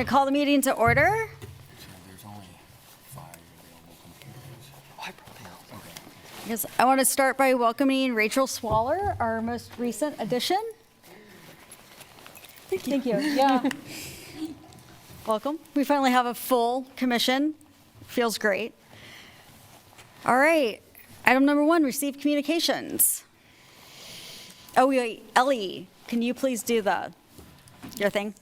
going to call the meeting to order. There's only 5 available computers. Oh, I brought them. Okay. Yes, I want to start by welcoming Rachel Swaller, our most recent addition. Thank you. Yeah. Welcome. We finally have a full commission. Feels great. All right. Item number 1, receive communications. Oh, wait, Ellie, can you please do your thing?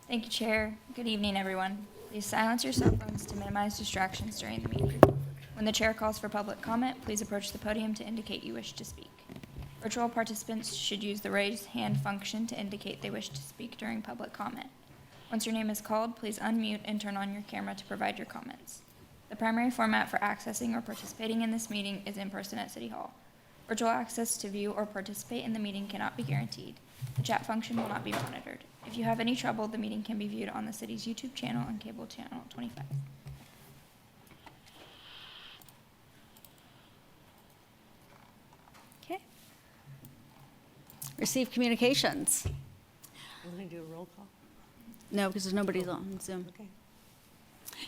Thank you, Chair. Good evening, everyone. Please silence your cell phones to minimize distractions during the meeting. When the chair calls for public comment, please approach the podium to indicate you wish to speak. Virtual participants should use the raise hand function to indicate they wish to speak during public comment. Once your name is called, please unmute and turn on your camera to provide your comments. The primary format for accessing or participating in this meeting is in person at City Hall. Virtual access to view or participate in the meeting cannot be guaranteed. The chat function will not be monitored. If you have any trouble, the meeting can be viewed on the city's YouTube channel and cable channel 25. Okay. Receive communications. Want to do a roll call? No, because there's nobody on Zoom. Okay.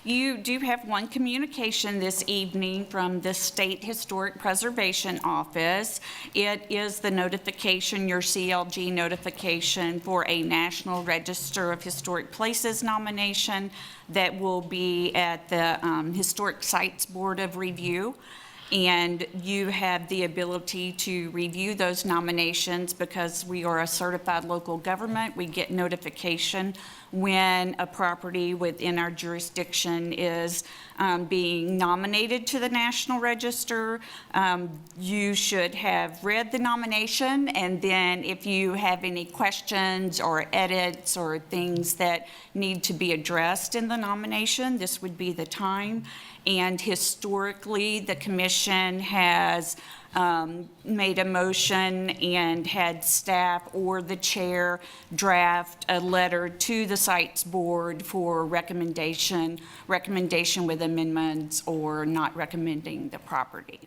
You do have one communication this evening from the State Historic Preservation Office. It is the notification, your CLG notification for a National Register of Historic Places nomination that will be at the Historic Sites Board of Review. And you have the ability to review those nominations because we are a certified local government. We get notification when a property within our jurisdiction is being nominated to the National Register. You should have read the nomination, and then if you have any questions or edits or things that need to be addressed in the nomination, this would be the time. And historically, the commission has made a motion and had staff or the chair draft a letter to the sites board for recommendation with amendments or not recommending the property.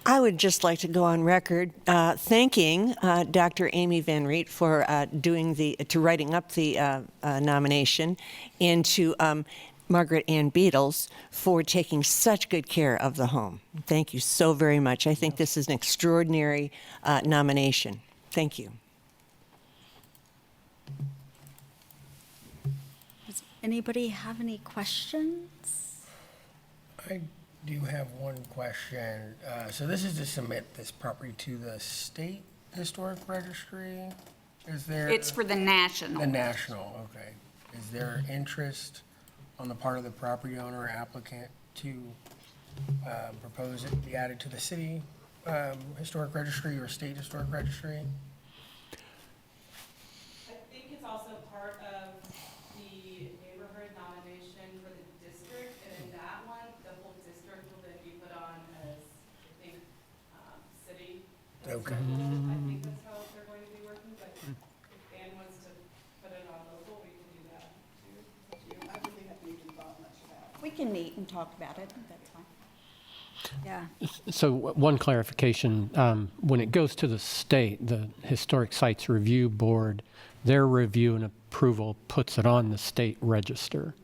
I would just like to go on record thanking Dr. Amy Van Riet for writing up the nomination, and to Margaret Ann Beatles for taking such good care of the home. Thank you so very much. I think this is an extraordinary nomination. Thank you. Does anybody have any questions? I do have one question. So this is to submit this property to the State Historic Registry? Is there? It's for the national. The national, okay. Is there interest on the part of the property owner or applicant to propose it be added to the city historic registry or state historic registry? I think it's also part of the neighborhood nomination for the district, and in that one, the whole district will then be put on as, I think, city. Okay. I think that's how they're going to be working, but if Dan wants to put it on local, we can do that too. I really haven't even thought much about it. We can meet and talk about it. That's fine. Yeah. So one clarification, when it goes to the state, the Historic Sites Review Board, their review and approval puts it on the state register.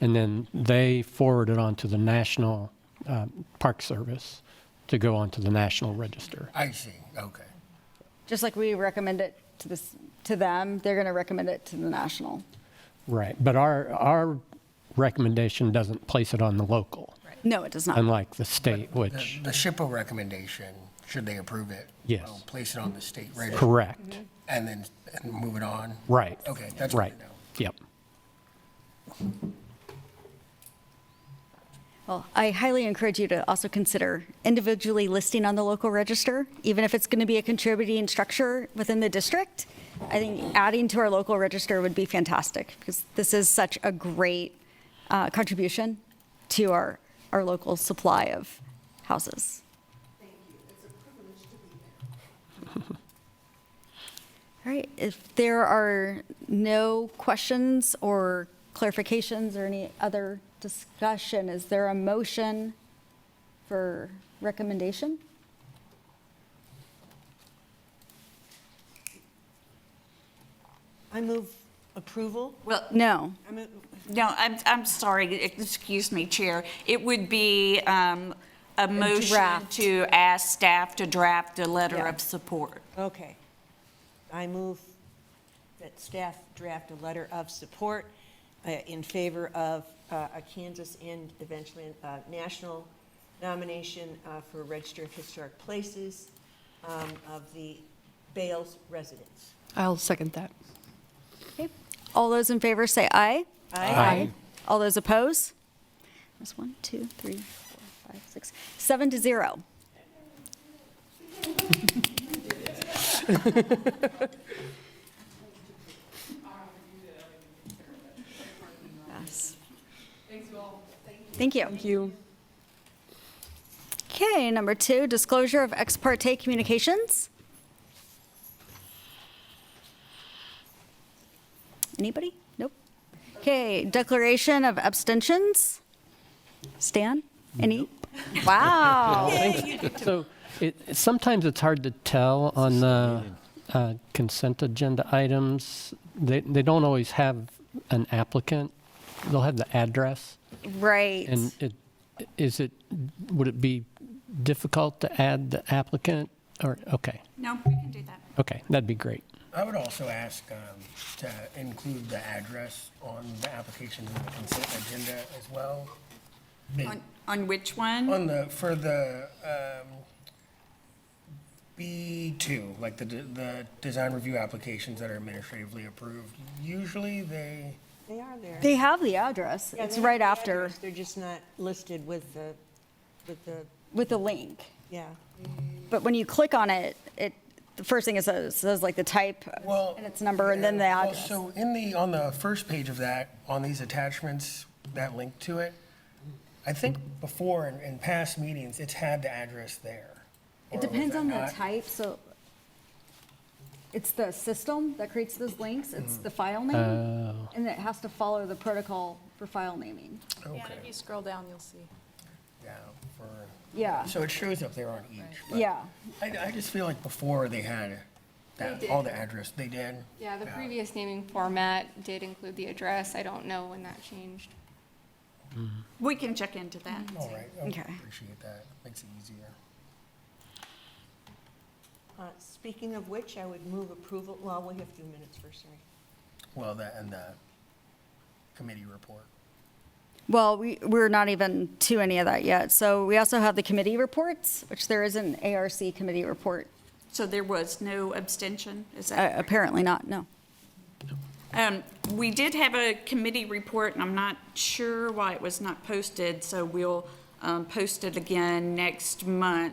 And then they forward it on to the National Park Service to go onto the National Register. I see, okay. Just like we recommend it to them, they're going to recommend it to the national. Right, but our recommendation doesn't place it on the local, No, it does not. unlike the state, which, The SHPO recommendation, should they approve it? Yes. will place it on the state registry? correct, And then move it on? right. Okay, that's Right, good to know. yep. Well, I highly encourage you to also consider individually listing on the local register, even if it's going to be a contributing structure within the district. I think adding to our local register would be fantastic because this is such a great contribution to our local supply of houses. Thank you. It's a privilege to be there. All right, if there are no questions or clarifications or any other discussion, is there a motion for recommendation? I move Approval? Well, No. no, I'm sorry, excuse me, Chair. It would be a motion draft. to ask staff to draft a letter Yeah. of support. Okay. I move that staff draft a letter of support in favor of a Kansas and eventually a national nomination for Register of Historic Places of the Bales residents. I'll second that. Okay. All those in favor say aye. Aye. All those oppose? That's 1, 2, 3, 4, 5, 6, 7 to 0. Yes. Thank you. Thank you. Okay, number 2, disclosure of ex parte communications. Anybody? Nope. Okay, declaration of abstentions. Stan? Any? Wow. So sometimes it's hard to tell on the consent agenda items. They don't always have an applicant. They'll have the address. Right. And would it be difficult to add the applicant? Or, okay, No, we can do that. okay, that'd be great. I would also ask to include the address on the application and the consent agenda as well. On which one? For the B2, like the design review applications that are administratively approved, usually they, They are there. They have the address. Yeah, It's they have right the after address. They're just not listed with the, with the link. yeah. But when you click on it, the first thing it says like the type well. and its number and then the Well, address. so on the first page of that, on these attachments, that link to it, I think before in past meetings, it's had the address there. It Or depends was on it the not? type, so it's the system that creates those links, it's the file name, Oh. and it has to follow the protocol for file naming. Yeah, and if Okay, you scroll down, you'll see. yeah, Yeah, so it shows up there on each. but yeah. I just feel like before they had that, all the address, they did. Yeah, the previous naming format did include the address. I don't know when that changed. We can check into that. All right, Okay. appreciate that, makes it easier. Speaking of which, I would move approval, well, we have 2 minutes first, sorry. Well, that and the committee report. Well, we're not even to any of that yet. So we also have the committee reports, which there is an ARC committee report. So there was no abstention, is that? Apparently not, no. We did have a committee report, and I'm not sure why it was not posted, so we'll post it again next month.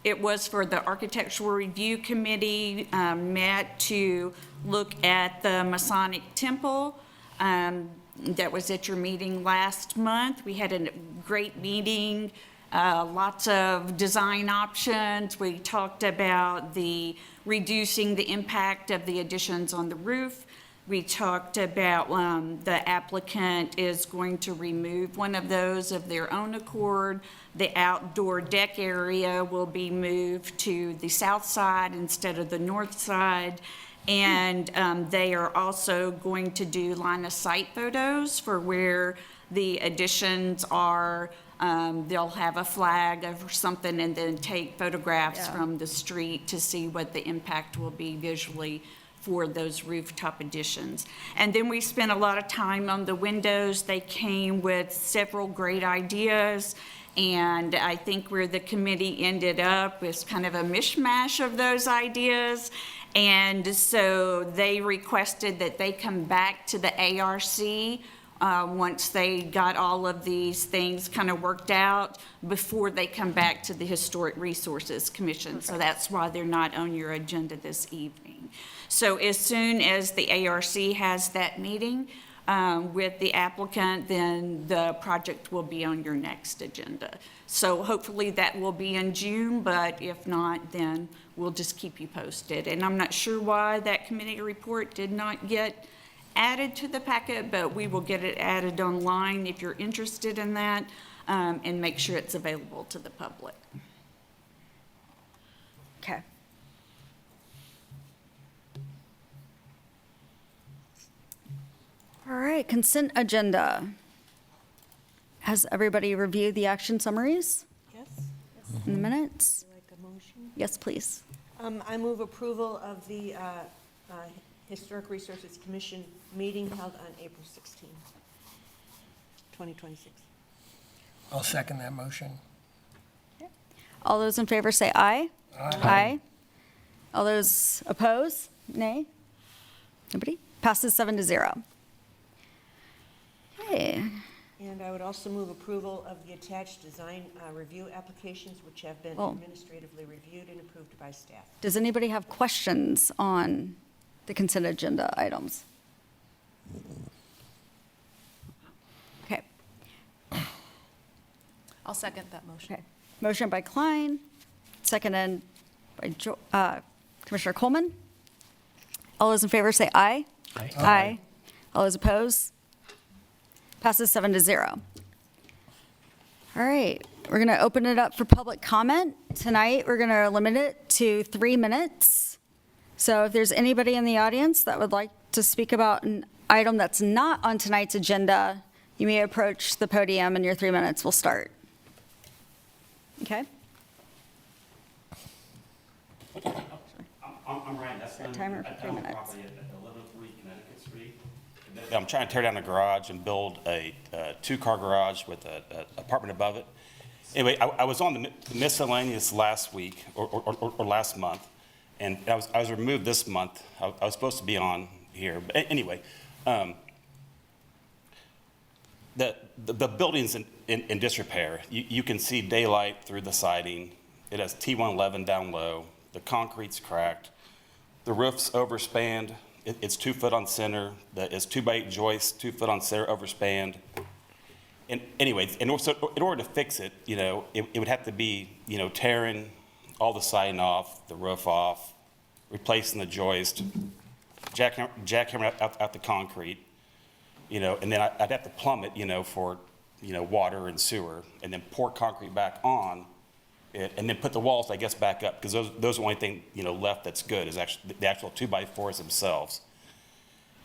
It was for the Architectural Review Committee, met to look at the Masonic Temple. That was at your meeting last month. We had a great meeting, lots of design options. We talked about reducing the impact of the additions on the roof. We talked about the applicant is going to remove one of those of their own accord. The outdoor deck area will be moved to the south side instead of the north side. And they are also going to do line of sight photos for where the additions are. They'll have a flag or something and then take photographs from the street to see what the impact will be visually for those rooftop additions. And then we spent a lot of time on the windows. They came with several great ideas. And I think where the committee ended up was kind of a mishmash of those ideas. And so they requested that they come back to the ARC once they got all of these things kind of worked out before they come back to the Historic Resources Commission. So that's why they're not on your agenda this evening. So as soon as the ARC has that meeting with the applicant, then the project will be on your next agenda. So hopefully that will be in June, but if not, then we'll just keep you posted. And I'm not sure why that committee report did not get added to the packet, but we will get it added online if you're interested in that, and make sure it's available to the public. Okay. right, consent agenda. Has everybody reviewed the action summaries Yes? in the minutes? Like a motion? Yes, please. I move approval of the Historic Resources Commission meeting held on April 16, 2026. I'll second that motion. All those in favor say aye. Aye. All those oppose, nay? Nobody? Passes 7-0. Okay. And I would also move approval of the attached design review applications, which have been Oh. administratively reviewed and approved by staff. Does anybody have questions on the consent agenda items? Okay. I'll second that motion. Okay. Motion by Klein, seconded by Commissioner Coleman. All those in favor say aye. Aye. Aye. All those opposed? Passes 7-0. All right, we're going to open it up for public comment. Tonight, we're going to limit it to 3 minutes. So if there's anybody in the audience that would like to speak about an item that's not on tonight's agenda, you may approach the podium and your 3 minutes will start. Okay? I'm Ryan Esplin. Timer for 3 I own minutes. property at 1103 Connecticut Street. I'm trying to tear down a garage and build a two-car garage with an apartment above it. Anyway, I was on the miscellaneous last week or last month, and I was removed this month. I was supposed to be on here. But anyway, the building's in disrepair. You can see daylight through the siding. It has T111 down low. The concrete's cracked. The roof's overspanned. It's 2 foot on center. It's 2x8 joists, 2 foot on center overspanned. And anyway, in order to fix it, it would have to be, tearing all the siding off, the roof off, replacing the joist, jackhammer out the concrete, and then I'd have to plumb it, for, water and sewer, and then pour concrete back on it, and then put the walls, I guess, back up, because those are the only thing, left that's good is actually the actual 2x4s themselves.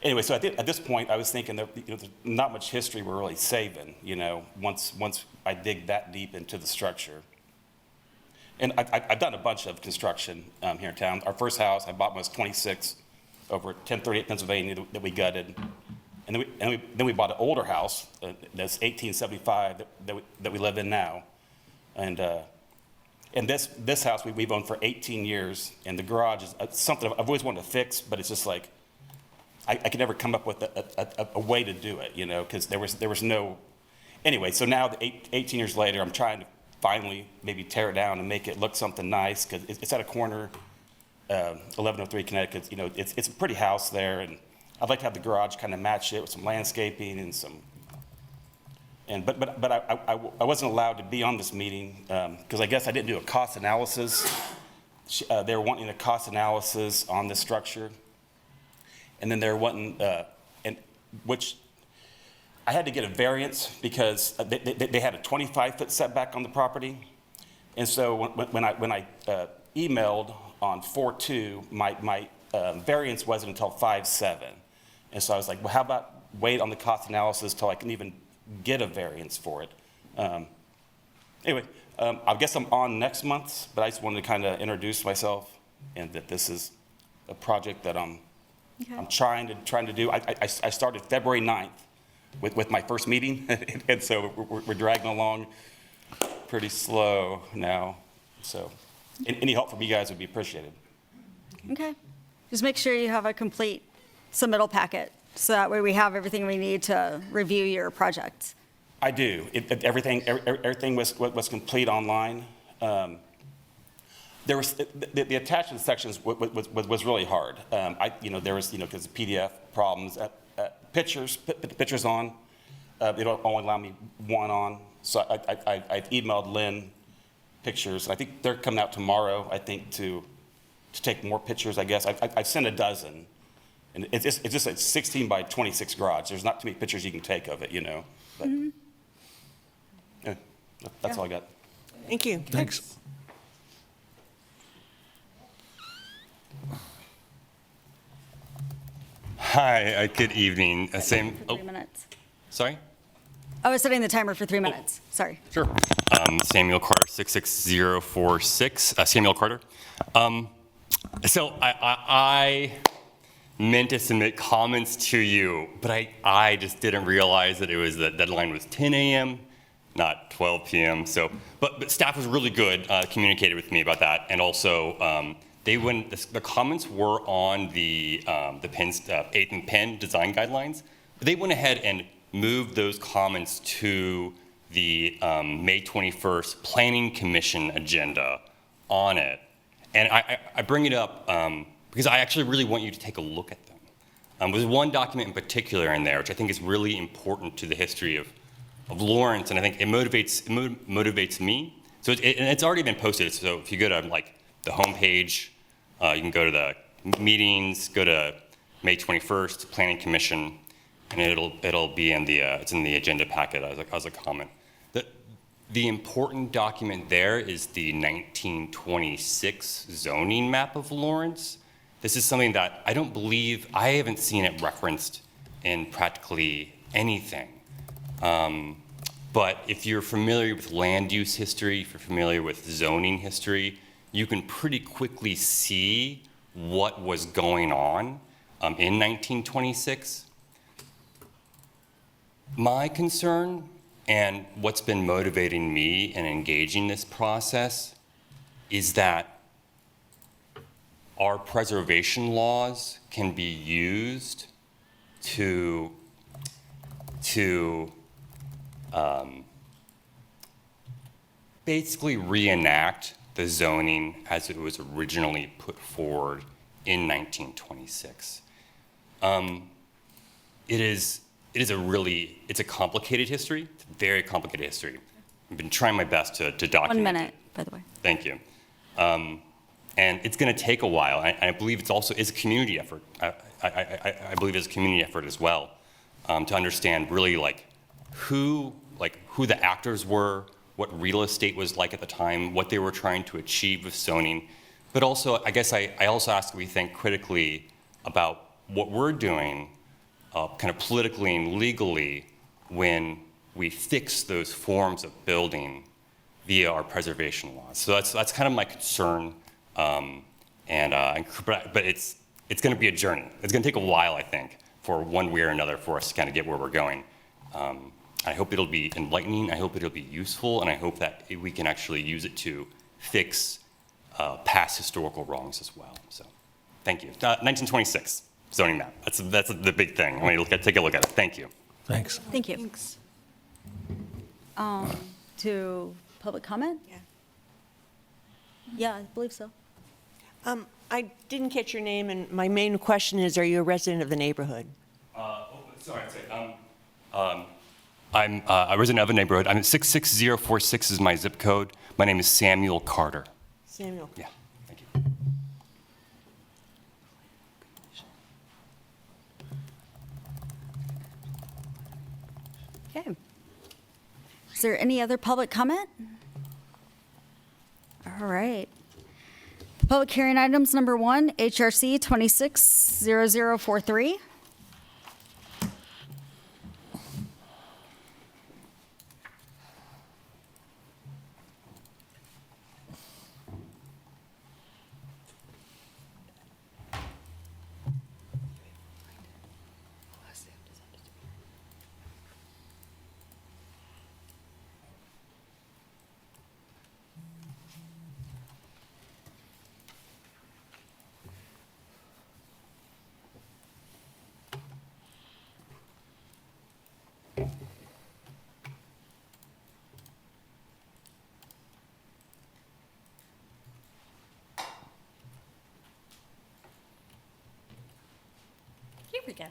Anyway, so at this point, I was thinking that, there's not much history we're really saving, once I dig that deep into the structure. And I've done a bunch of construction here in town. Our first house I bought was 26 over 1038 Pennsylvania that we gutted. And then we bought an older house that's 1875 that we live in now. And this house we've owned for 18 years, and the garage is something I've always wanted to fix, but it's just like, I could never come up with a way to do it, because there was no, anyway, so now 18 years later, I'm trying to finally maybe tear it down and make it look something nice, because it's at a corner, 1103 Connecticut, it's a pretty house there, and I'd like to have the garage kind of match it with some landscaping and some, but I wasn't allowed to be on this meeting, because I guess I didn't do a cost analysis. They were wanting a cost analysis on this structure. And then they're wanting, which I had to get a variance because they had a 25-foot setback on the property. And so when I emailed on 4/2, my variance wasn't until 5/7. And so I was like, well, how about wait on the cost analysis till I can even get a variance for it? Anyway, I guess I'm on next month, but I just wanted to kind of introduce myself and that this is a project that I'm trying to do. I started February 9th with my first meeting, and so we're dragging along pretty slow now. So any help from you guys would be appreciated. Okay. Just make sure you have a complete submittal packet, so that way we have everything we need to review your project. I do. Everything was complete online. There was the attachment sections was really hard. There was because of PDF problems. Put the pictures on. They don't only allow me one on. So I emailed Lynn pictures. I think they're coming out tomorrow. I think to take more pictures. I guess I sent a dozen, and it's just a 16 by 26 garage. There's not too many pictures you can take of it, But yeah, that's all I got. Thank you. Thanks. Hi, good evening. Same. For 3 minutes. Sorry. I was setting the timer for 3 minutes. Sorry. Sure. Samuel Carter, 66046. Samuel Carter. So I meant to submit comments to you, but I just didn't realize that the deadline was 10 a.m., not 12 p.m. So, but staff was really good, communicated with me about that, and also the comments were on the Penn 8th and Penn Design Guidelines. But they went ahead and moved those comments to the May 21st Planning Commission agenda on it. And I bring it up because I actually really want you to take a look at them. There's one document in particular in there, which I think is really important to the history of Lawrence, and I think it motivates me. So it's already been posted. So if you go to like the homepage, you can go to the meetings, go to May 21st Planning Commission, and it'll be in it's in the agenda packet as a comment. The important document there is the 1926 zoning map of Lawrence. This is something that I haven't seen it referenced in practically anything. But if you're familiar with land use history, if you're familiar with zoning history, you can pretty quickly see what was going on in 1926. My concern and what's been motivating me in engaging this process is that our preservation laws can be used to basically reenact the zoning as it was originally put forward in 1926. It's a complicated history. It's a very complicated history. I've been trying my best to document 1 minute, it. by the way. Thank you. And it's going to take a while. I believe it's a community effort. I believe it's a community effort as well to understand really who the actors were, what real estate was like at the time, what they were trying to achieve with zoning. But also, I guess I also ask that we think critically about what we're doing kind of politically and legally when we fix those forms of building via our preservation laws. So that's kind of my concern, but it's going to be a journey. It's going to take a while, I think, for one way or another for us to kind of get where we're going. I hope it'll be enlightening, I hope it'll be useful, and I hope that we can actually use it to fix past historical wrongs as well. So, thank you. 1926 zoning map. That's the big thing. I want you to take a look at it. Thank you. Thanks. Thank you. To public comment? Yeah. Yeah, I believe so. I didn't catch your name, and my main question is, are you a resident of the neighborhood? I'm a resident of a neighborhood. I'm at 66046 is my zip code. My name is Samuel Carter. Samuel. Yeah, thank you. Okay. Is there any other public comment? All right. Public hearing items number 1, HRC 260043. Here we go.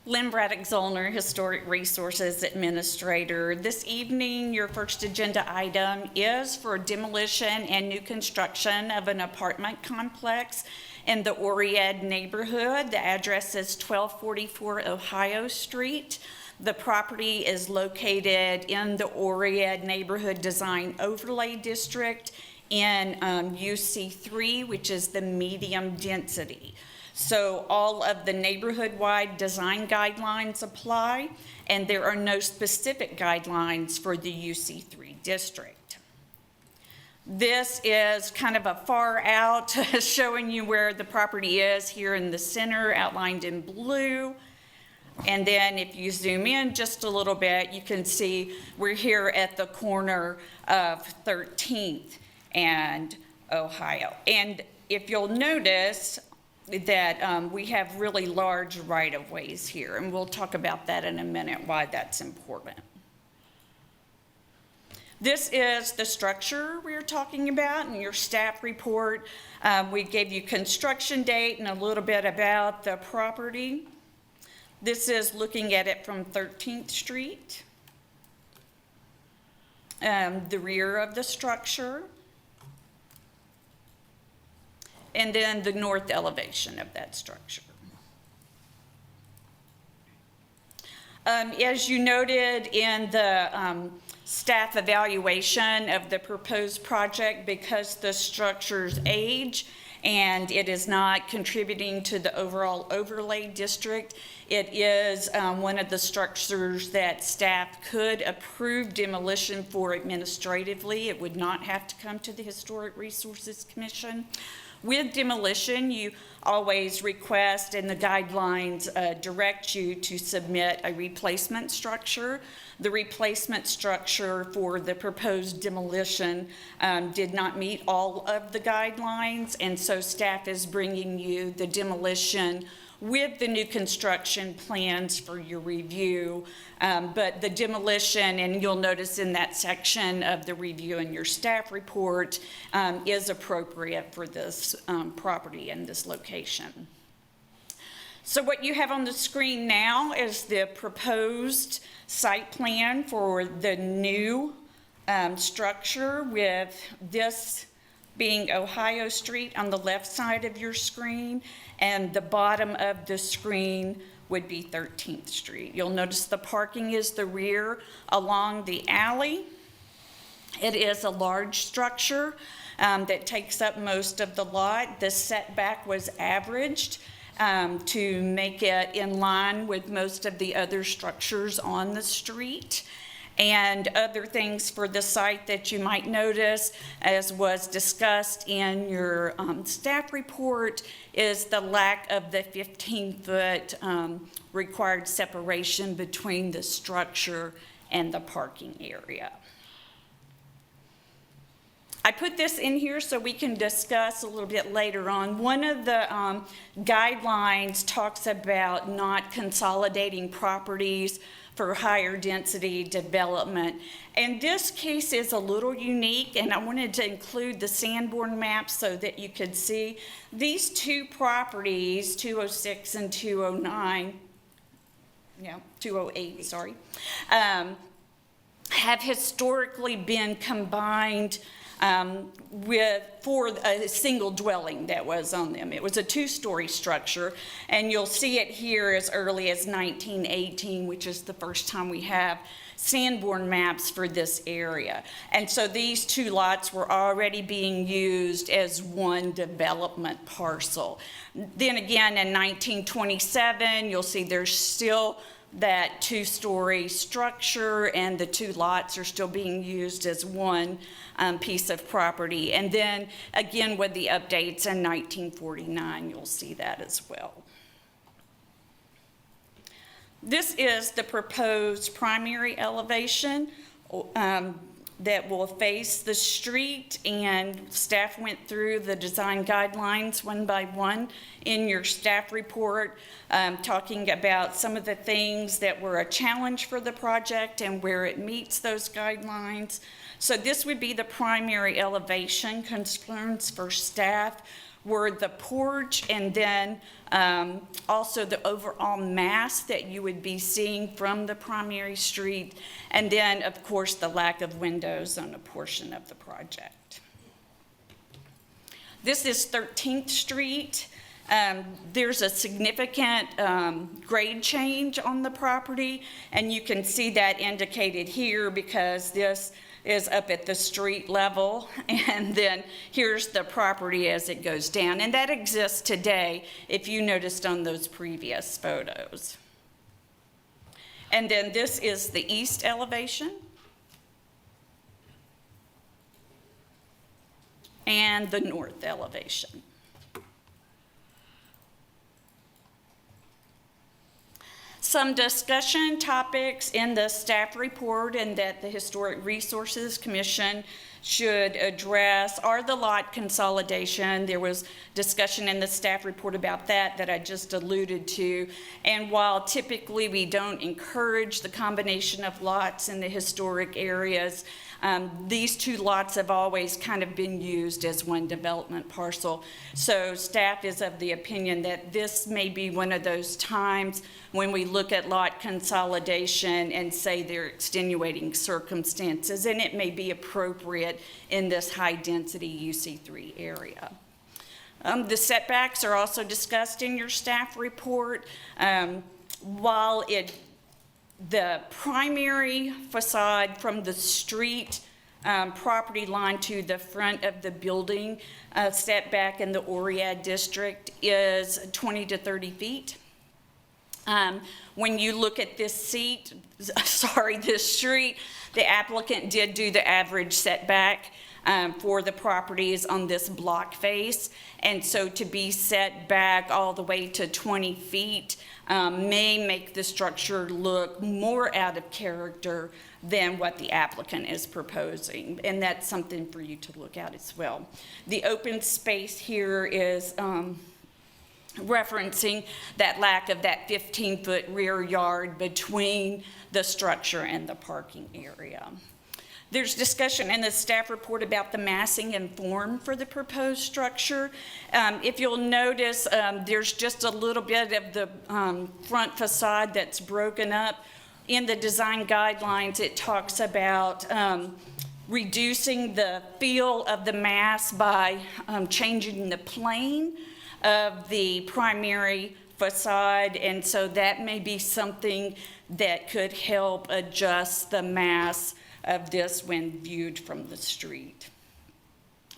Lynn Braddock-Zollner, Historic Resources Administrator. This evening, your first agenda item is for demolition and new construction of an apartment complex in the Oread neighborhood. The address is 1244 Ohio Street. The property is located in the Oread Neighborhood Design Overlay District in UC3, which is the medium density. So all of the neighborhood-wide design guidelines apply, and there are no specific guidelines for the UC3 district. This is kind of a far out, showing you where the property is here in the center, outlined in blue. And then if you zoom in just a little bit, you can see we're here at the corner of 13th and Ohio. And if you'll notice that we have really large right-of-ways here, and we'll talk about that in a minute, why that's important. This is the structure we were talking about in your staff report. We gave you construction date and a little bit about the property. This is looking at it from 13th Street, the rear of the structure, and then the north elevation of that structure. As you noted in the staff evaluation of the proposed project, because the structure's age and it is not contributing to the overall overlay district, it is one of the structures that staff could approve demolition for administratively. It would not have to come to the Historic Resources Commission. With demolition, you always request, and the guidelines direct you to submit a replacement structure. The replacement structure for the proposed demolition did not meet all of the guidelines, and so staff is bringing you the demolition with the new construction plans for your review. But the demolition, and you'll notice in that section of the review in your staff report, is appropriate for this property and this location. So what you have on the screen now is the proposed site plan for the new structure, with this being Ohio Street on the left side of your screen, and the bottom of the screen would be 13th Street. You'll notice the parking is the rear along the alley. It is a large structure that takes up most of the lot. The setback was averaged to make it in line with most of the other structures on the street. And other things for the site that you might notice, as was discussed in your staff report, is the lack of the 15-foot required separation between the structure and the parking area. I put this in here so we can discuss a little bit later on. One of the guidelines talks about not consolidating properties for higher density development. And this case is a little unique, and I wanted to include the Sanborn map so that you could see these two properties, 206 and 209, 208, sorry, have historically been combined for a single dwelling that was on them. It was a two-story structure, and you'll see it here as early as 1918, which is the first time we have Sanborn maps for this area. And so these two lots were already being used as one development parcel. Then again, in 1927, you'll see there's still that two-story structure, and the two lots are still being used as one piece of property. And then again, with the updates in 1949, you'll see that as well. This is the proposed primary elevation that will face the street, and staff went through the design guidelines one by one in your staff report, talking about some of the things that were a challenge for the project and where it meets those guidelines. So this would be the primary elevation. Concerns for staff were the porch, and then also the overall mass that you would be seeing from the primary street, and then of course the lack of windows on a portion of the project. This is 13th Street. There's a significant grade change on the property, and you can see that indicated here because this is up at the street level, and then here's the property as it goes down. And that exists today, if you noticed on those previous photos. And then this is the east elevation. And the north elevation. Some discussion topics in the staff report and that the Historic Resources Commission should address are the lot consolidation. There was discussion in the staff report about that I just alluded to. And while typically we don't encourage the combination of lots in the historic areas, these two lots have always kind of been used as one development parcel. So staff is of the opinion that this may be one of those times when we look at lot consolidation and say there are extenuating circumstances, and it may be appropriate in this high-density UC3 area. The setbacks are also discussed in your staff report. While the primary facade from the street property line to the front of the building setback in the Oread district is 20 to 30 feet. When you look at this street, the applicant did do the average setback for the properties on this block face. And so to be set back all the way to 20 feet may make the structure look more out of character than what the applicant is proposing. And that's something for you to look at as well. The open space here is referencing that lack of that 15-foot rear yard between the structure and the parking area. There's discussion in the staff report about the massing and form for the proposed structure. If you'll notice, there's just a little bit of the front facade that's broken up. In the design guidelines, it talks about reducing the feel of the mass by changing the plane of the primary facade, and so that may be something that could help adjust the mass of this when viewed from the street.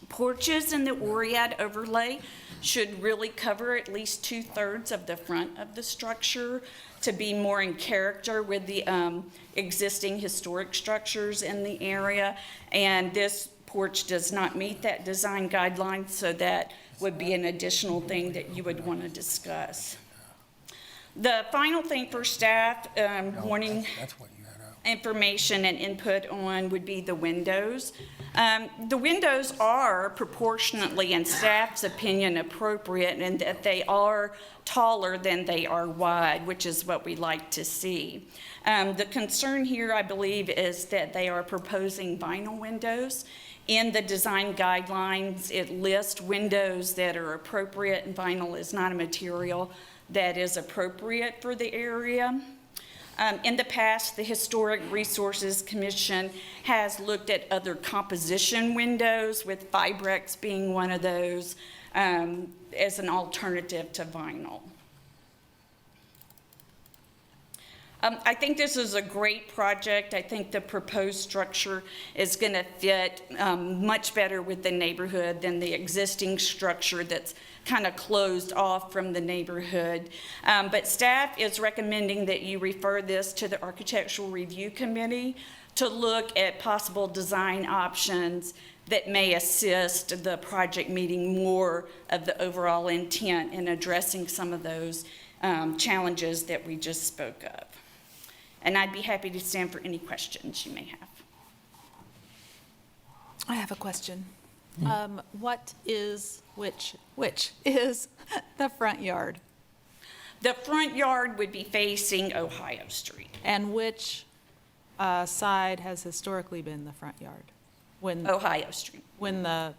Porches in the Oread overlay should really cover at least 2/3 of the front of the structure to be more in character with the existing historic structures in the area. And this porch does not meet that design guideline, so that would be an additional thing that you would want to discuss. The final thing for staff wanting That's what you had out. information and input on would be the windows. The windows are proportionately, in staff's opinion, appropriate in that they are taller than they are wide, which is what we like to see. The concern here, I believe, is that they are proposing vinyl windows. In the design guidelines, it lists windows that are appropriate, and vinyl is not a material that is appropriate for the area. In the past, the Historic Resources Commission has looked at other composition windows, with Fibrex being one of those, as an alternative to vinyl. I think this is a great project. I think the proposed structure is going to fit much better with the neighborhood than the existing structure that's kind of closed off from the neighborhood. But staff is recommending that you refer this to the Architectural Review Committee to look at possible design options that may assist the project meeting more of the overall intent in addressing some of those challenges that we just spoke of. And I'd be happy to stand for any questions you may have. I have a question. Which is the front yard? The front yard would be facing Ohio Street. And which side has historically been the front yard? When Ohio Street. When the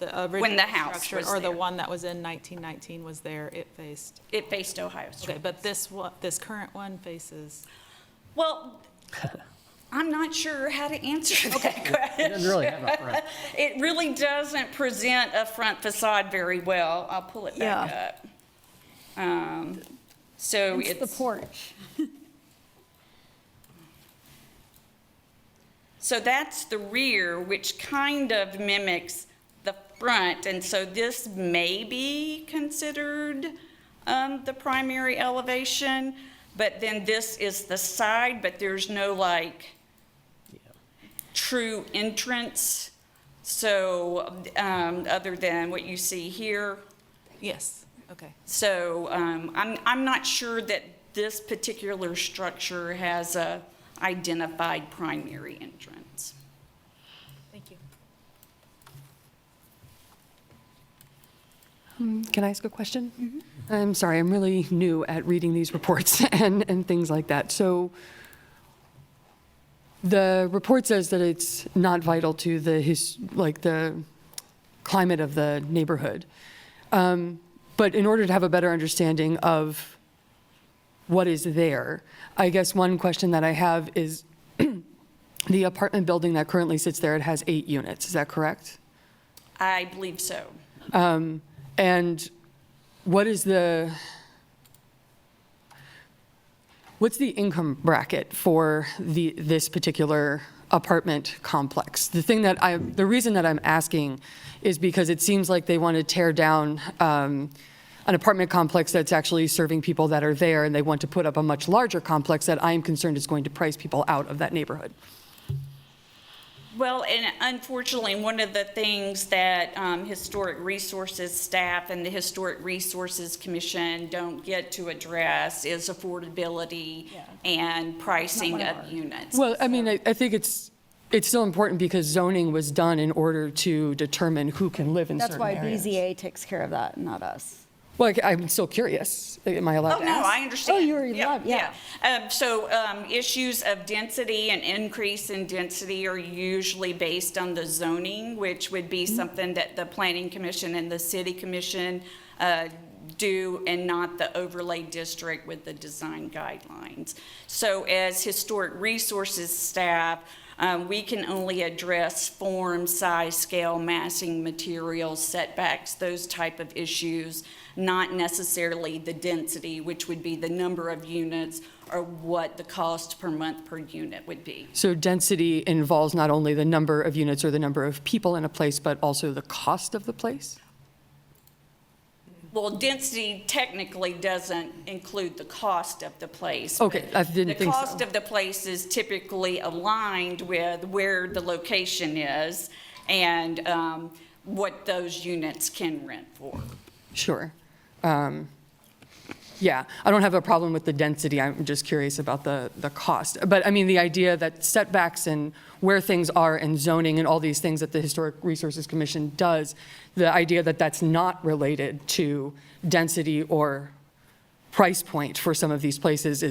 original When the house structure, was or the there. one that was in 1919 was there, it faced? It faced Ohio Street. Okay, but this current one faces? Well, I'm not sure how to answer that question. It doesn't really have a front. It really doesn't present a front facade very well. I'll pull it back up. So It's the porch. So that's the rear, which kind of mimics the front, and so this may be considered the primary elevation, but then this is the side, but there's no like true entrance. So other than what you see here. Yes, okay. So I'm not sure that this particular structure has a identified primary entrance. Thank you. Can I ask a question? I'm sorry, I'm really new at reading these reports and things like that. So the report says that it's not vital to the climate of the neighborhood. But in order to have a better understanding of what is there, I guess one question that I have is the apartment building that currently sits there, it has 8 units, is that correct? I believe so. And what's the income bracket for this particular apartment complex? The reason that I'm asking is because it seems like they want to tear down an apartment complex that's actually serving people that are there, and they want to put up a much larger complex that I'm concerned is going to price people out of that neighborhood. Well, and unfortunately, one of the things that Historic Resources staff and the Historic Resources Commission don't get to address is affordability and pricing of units. Well, I mean, I think it's still important because zoning was done in order to determine who can live in That's certain why areas. BZA takes care of that, not us. Well, I'm still curious. Am I allowed Oh, to no, ask? I understand. Oh, you're allowed, yeah. So issues of density and increase in density are usually based on the zoning, which would be something that the Planning Commission and the City Commission do, and not the overlay district with the design guidelines. So as Historic Resources staff, we can only address form, size, scale, massing, materials, setbacks, those type of issues, not necessarily the density, which would be the number of units or what the cost per month per unit would be. So density involves not only the number of units or the number of people in a place, but also the cost of the place? Well, density technically doesn't include the cost of the place. Okay, I but didn't think so. The cost of the place is typically aligned with where the location is and what those units can rent for. Sure. Yeah, I don't have a problem with the density. I'm just curious about the cost. But I mean, the idea that setbacks and where things are and zoning and all these things that the Historic Resources Commission does, the idea that that's not related to density or price point for some of these places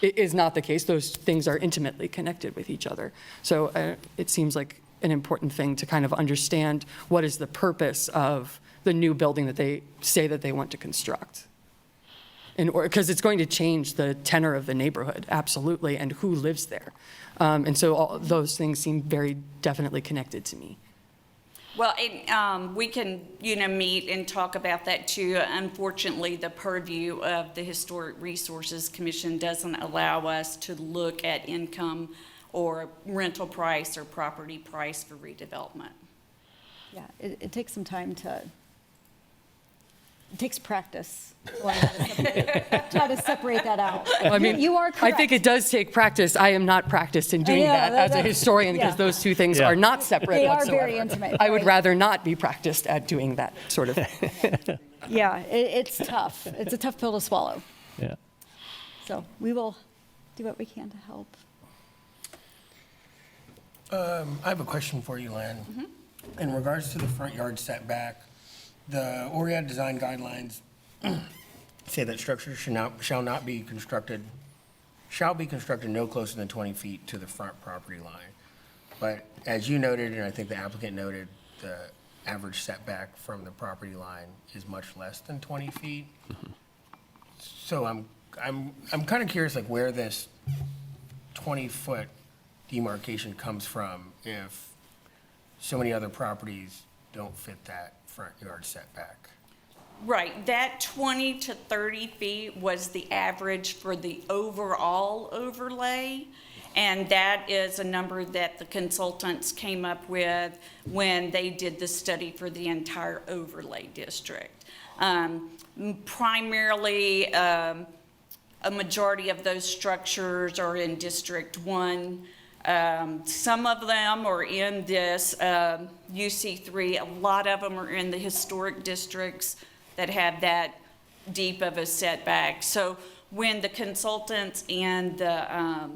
is not the case. Those things are intimately connected with each other. So it seems like an important thing to kind of understand what is the purpose of the new building that they say that they want to construct. Because it's going to change the tenor of the neighborhood, absolutely, and who lives there. And so all those things seem very definitely connected to me. Well, we can, meet and talk about that too. Unfortunately, the purview of the Historic Resources Commission doesn't allow us to look at income or rental price or property price for redevelopment. Yeah, it takes some time it takes practice. Try to separate that out. Well, I mean, you are correct. I think it does take practice. I am not practiced in doing that as a historian because those two things are not separate They are whatsoever. very intimate, I would right. rather not be practiced at doing that sort of thing. Yeah, it's tough. It's a tough pill to swallow. Yeah. So we will do what we can to help. I have a question for you, Lynn. In regards to the front yard setback, the Oread Design Guidelines say that structures shall be constructed no closer than 20 feet to the front property line. But as you noted, and I think the applicant noted, the average setback from the property line is much less than 20 feet. So I'm kind of curious, like, where this 20-foot demarcation comes from if so many other properties don't fit that front yard setback. Right, that 20 to 30 feet was the average for the overall overlay. And that is a number that the consultants came up with when they did the study for the entire overlay district. Primarily, a majority of those structures are in District 1. Some of them are in this UC3. A lot of them are in the historic districts that have that deep of a setback. So when the consultants and the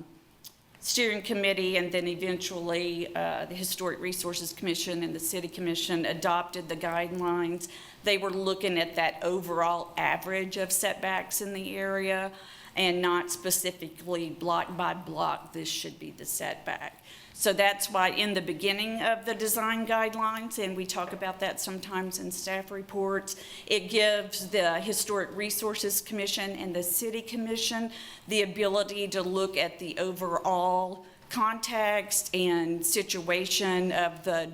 steering committee and then eventually the Historic Resources Commission and the City Commission adopted the guidelines, they were looking at that overall average of setbacks in the area and not specifically block by block, this should be the setback. So that's why in the beginning of the design guidelines, and we talk about that sometimes in staff reports, it gives the Historic Resources Commission and the City Commission the ability to look at the overall context and situation of the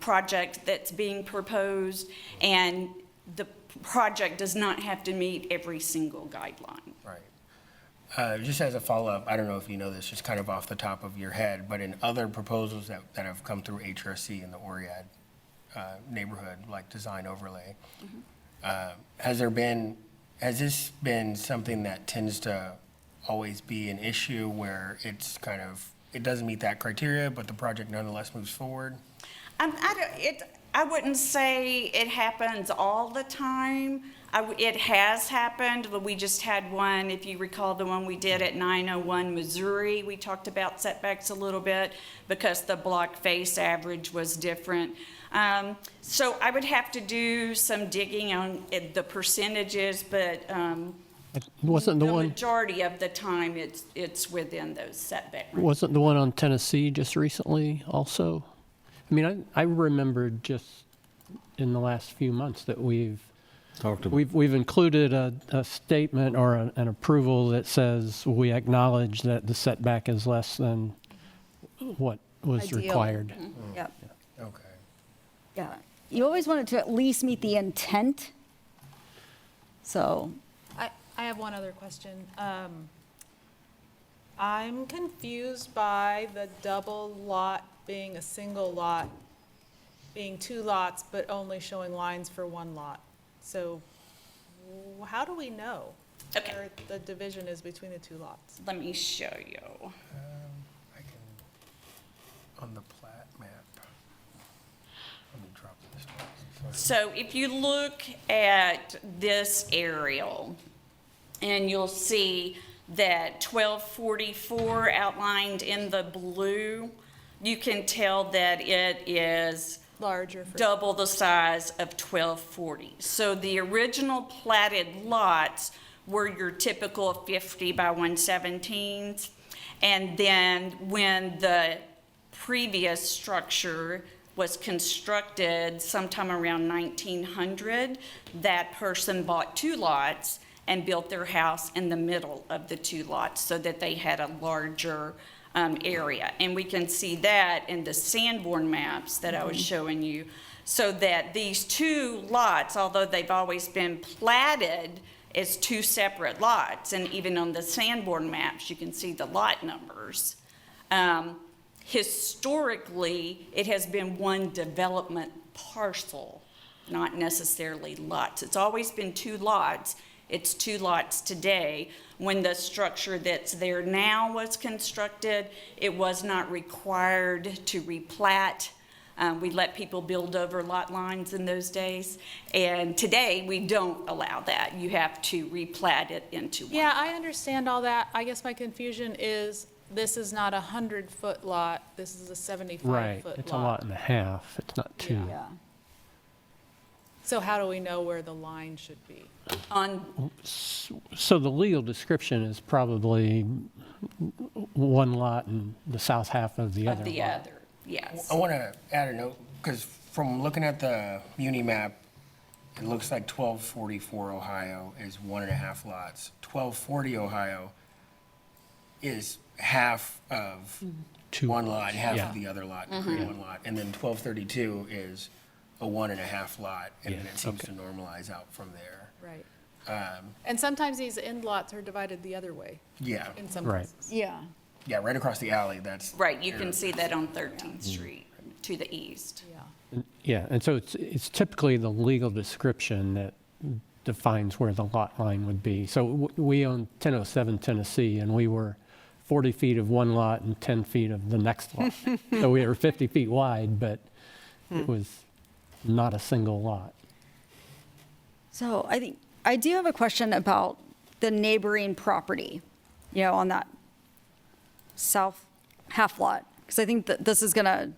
project that's being proposed, and the project does not have to meet every single guideline. Right. Just as a follow-up, I don't know if you know this, just kind of off the top of your head, but in other proposals that have come through HRC and the Oread neighborhood, like design overlay, has this been something that tends to always be an issue where it's kind of, it doesn't meet that criteria, but the project nonetheless moves forward? I wouldn't say it happens all the time. It has happened. We just had one, if you recall, the one we did at 901 Missouri. We talked about setbacks a little bit because the block face average was different. So I would have to do some digging on the percentages, but Wasn't the one, majority of the time it's within those setback ranges. wasn't the one on Tennessee just recently also? I mean, I remember just in the last few months that we've included a statement or an approval that says we acknowledge that the setback is less than what was Ideal. required. Yep. Okay. Yeah. You always want it to at least meet the intent. So, I have one other question. I'm confused by the double lot being a single lot, being two lots, but only showing lines for one lot. So how do we know where the division is between the two lots? Let me show you. I can, on the plat map, let me drop this one. So if you look at this aerial, and you'll see that 1244 outlined in the blue, you can tell that it is Larger for double the size of 1240. So the original platted lots were your typical 50 by 117s. And then when the previous structure was constructed sometime around 1900, that person bought two lots and built their house in the middle of the two lots so that they had a larger area. And we can see that in the Sanborn maps that I was showing you, so that these two lots, although they've always been platted as two separate lots, and even on the Sanborn maps, you can see the lot numbers. Historically, it has been one development parcel, not necessarily lots. It's always been two lots. It's two lots today. When the structure that's there now was constructed, it was not required to replat. We let people build over lot lines in those days. And today, we don't allow that. You have to replat it into one. Yeah, I understand all that. I guess my confusion is this is not a 100-foot lot. This is a 75-foot lot. Right, it's a lot and a half, it's not two. yeah. So how do we know where the line should be? So the legal description is probably one lot and the south half of the other Of the lot. other, yes. I want to add a note, because from looking at the Muni map, it looks like 1244 Ohio is 1.5 lots. 1240 Ohio is half of Two one lot, lots, half yeah. of the other lot, and create one lot. And then 1232 is a 1.5 lot, and then Yeah, it seems okay. to normalize out from there. Right. Um, And sometimes these end lots are divided the other way Yeah, in some Right. cases. Yeah. Yeah, right across the alley, that's. Right, you can see that on 13th Street to the east. Yeah. Yeah, and so it's typically the legal description that defines where the lot line would be. So we own 1007 Tennessee, and we were 40 feet of one lot and 10 feet of the next lot. So we were 50 feet wide, but it was not a single lot. So I think, I do have a question about the neighboring property, on that south half lot, because I think that this is going to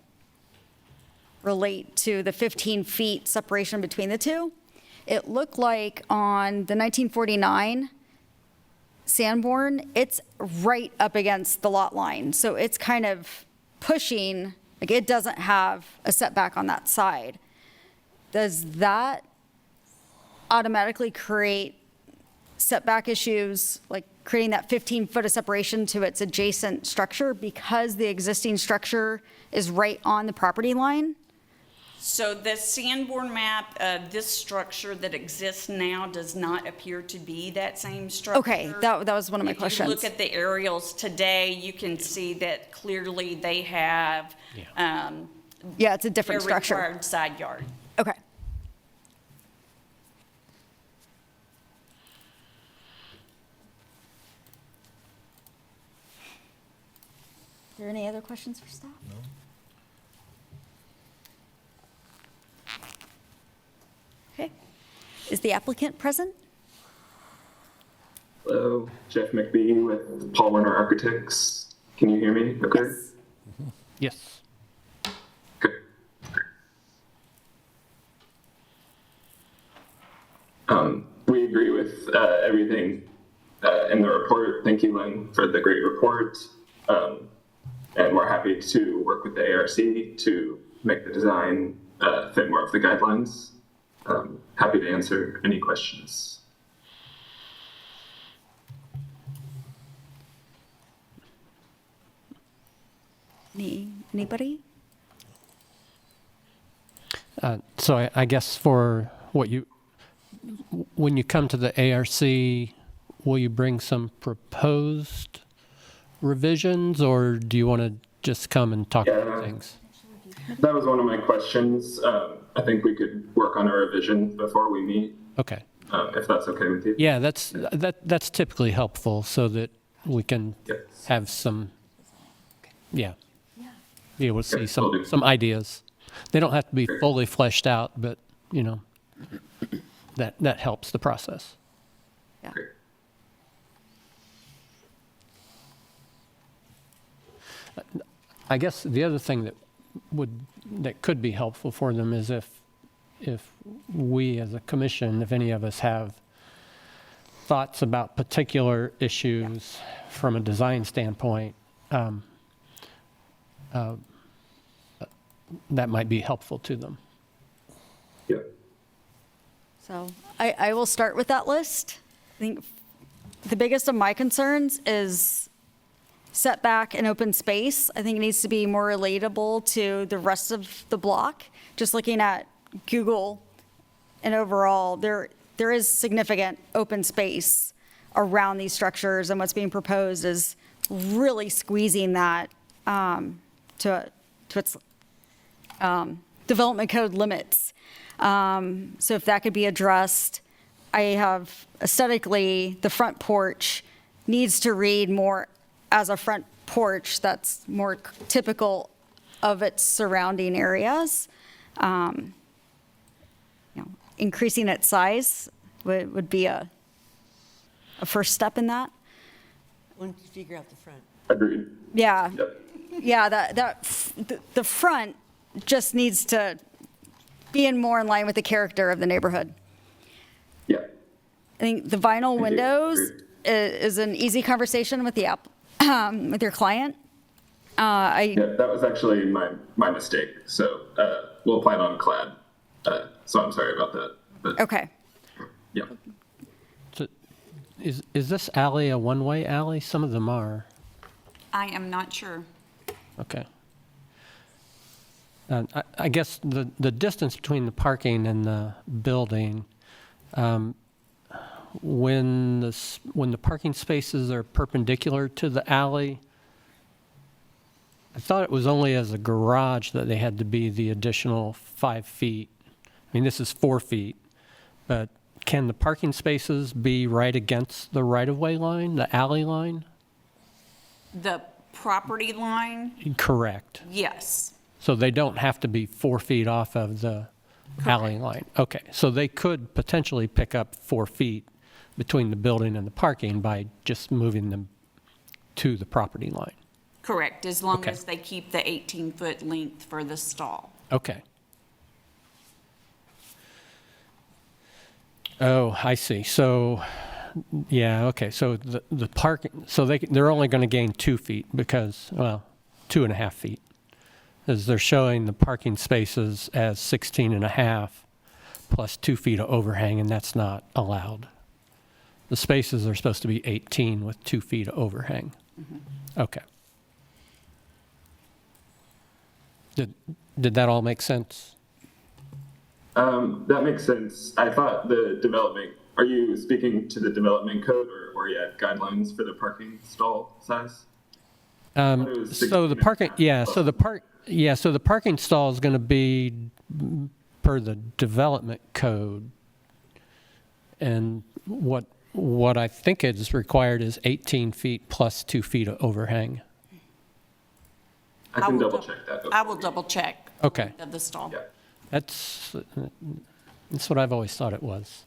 relate to the 15 feet separation between the two. It looked like on the 1949 Sanborn, it's right up against the lot line. So it's kind of pushing, like it doesn't have a setback on that side. Does that automatically create setback issues, like creating that 15-foot of separation to its adjacent structure because the existing structure is right on the property line? So the Sanborn map, this structure that exists now does not appear to be that same structure. Okay, that was one of my questions. If you look at the aerials today, you can see that clearly they have Yeah, it's a different their structure. required side yard. Okay. Are there any other questions for staff? No. Okay. Is the applicant present? Hello, Jeff McBee with Paul Werner Architects. Can you hear me? Okay. Yes. Good. We agree with everything in the report. Thank you, Lynn, for the great report. And we're happy to work with the ARC to make the design fit more of the guidelines. Happy to answer any questions. Anybody? So I guess for when you come to the ARC, will you bring some proposed revisions, or do you want to just come and talk about things? That was one of my questions. I think we could work on a revision before we meet. Okay. If that's okay with you. Yeah, that's typically helpful so that we can have some, be able to see some ideas. They don't have to be fully fleshed out, but that helps the process. Yeah. Great. I guess the other thing that could be helpful for them is if we as a commission, if any of us have thoughts about particular issues from a design standpoint, that might be helpful to them. Yeah. So I will start with that list. I think the biggest of my concerns is setback and open space. I think it needs to be more relatable to the rest of the block. Just looking at Google and overall, there is significant open space around these structures, and what's being proposed is really squeezing that to its development code limits. So if that could be addressed, I have aesthetically, the front porch needs to read more as a front porch that's more typical of its surrounding areas. Increasing its size would be a first step in that. Once you figure out the front. Agreed. Yeah. Yep. Yeah, the front just needs to be more in line with the character of the neighborhood. Yeah. I think the vinyl windows Agreed. is an easy conversation with with your client. Yeah, that was actually my mistake. So we'll plan on clad. So I'm sorry about that. But, Okay. yeah. So is this alley a one-way alley? Some of them are. I am not sure. Okay. I guess the distance between the parking and the building, when the parking spaces are perpendicular to the alley, I thought it was only as a garage that they had to be the additional 5 feet. I mean, this is 4 feet, but can the parking spaces be right against the right-of-way line, the alley line? The property line, Correct. yes. So they don't have to be 4 feet off of the alley line? Okay, so they could potentially pick up 4 feet between the building and the parking by just moving them to the property line? Correct, as long Okay. as they keep the 18-foot length for the stall. Okay. Oh, I see. So, yeah, okay, so the parking, so they're only going to gain 2 feet because, well, 2.5 feet. As they're showing the parking spaces as 16.5 plus 2 feet of overhang, and that's not allowed. The spaces are supposed to be 18 with 2 feet of overhang. Okay. Did that all make sense? That makes sense. I thought the development, are you speaking to the development code or Oread guidelines for the parking stall size? So the parking, yeah, so the parking stall is going to be per the development code. And what I think is required is 18 feet plus 2 feet of overhang. I can double check that. I will double check. Okay. Of the stall. Yeah. That's what I've always thought it was.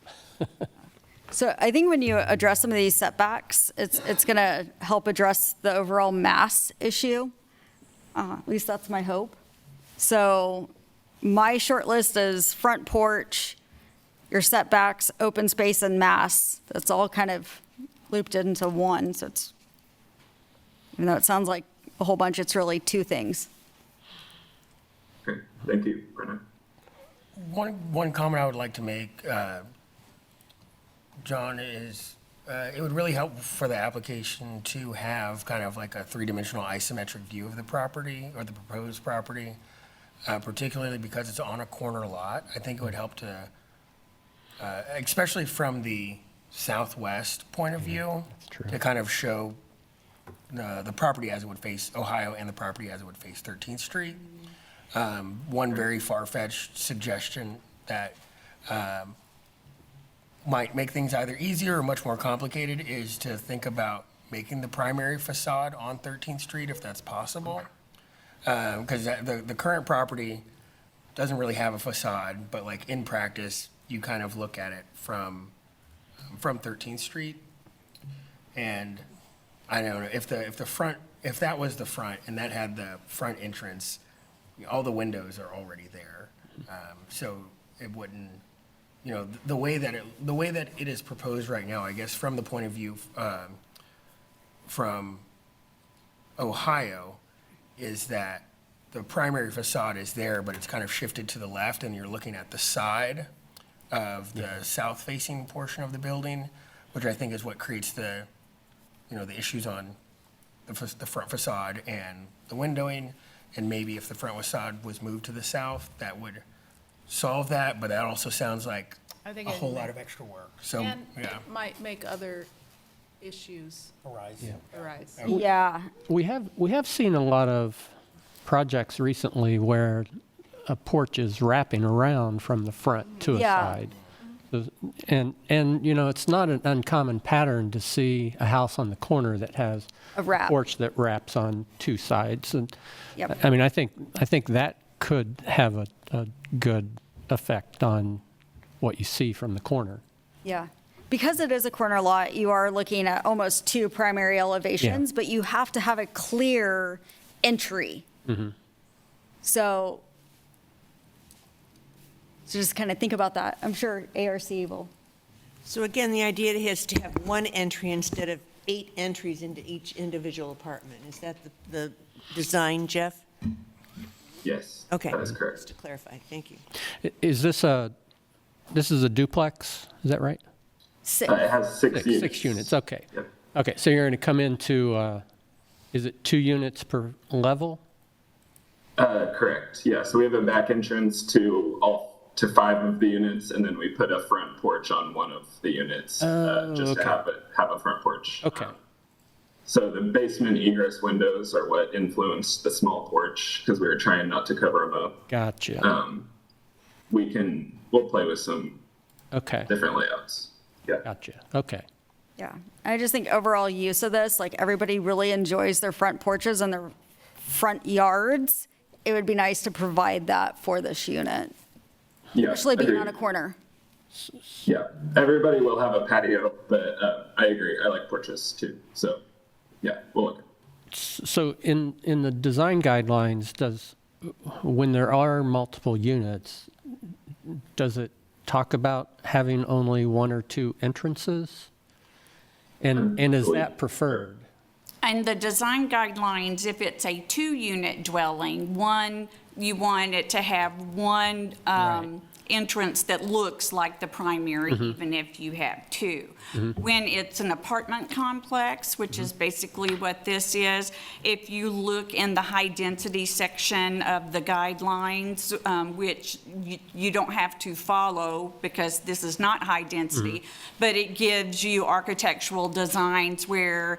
So I think when you address some of these setbacks, it's going to help address the overall mass issue. At least that's my hope. So my short list is front porch, your setbacks, open space, and mass. That's all kind of looped into one. So it's, even though it sounds like a whole bunch, it's really 2 things. Okay, thank you, Brenna. One comment I would like to make, John, is it would really help for the application to have kind of like a 3-dimensional isometric view of the property or the proposed property, particularly because it's on a corner lot. I think it would help to, especially from the southwest point of view, to kind of show the property as it would face Ohio and the property as it would face 13th Street. One very far-fetched suggestion that might make things either easier or much more complicated is to think about making the primary facade on 13th Street if that's possible. Because the current property doesn't really have a facade, but like in practice, you kind of look at it from 13th Street. And I don't know, if that was the front and that had the front entrance, all the windows are already there. So it wouldn't, the way that it is proposed right now, I guess from the point of view from Ohio, is that the primary facade is there, but it's kind of shifted to the left and you're looking at the side of the south-facing portion of the building, which I think is what creates the issues on the front facade and the windowing. And maybe if the front facade was moved to the south, that would solve that, but that also sounds like I think a it whole may- lot of extra work. So, And yeah. it might make other issues Arise. arise. Yeah. We have seen a lot of projects recently where a porch is wrapping around from the front to a Yeah. side. And it's not an uncommon pattern to see a house on the corner that has A wrap. porch that wraps on 2 sides. And Yep. I mean, I think that could have a good effect on what you see from the corner. Yeah. Because it is a corner lot, you are looking at almost 2 primary elevations, but you have to have a clear entry. So just kind of think about that. I'm sure ARC will. So again, the idea is to have 1 entry instead of 8 entries into each individual apartment. Is that the design, Jeff? Yes, Okay. that is correct. Just to clarify, thank you. Is this a duplex? Is that right? It has 6 units. 6 units, okay. Yep. Okay, so you're going to come into, is it 2 units per level? Correct, yeah, so we have a back entrance to 5 of the units, and then we put a front porch on 1 of the units, just to okay. have a front porch. Okay. So the basement egress windows are what influenced the small porch because we were trying not to cover them up. Gotcha. We'll play with some Okay. different layouts. Yeah. Gotcha. Okay. Yeah, I just think overall use of this, like everybody really enjoys their front porches and their front yards. It would be nice to provide that for this unit, Yeah. especially being agreed. on a corner. Yeah. Everybody will have a patio, but I agree. I like porches too. So yeah, we'll look. So in the design guidelines, when there are multiple units, does it talk about having only one or two entrances? And is that preferred? And the design guidelines, if it's a 2-unit dwelling, you want it to have one entrance that looks like the primary, even if you have 2. When it's an apartment complex, which is basically what this is, if you look in the high-density section of the guidelines, which you don't have to follow because this is not high-density, but it gives you architectural designs where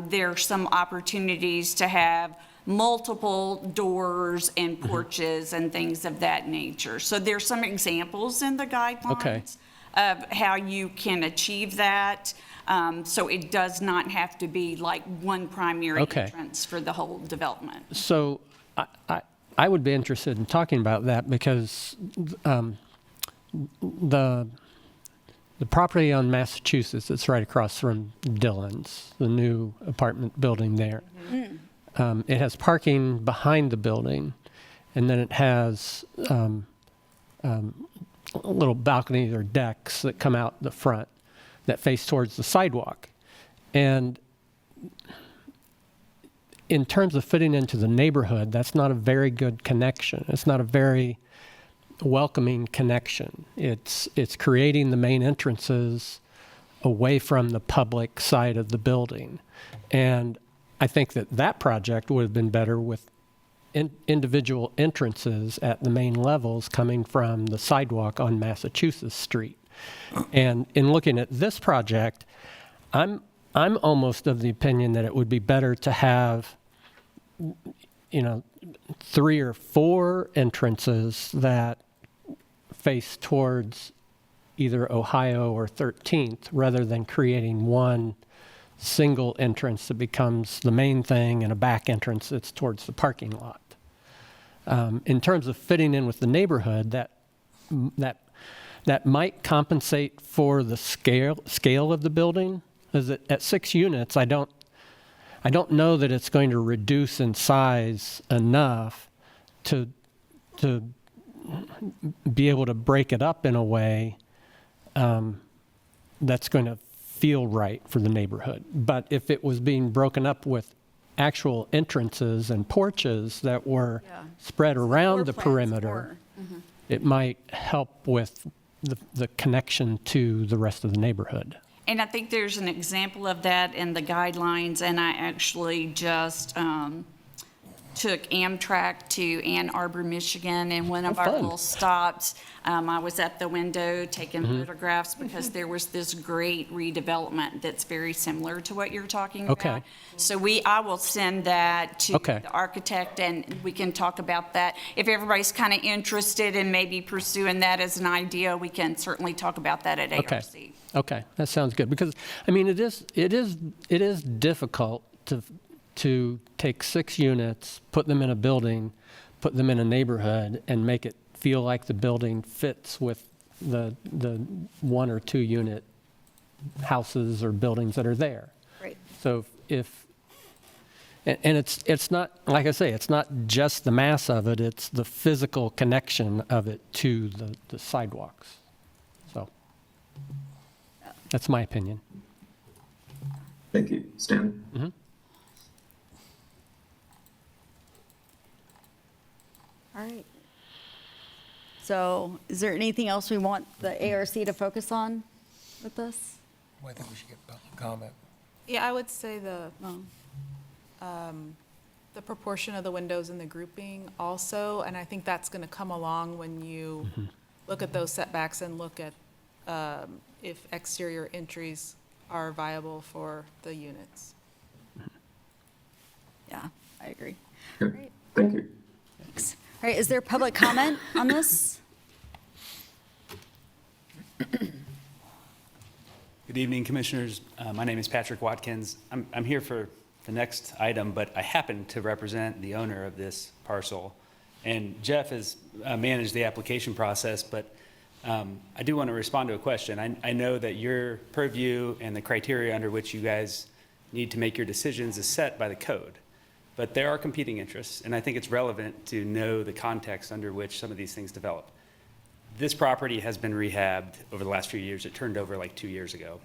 there are some opportunities to have multiple doors and porches and things of that nature. So there's some examples in the guidelines of how you can achieve that. So it does not have to be like one primary entrance for the whole development. So I would be interested in talking about that because the property on Massachusetts that's right across from Dillon's, the new apartment building there. It has parking behind the building, and then it has little balconies or decks that come out the front that face towards the sidewalk. And in terms of fitting into the neighborhood, that's not a very good connection. It's not a very welcoming connection. It's creating the main entrances away from the public side of the building. And I think that project would have been better with individual entrances at the main levels coming from the sidewalk on Massachusetts Street. And in looking at this project, I'm almost of the opinion that it would be better to have, 3 or 4 entrances that face towards either Ohio or 13th, rather than creating one single entrance that becomes the main thing and a back entrance that's towards the parking lot. In terms of fitting in with the neighborhood, that might compensate for the scale of the building. As at 6 units, I don't know that it's going to reduce in size enough to be able to break it up in a way that's going to feel right for the neighborhood. But if it was being broken up with actual entrances and porches that were spread around the perimeter, it might help with the connection to the rest of the neighborhood. And I think there's an example of that in the guidelines, and I actually just took Amtrak to Ann Arbor, Michigan, and one of our little stops, I was at the window taking photographs because there was this great redevelopment that's very similar to what you're talking about. So I will send that to the architect, and we can talk about that. If everybody's kind of interested in maybe pursuing that as an idea, we can certainly talk about that at ARC. Okay, that sounds good, because I mean it is difficult to take 6 units, put them in a building, put them in a neighborhood, and make it feel like the building fits with the 1 or 2 unit houses or buildings that are there. Right. So and it's not, like I say, it's not just the mass of it, it's the physical connection of it to the sidewalks. So that's my opinion. Thank you, Stan. All right. So is there anything else we want the ARC to focus on with this? Well, I think we should get public comment. Yeah, I would say the proportion of the windows in the grouping also, and I think that's going to come along when you look at those setbacks and look at if exterior entries are viable for the units. Yeah, I agree. Good. Great. Thank you. Thanks. All right, is there public comment on this? Good evening, Commissioners. My name is Patrick Watkins. I'm here for the next item, but I happen to represent the owner of this parcel. And Jeff has managed the application process, but I do want to respond to a question. I know that your purview and the criteria under which you guys need to make your decisions is set by the code, but there are competing interests, and I think it's relevant to know the context under which some of these things develop. This property has been rehabbed over the last few years. It turned over like 2 years ago.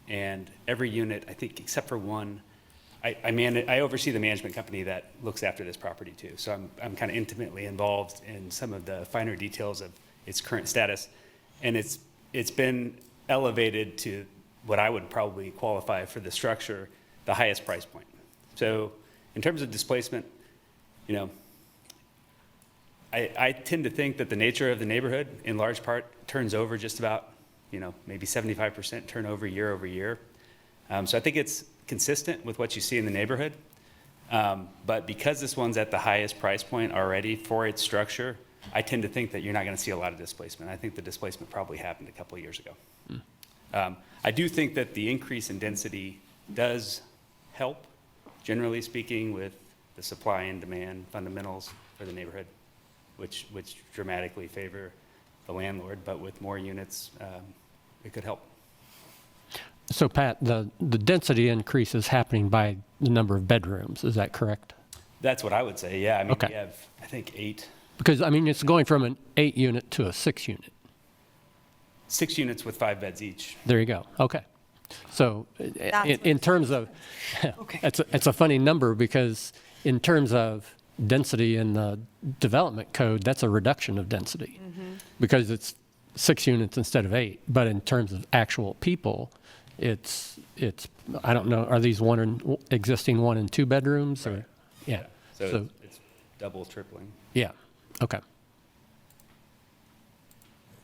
And every unit, I think except for one, I oversee the management company that looks after this property too. So I'm kind of intimately involved in some of the finer details of its current status. And it's been elevated to what I would probably qualify for the structure, the highest price point. So in terms of displacement, you know, I tend to think that the nature of the neighborhood, in large part, turns over just about, you know, maybe 75% turnover year over year. So I think it's consistent with what you see in the neighborhood. But because this one's at the highest price point already for its structure, I tend to think that you're not going to see a lot of displacement. I think the displacement probably happened a couple of years ago. I do think that the increase in density does help, generally speaking, with the supply and demand fundamentals for the neighborhood, which dramatically favor the landlord, but with more units, it could help. So Pat, the density increase is happening by the number of bedrooms, is that correct? That's what I would say, yeah. I mean, Okay. we have, I think, 8. Because, I mean, it's going from an 8 unit to a 6 unit. 6 units with 5 beds each. There you go. Okay. So in terms of, Okay. it's a funny number because in terms of density in the development code, that's a reduction of density because it's 6 units instead of 8. But in terms of actual people, it's I don't know, are these existing 1 and 2 bedrooms? Or, yeah. So it's double, tripling. Yeah. Okay.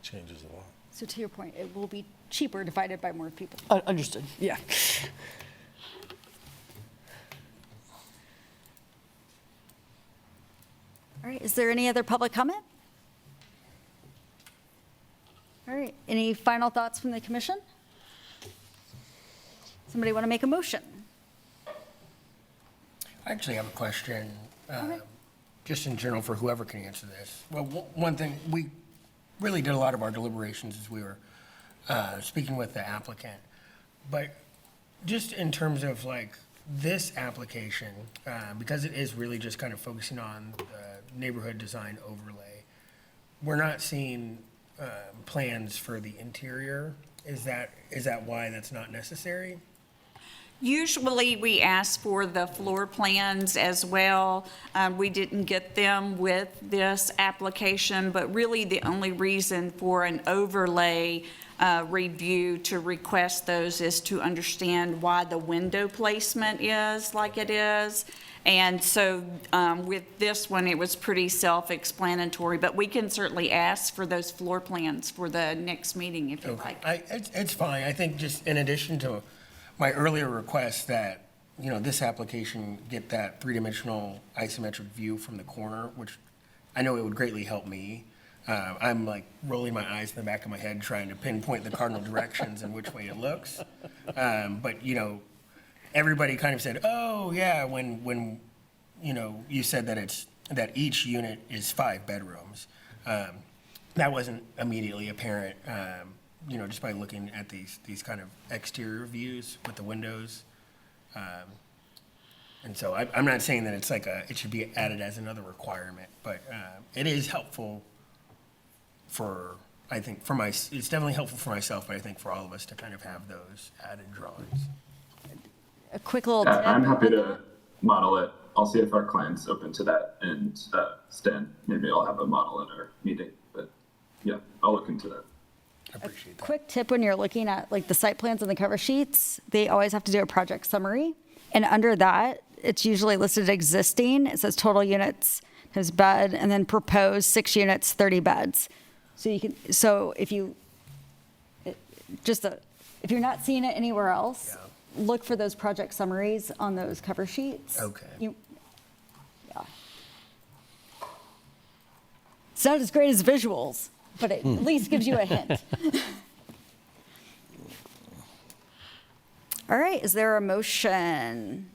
Changes a lot. So to your point, it will be cheaper divided by more people. Understood, yeah. All right, is there any other public comment? All right, any final thoughts from the commission? Somebody want to make a motion? I actually have a question, just in general for whoever can answer this. Well, one thing, we really did a lot of our deliberations as we were speaking with the applicant. But just in terms of like this application, because it is really just kind of focusing on the neighborhood design overlay, we're not seeing plans for the interior. Is that why that's not necessary? Usually, we ask for the floor plans as well. We didn't get them with this application, but really the only reason for an overlay review to request those is to understand why the window placement is like it is. And so with this one, it was pretty self-explanatory, but we can certainly ask for those floor plans for the next meeting if you like. It's fine. I think just in addition to my earlier request that, you know, this application get that three-dimensional isometric view from the corner, which I know it would greatly help me. I'm like rolling my eyes in the back of my head trying to pinpoint the cardinal directions and which way it looks. But, you know, everybody kind of said, oh, yeah, when you know, you said that each unit is 5 bedrooms. That wasn't immediately apparent. You know, just by looking at these kind of exterior views with the windows. And so I'm not saying that it's like it should be added as another requirement, but it is helpful it's definitely helpful for myself, but I think for all of us to kind of have those added drawings. A quick little tip. I'm happy to model it. I'll see if our client's open to that. And Stan, maybe I'll have a model at our meeting. But yeah, I'll look into that. I appreciate that. Quick tip when you're looking at like the site plans and the cover sheets, they always have to do a project summary. And under that, it's usually listed existing. It says total units, has bed, and then proposed 6 units, 30 beds. So if you're not seeing it anywhere else, look for those project summaries on those cover sheets. Okay. It's not as great as visuals, but it at least gives you a hint. All right, is there a motion?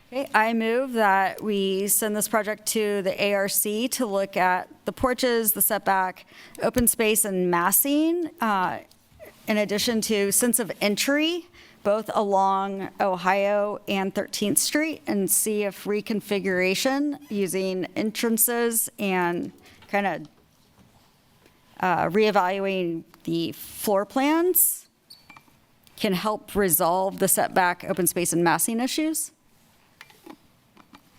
Okay, I move that we send this project to the ARC to look at the porches, the setback, open space, and massing, in addition to sense of entry, both along Ohio and 13th Street, and see if reconfiguration using entrances and kind of reevaluating the floor plans can help resolve the setback, open space, and massing issues.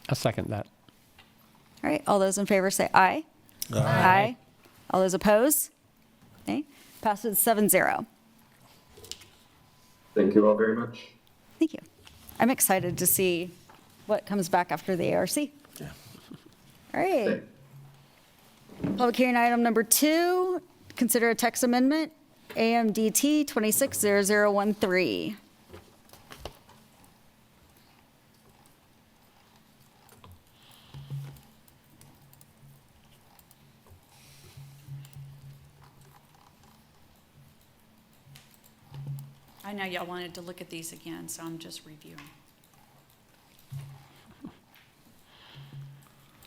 I'll second that. All right, all those in favor say aye. Aye. All those opposed? Okay, passes 7-0. Thank you all very much. Thank you. I'm excited to see what comes back after the ARC. All right. Public hearing item number 2, consider a text amendment, AMDT 260013. I know y'all wanted to look at these again, so I'm just reviewing.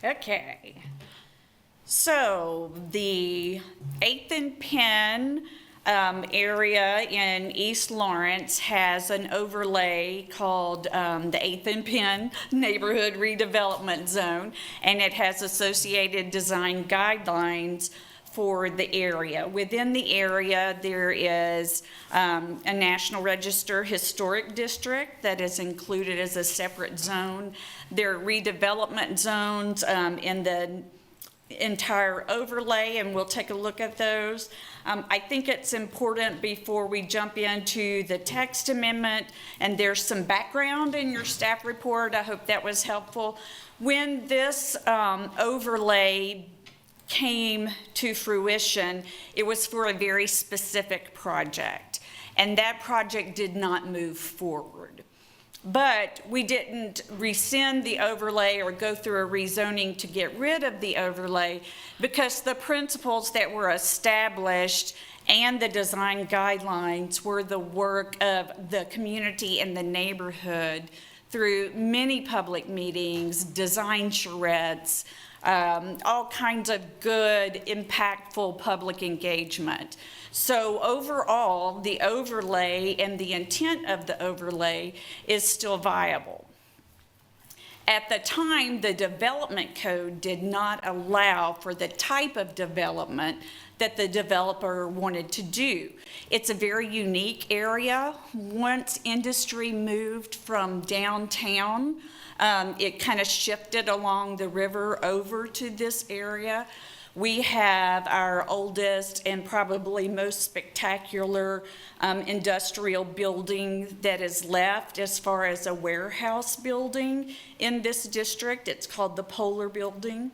Okay. So the 8th and Penn area in East Lawrence has an overlay called the 8th and Penn Neighborhood Redevelopment Zone, and it has associated design guidelines for the area. Within the area, there is a National Register Historic District that is included as a separate zone. There are redevelopment zones in the entire overlay, and we'll take a look at those. I think it's important before we jump into the text amendment, and there's some background in your staff report. I hope that was helpful. When this overlay came to fruition, it was for a very specific project, and that project did not move forward. But we didn't rescind the overlay or go through a rezoning to get rid of the overlay, because the principles that were established and the design guidelines were the work of the community and the neighborhood through many public meetings, design charrettes, all kinds of good, impactful public engagement. So overall, the overlay and the intent of the overlay is still viable. At the time, the development code did not allow for the type of development that the developer wanted to do. It's a very unique area. Once industry moved from downtown, it kind of shifted along the river over to this area. We have our oldest and probably most spectacular industrial building that is left as far as a warehouse building in this district. It's called the Polar Building.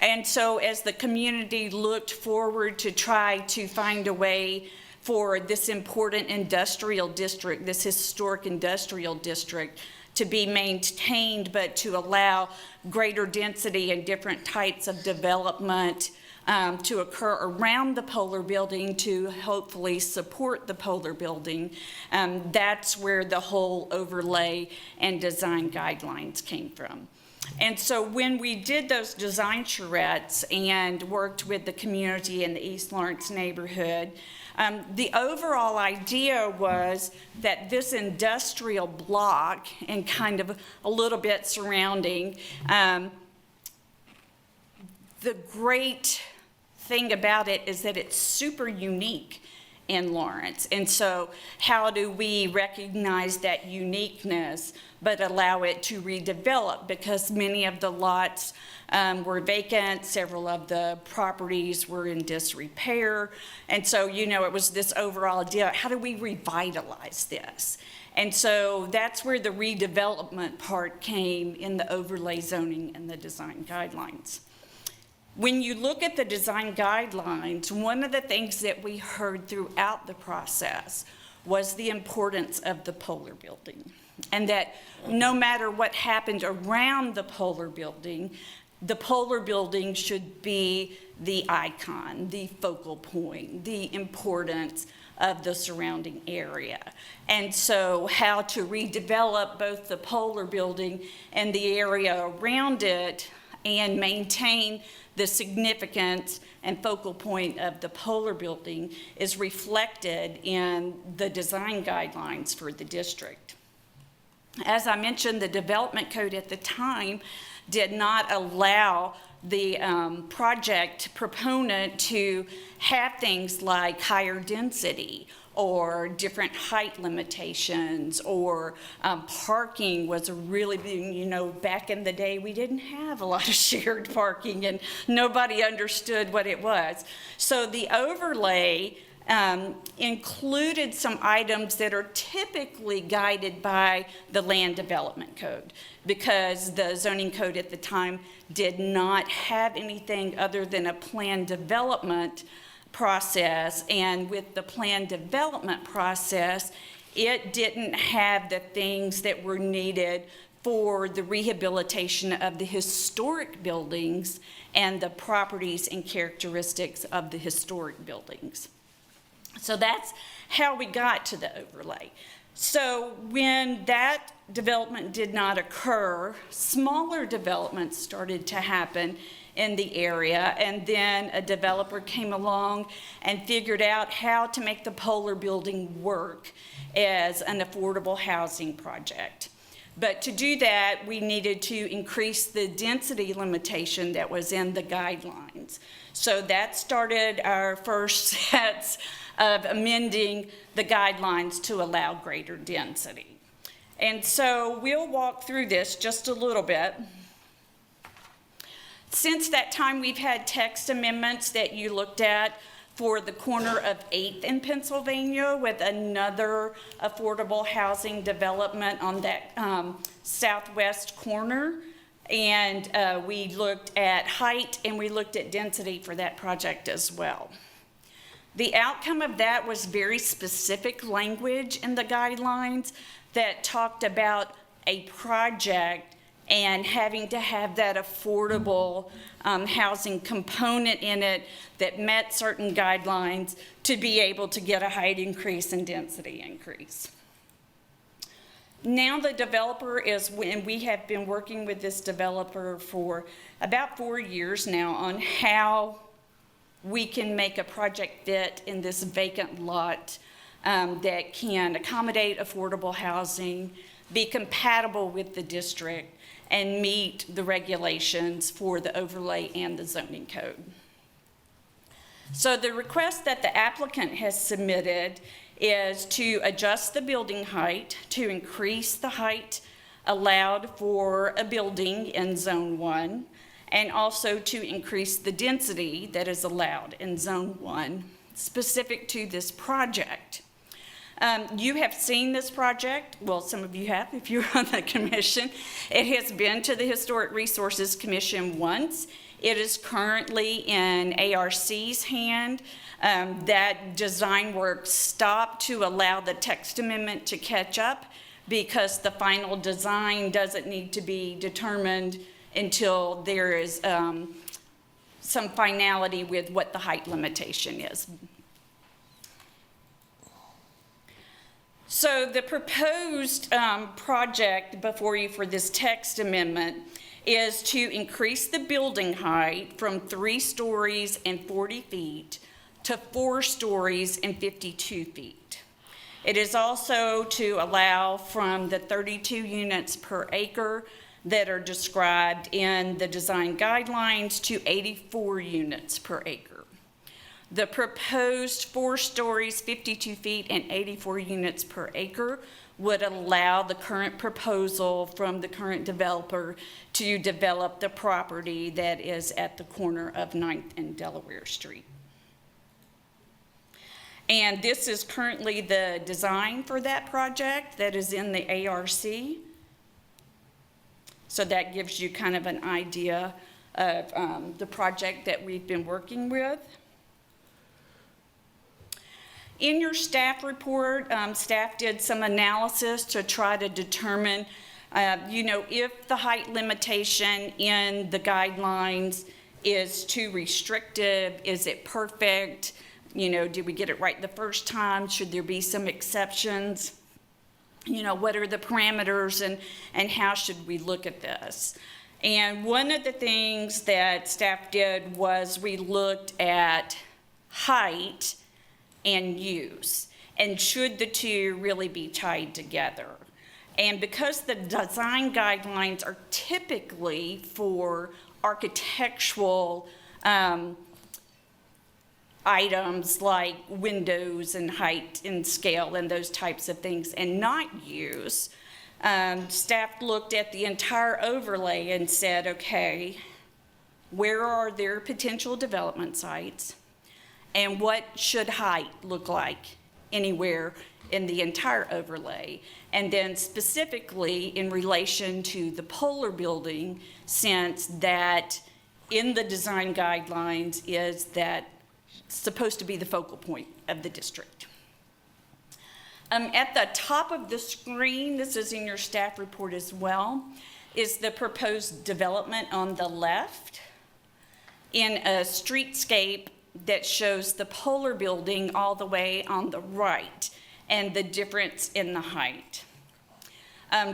And so as the community looked forward to try to find a way for this important industrial district, this historic industrial district, to be maintained, but to allow greater density and different types of development to occur around the Polar Building to hopefully support the Polar Building. That's where the whole overlay and design guidelines came from. And so when we did those design charrettes and worked with the community in the East Lawrence neighborhood, the overall idea was that this industrial block and kind of a little bit surrounding, the great thing about it is that it's super unique in Lawrence. And so how do we recognize that uniqueness but allow it to redevelop? Because many of the lots were vacant, several of the properties were in disrepair. And so, you know, it was this overall idea, how do we revitalize this? And so that's where the redevelopment part came in the overlay zoning and the design guidelines. When you look at the design guidelines, one of the things that we heard throughout the process was the importance of the Polar Building, and that no matter what happened around the Polar Building, the Polar building should be the icon, the focal point, the importance of the surrounding area. And so how to redevelop both the Polar building and the area around it and maintain the significance and focal point of the Polar building is reflected in the design guidelines for the district. As I mentioned, the development code at the time did not allow the project proponent to have things like higher density or different height limitations, or parking was a really big, you know, back in the day we didn't have a lot of shared parking and nobody understood what it was. So the overlay included some items that are typically guided by the land development code, because the zoning code at the time did not have anything other than a plan development process. And with the plan development process, it didn't have the things that were needed for the rehabilitation of the historic buildings and the properties and characteristics of the historic buildings. So that's how we got to the overlay. So when that development did not occur, smaller developments started to happen in the area, and then a developer came along and figured out how to make the Polar building work as an affordable housing project. But to do that, we needed to increase the density limitation that was in the guidelines. So that started our first sets of amending the guidelines to allow greater density. And so we'll walk through this just a little bit. Since that time, we've had text amendments that you looked at for the corner of 8th in Pennsylvania with another affordable housing development on that southwest corner. And we looked at height and we looked at density for that project as well. The outcome of that was very specific language in the guidelines that talked about a project and having to have that affordable housing component in it that met certain guidelines to be able to get a height increase and density increase. Now the developer is, and we have been working with this developer for about 4 years now on how we can make a project fit in this vacant lot that can accommodate affordable housing, be compatible with the district, and meet the regulations for the overlay and the zoning code. So the request that the applicant has submitted is to adjust the building height to increase the height allowed for a building in Zone 1, and also to increase the density that is allowed in Zone 1 specific to this project. You have seen this project. Well, some of you have if you're on the commission. It has been to the Historic Resources Commission once. It is currently in ARC's hand. That design work stopped to allow the text amendment to catch up because the final design doesn't need to be determined until there is some finality with what the height limitation is. So the proposed project before you for this text amendment is to increase the building height from 3 stories and 40 feet to 4 stories and 52 feet. It is also to allow from the 32 units per acre that are described in the design guidelines to 84 units per acre. The proposed 4 stories, 52 feet, and 84 units per acre would allow the current proposal from the current developer to develop the property that is at the corner of 9th and Delaware Street. And this is currently the design for that project that is in the ARC. So that gives you kind of an idea of the project that we've been working with. In your staff report, staff did some analysis to try to determine If the height limitation in the guidelines is too restrictive, is it perfect? Did we get it right the first time? Should there be some exceptions? What are the parameters and how should we look at this? And one of the things that staff did was we looked at height and use, and should the two really be tied together? And because the design guidelines are typically for architectural items like windows and height and scale and those types of things, and not use, staff looked at the entire overlay and said, okay, where are there potential development sites, and what should height look like anywhere in the entire overlay? And then specifically in relation to the Polar building, since that in the design guidelines is that supposed to be the focal point of the district. At the top of the screen, this is in your staff report as well, is the proposed development on the left in a streetscape that shows the Polar building all the way on the right and the difference in the height.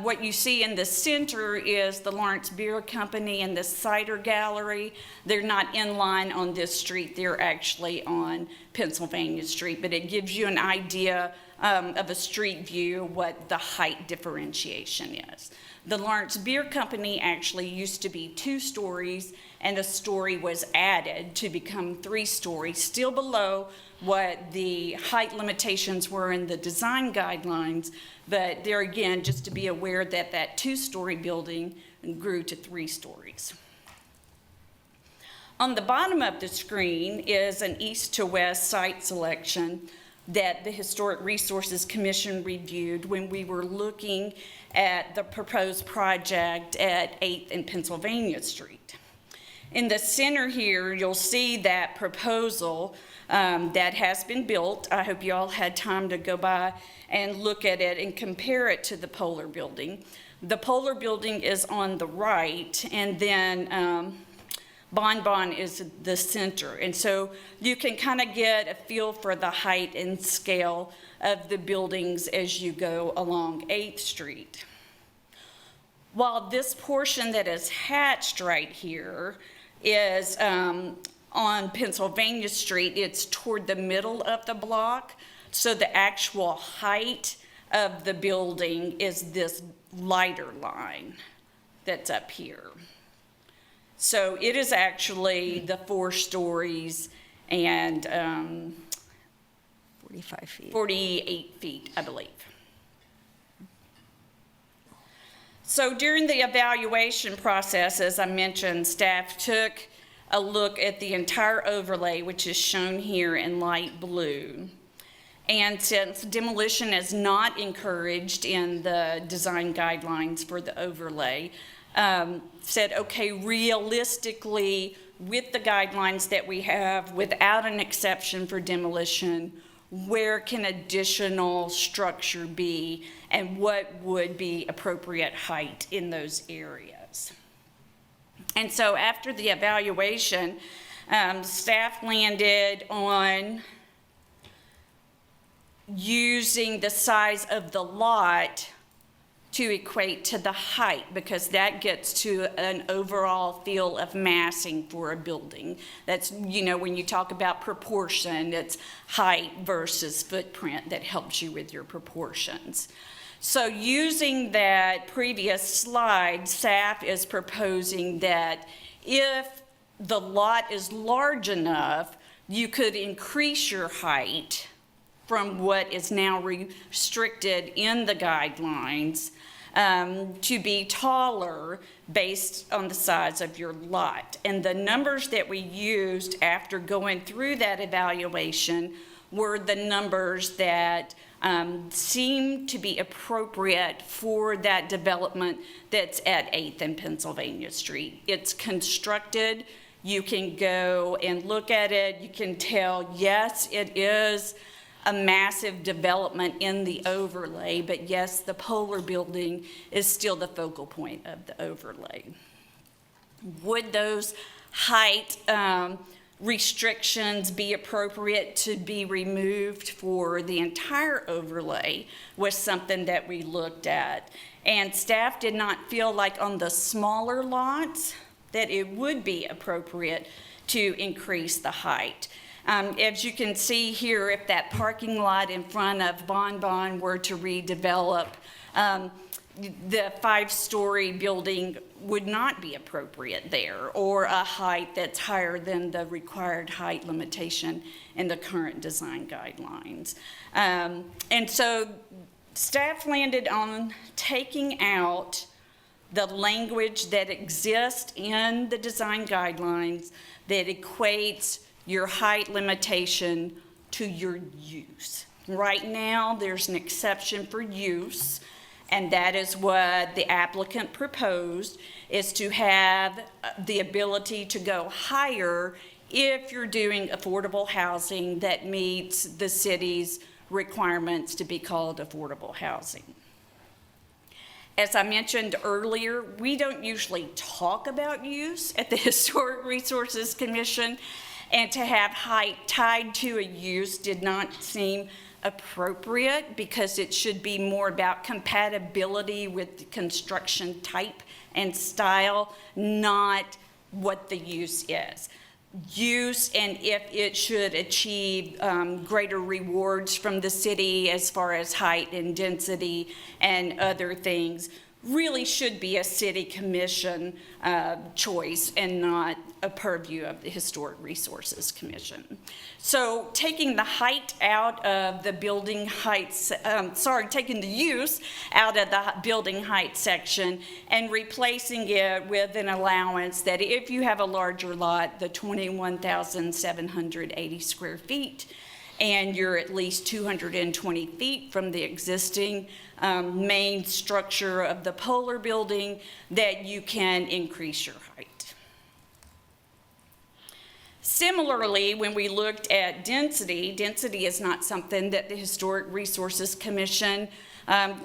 What you see in the center is the Lawrence Beer Company and the Cider Gallery. They're not in line on this street, they're actually on Pennsylvania Street, but it gives you an idea of a street view what the height differentiation is. The Lawrence Beer Company actually used to be 2 stories, and a story was added to become 3 stories, still below what the height limitations were in the design guidelines, but there again, just to be aware that that 2-story building grew to 3 stories. On the bottom of the screen is an east to west site selection that the Historic Resources Commission reviewed when we were looking at the proposed project at 8th and Pennsylvania Street. In the center here, you'll see that proposal that has been built. I hope you all had time to go by and look at it and compare it to the Polar building. The Polar building is on the right, and then Bon is the center. And so you can kind of get a feel for the height and scale of the buildings as you go along 8th Street. While this portion that is hatched right here is on Pennsylvania Street, it's toward the middle of the block. So the actual height of the building is this lighter line that's up here. So it is actually the 4 stories and 45 feet. 48 feet, I believe. So during the evaluation process, as I mentioned, staff took a look at the entire overlay, which is shown here in light blue. And since demolition is not encouraged in the design guidelines for the overlay, said, okay, realistically, with the guidelines that we have, without an exception for demolition, where can additional structure be and what would be appropriate height in those areas? And so after the evaluation, staff landed on using the size of the lot to equate to the height, because that gets to an overall feel of massing for a building. That's, when you talk about proportion, it's height versus footprint that helps you with your proportions. So using that previous slide, staff is proposing that if the lot is large enough, you could increase your height from what is now restricted in the guidelines to be taller based on the size of your lot. And the numbers that we used after going through that evaluation were the numbers that seemed to be appropriate for that development that's at 8th and Pennsylvania Street. It's constructed. You can go and look at it. You can tell, yes, it is a massive development in the overlay, but yes, the Polar building is still the focal point of the overlay. Would those height restrictions be appropriate to be removed for the entire overlay was something that we looked at. And staff did not feel like on the smaller lots that it would be appropriate to increase the height. As you can see here, if that parking lot in front of Bon Bon were to redevelop, the 5-story building would not be appropriate there, or a height that's higher than the required height limitation in the current design guidelines. And so staff landed on taking out the language that exists in the design guidelines that equates your height limitation to your use. Right now, there's an exception for use, and that is what the applicant proposed, is to have the ability to go higher if you're doing affordable housing that meets the city's requirements to be called affordable housing. As I mentioned earlier, we don't usually talk about use at the Historic Resources Commission, and to have height tied to a use did not seem appropriate because it should be more about compatibility with the construction type and style, not what the use is. Use and if it should achieve greater rewards from the city as far as height and density and other things really should be a city commission choice and not a purview of the Historic Resources Commission. So taking the height out of the building heights, taking the use out of the building height section and replacing it with an allowance that if you have a larger lot, the 21,780 square feet, and you're at least 220 feet from the existing main structure of the Polar building, that you can increase your height. Similarly, when we looked at density, density is not something that the Historic Resources Commission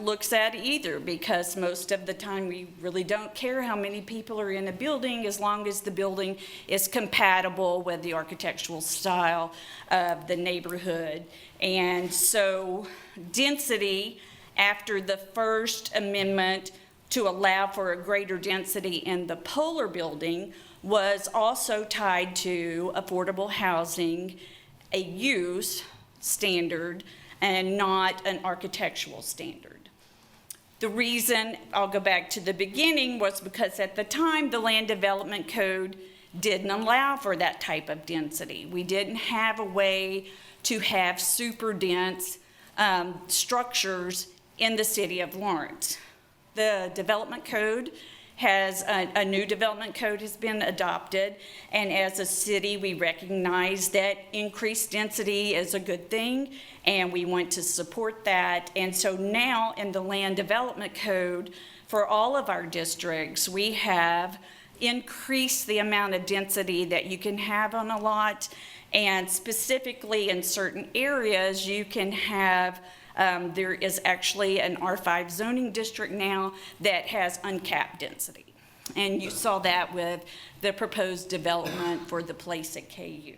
looks at either, because most of the time we really don't care how many people are in a building as long as the building is compatible with the architectural style of the neighborhood. And so density, after the first amendment to allow for a greater density in the Polar building, was also tied to affordable housing, a use standard, and not an architectural standard. The reason, I'll go back to the beginning, was because at the time the Land Development Code didn't allow for that type of density. We didn't have a way to have super dense structures in the city of Lawrence. The development code has a new development code has been adopted, and as a city we recognize that increased density is a good thing and we want to support that. And so now in the land development code for all of our districts, we have increased the amount of density that you can have on a lot, and specifically in certain areas you can have there is actually an R5 zoning district now that has uncapped density. And you saw that with the proposed development for the place at KU.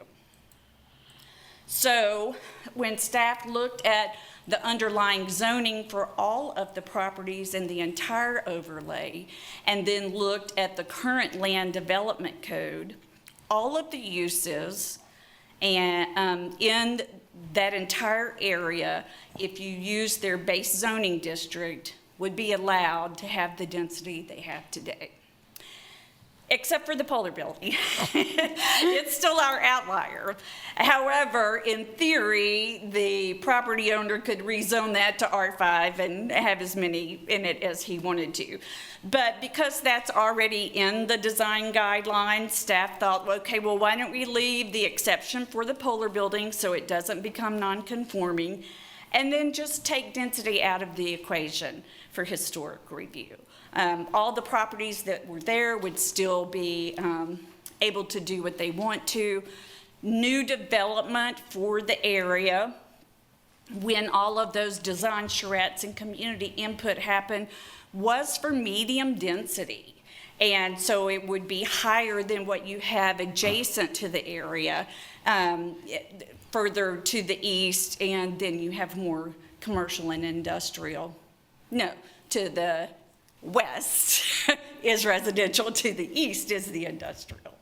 So when staff looked at the underlying zoning for all of the properties in the entire overlay, and then looked at the current land development code, all of the uses and in that entire area, if you use their base zoning district, would be allowed to have the density they have today. Except for the Polar building. It's still our outlier. However, in theory, the property owner could rezone that to R5 and have as many in it as he wanted to. But because that's already in the design guidelines, staff thought, okay, well, why don't we leave the exception for the Polar building so it doesn't become non-conforming, and then just take density out of the equation for historic review. All the properties that were there would still be able to do what they want to. New development for the area when all of those design charrettes and community input happened was for medium density. And so it would be higher than what you have adjacent to the area, further to the east, and then you have more commercial and industrial. No, to the west is residential, to the east is the industrial.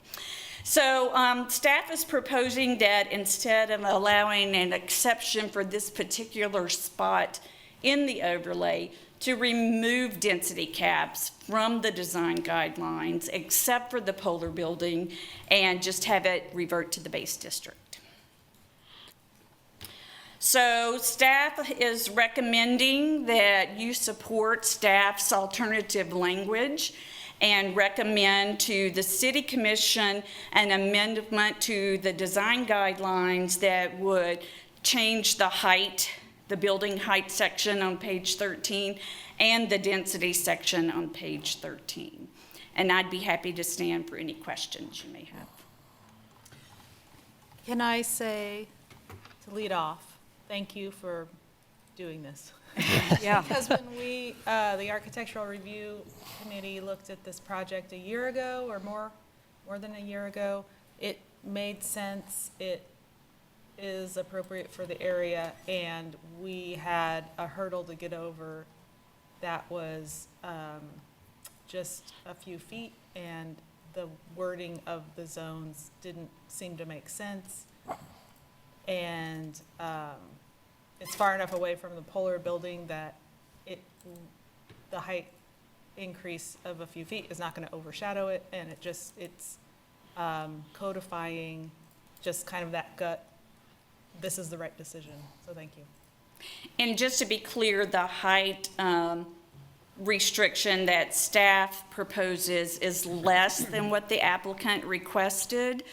So staff is proposing that instead of allowing an exception for this particular spot in the overlay, to remove density caps from the design guidelines, except for the Polar building, and just have it revert to the base district. So staff is recommending that you support staff's alternative language and recommend to the City Commission an amendment to the design guidelines that would change the height, the building height section on page 13, and the density section on page 13. And I'd be happy to stand for any questions you may have. Can I say, to lead off, thank you for doing this. Yeah. Because when we, the Architectural Review Committee looked at this project a year ago or more than a year ago, it made sense. It is appropriate for the area, and we had a hurdle to get over that was just a few feet, and the wording of the zones didn't seem to make sense. And it's far enough away from the Polar building that the height increase of a few feet is not going to overshadow it, and it's codifying just kind of that gut, this is the right decision. So thank you. And just to be clear, the height restriction that staff proposes is less than what the applicant requested,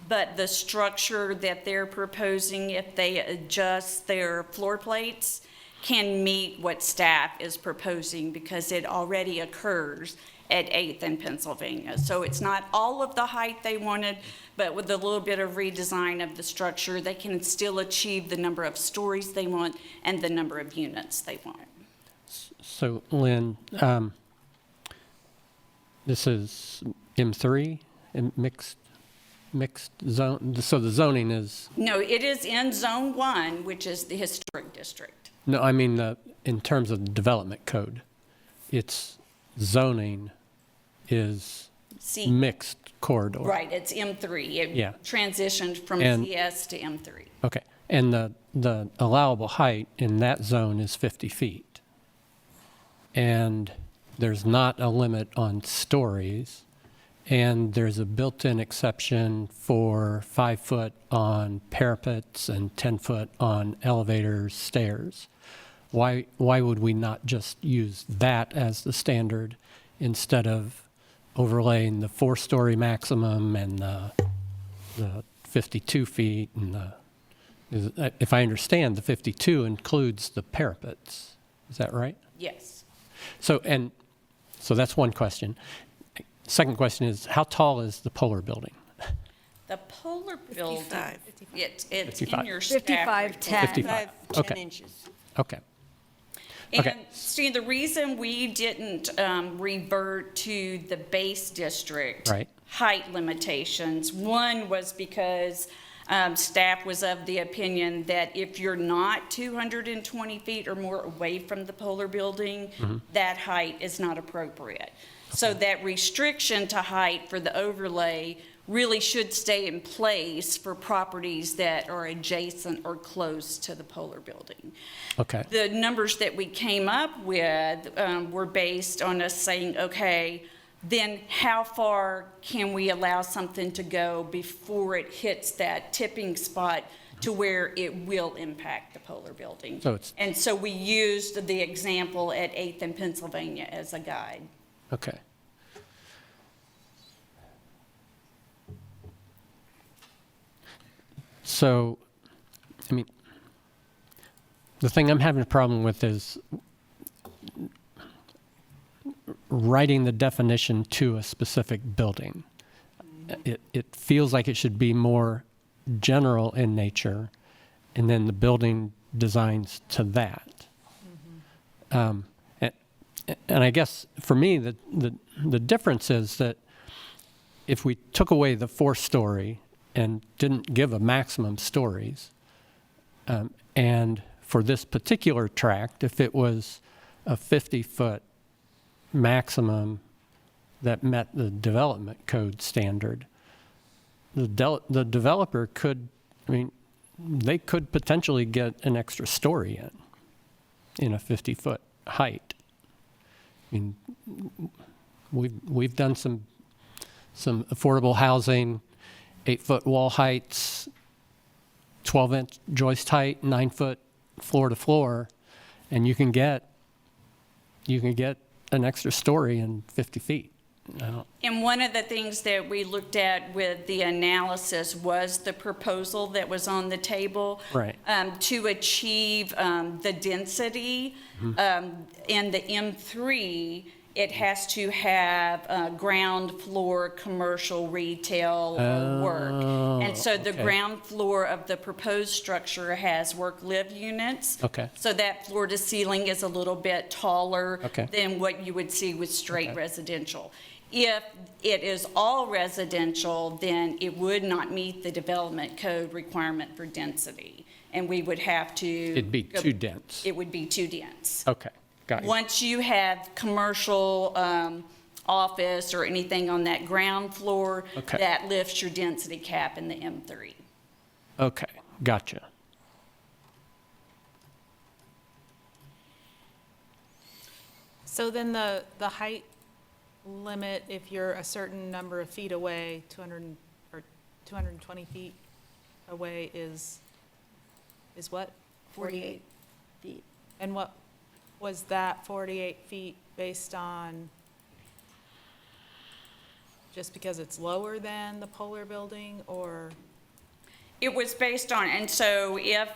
but the structure that they're proposing, if they adjust their floor plates, can meet what staff is proposing because it already occurs at 8th and Pennsylvania. So it's not all of the height they wanted, but with a little bit of redesign of the structure, they can still achieve the number of stories they want and the number of units they want. So, Lynn, this is M3, mixed zone. So the zoning is. No, it is in Zone 1, which is the historic district. No, I mean in terms of the development code, its zoning is mixed corridor. Right, it's M3. It transitioned from CS to M3. Okay, and the allowable height in that zone is 50 feet. And there's not a limit on stories, and there's a built-in exception for 5 foot on parapets and 10 foot on elevators, stairs. Why would we not just use that as the standard instead of overlaying the 4-story maximum and the 52 feet and if I understand, the 52 includes the parapets. Is that right? Yes. So that's one question. Second question is, how tall is the Polar building? The Polar building, 55. it's 55. in your staff 55, report. 10. 55. 10 Okay. inches. Okay. And Okay. Steve, the reason we didn't revert to the base district Right. height limitations, one was because staff was of the opinion that if you're not 220 feet or more away from the Polar building, that height is not appropriate. So that restriction to height for the overlay really should stay in place for properties that are adjacent or close to the Polar building. Okay. The numbers that we came up with were based on us saying, okay, then how far can we allow something to go before it hits that tipping spot to where it will impact the Polar building? And so we used the example at 8th and Pennsylvania as a guide. Okay. So, I mean, the thing I'm having a problem with is writing the definition to a specific building. It feels like it should be more general in nature, and then the building designs to that. And I guess for me, the difference is that if we took away the 4-story and didn't give a maximum stories, and for this particular tract, if it was a 50-foot maximum that met the development code standard, the developer could, I mean, they could potentially get an extra story in a 50-foot height. I mean, we've done some affordable housing, 8-foot wall heights, 12-inch joist height, 9-foot floor to floor, and you can get an extra story in 50 feet. And one of the things that we looked at with the analysis was the proposal that was on the table. Right. To achieve the density in the M3, it has to have ground floor commercial retail work. And so the okay. ground floor of the proposed structure has work-live units. Okay. So that floor to ceiling is a little bit taller Okay. than what you would see with straight Okay. residential. If it is all residential, then it would not meet the development code requirement for density. And we would have to. It'd be too dense. It would be too dense. Okay, got you. Once you have commercial office or anything on that ground floor, Okay. that lifts your density cap in the M3. Okay, gotcha. So then the height limit, if you're a certain number of feet away, 200 or 220 feet away is what? 48 feet. And what was that 48 feet based on? Just because it's lower than the Polar building, or? It was based on, and so if,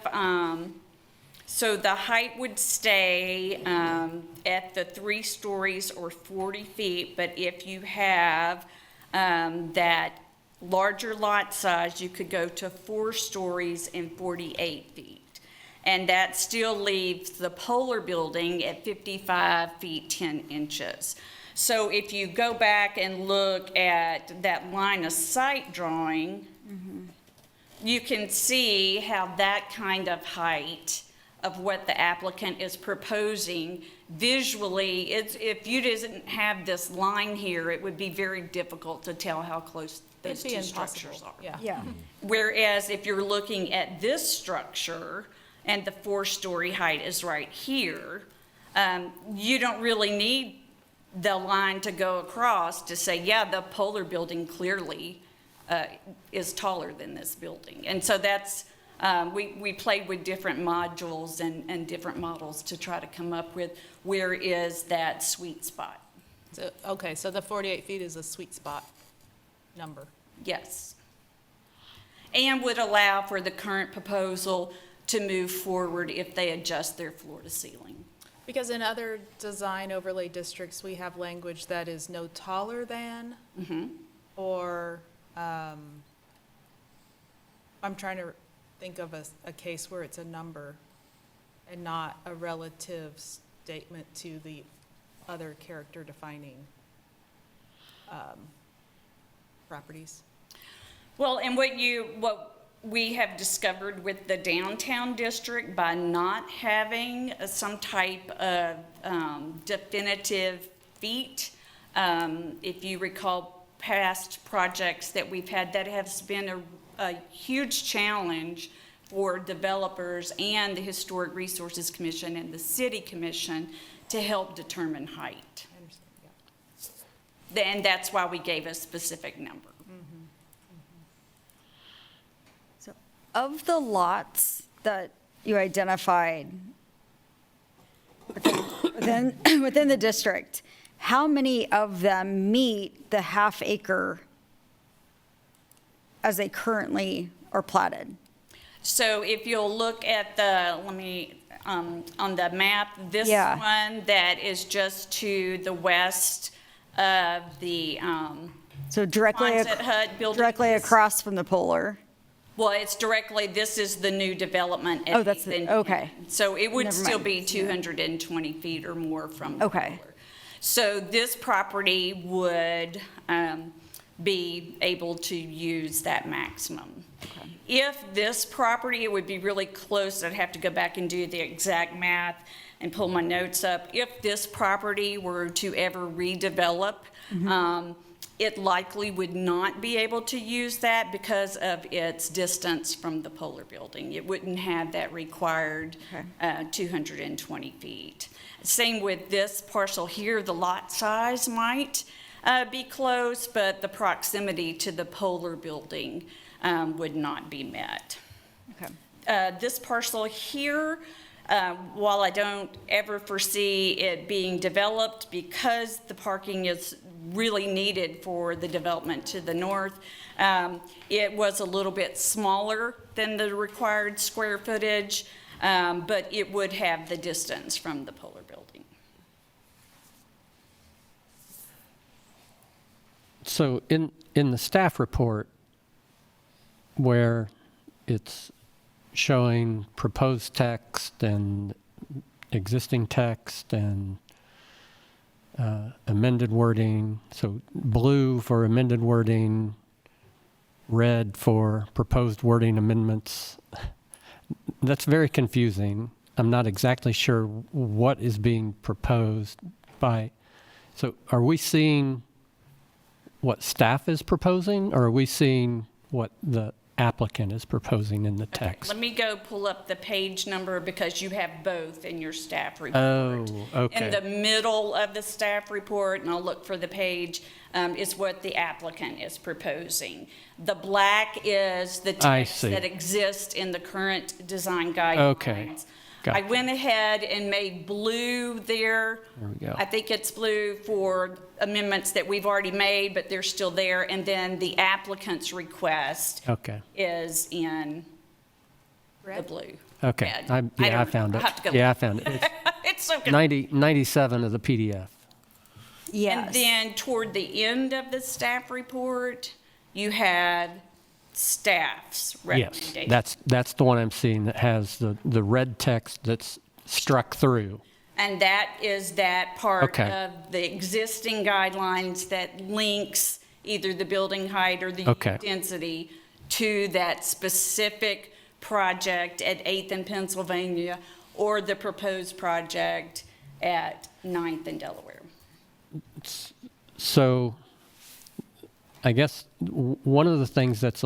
so the height would stay at the 3 stories or 40 feet, but if you have that larger lot size, you could go to 4 stories and 48 feet. And that still leaves the Polar building at 55 feet 10 inches. So if you go back and look at that line of sight drawing, you can see how that kind of height of what the applicant is proposing visually, if you didn't have this line here, it would be very difficult to tell how close those It'd be two structures impossible, are. yeah. Whereas if you're looking at this structure and the 4-story height is right here, you don't really need the line to go across to say, yeah, the Polar building clearly is taller than this building. And so that's, we played with different modules and different models to try to come up with where is that sweet spot. So, okay, so the 48 feet is a sweet spot number. Yes. And would allow for the current proposal to move forward if they adjust their floor to ceiling. Because in other design overlay districts, we have language that is no taller than, or, I'm trying to think of a case where it's a number and not a relative statement to the other character defining properties. Well, and what we have discovered with the downtown district, by not having some type of definitive feet, if you recall past projects that we've had, that has been a huge challenge for developers and the Historic Resources Commission and the City Commission to help determine height. I understand, yeah. And that's why we gave a specific number. So of the lots that you identified within the district, how many of them meet the half-acre as they currently are platted? So if you'll look at the, on the map, this Yeah. one that is just to the west of the So directly, Quonset hut building. directly across from the Polar. Well, it's directly, this is the new development. at Oh, that's 8th the- and okay. Penn. So it would Never still mind. be 220 feet or more from the Okay. pillar. So this property would be able to use that maximum. If this property, it would be really close, I'd have to go back and do the exact math and pull my notes up. If this property were to ever redevelop, it likely would not be able to use that because of its distance from the Polar Building. It wouldn't have that required 220 feet. Same with this parcel here, the lot size might be close, but the proximity to the Polar Building would not be met. This parcel here, while I don't ever foresee it being developed because the parking is really needed for the development to the north, it was a little bit smaller than the required square footage, but it would have the distance from the Polar Building. So in the staff report, where it's showing proposed text and existing text and amended wording, so blue for amended wording, red for proposed wording amendments, that's very confusing. I'm not exactly sure what is being proposed by, so are we seeing what staff is proposing, or are we seeing what the applicant is proposing in the text? Let me go pull up the page number because you have both in your staff report. Oh, okay. In the middle of the staff report, and I'll look for the page, is what the applicant is proposing. The black is the text see. that exists in the current design guidelines. Okay. Got I it. went ahead and made blue there. There we go. I think it's blue for amendments that we've already made, but they're still there. And then the applicant's request Okay. is in the blue. Okay. Red. I don't- found I'll it. have to go Yeah, I look. found it. It's It's so good. 97 of the PDF. Yes. And then toward the end of the staff report, you had staff's Yes, recommendation. that's the one I'm seeing that has the red text that's struck through. And that is that part Okay. of the existing guidelines that links either the building height or the Okay. density to that specific project at 8th and Pennsylvania or the proposed project at 9th and Delaware. So I guess one of the things that's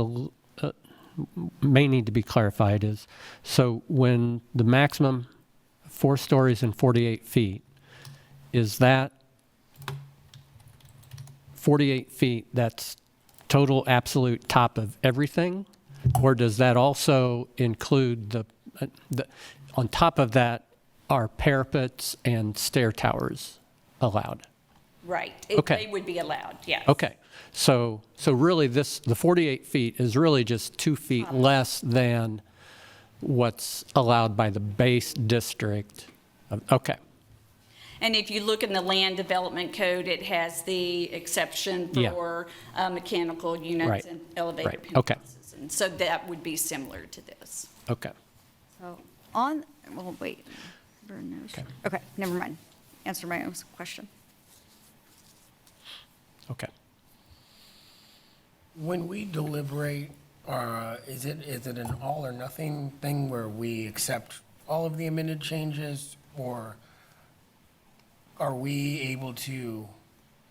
may need to be clarified is, so when the maximum 4 stories and 48 feet, is that 48 feet, that's total absolute top of everything? Or does that also include the on top of that are parapets and stair towers allowed? Right. Okay. They would be allowed, yes. Okay, so really the 48 feet is really just 2 feet less than what's allowed by the base district. Okay, And if you look in the land development code, it has the exception Yeah. for mechanical units Right. and elevator Right. Okay. pinhouses. And so that would be similar to this. okay. So well, wait. Okay, never mind. Answer my own question. Okay. When we deliberate, is it an all or nothing thing where we accept all of the amended changes? Or are we able to,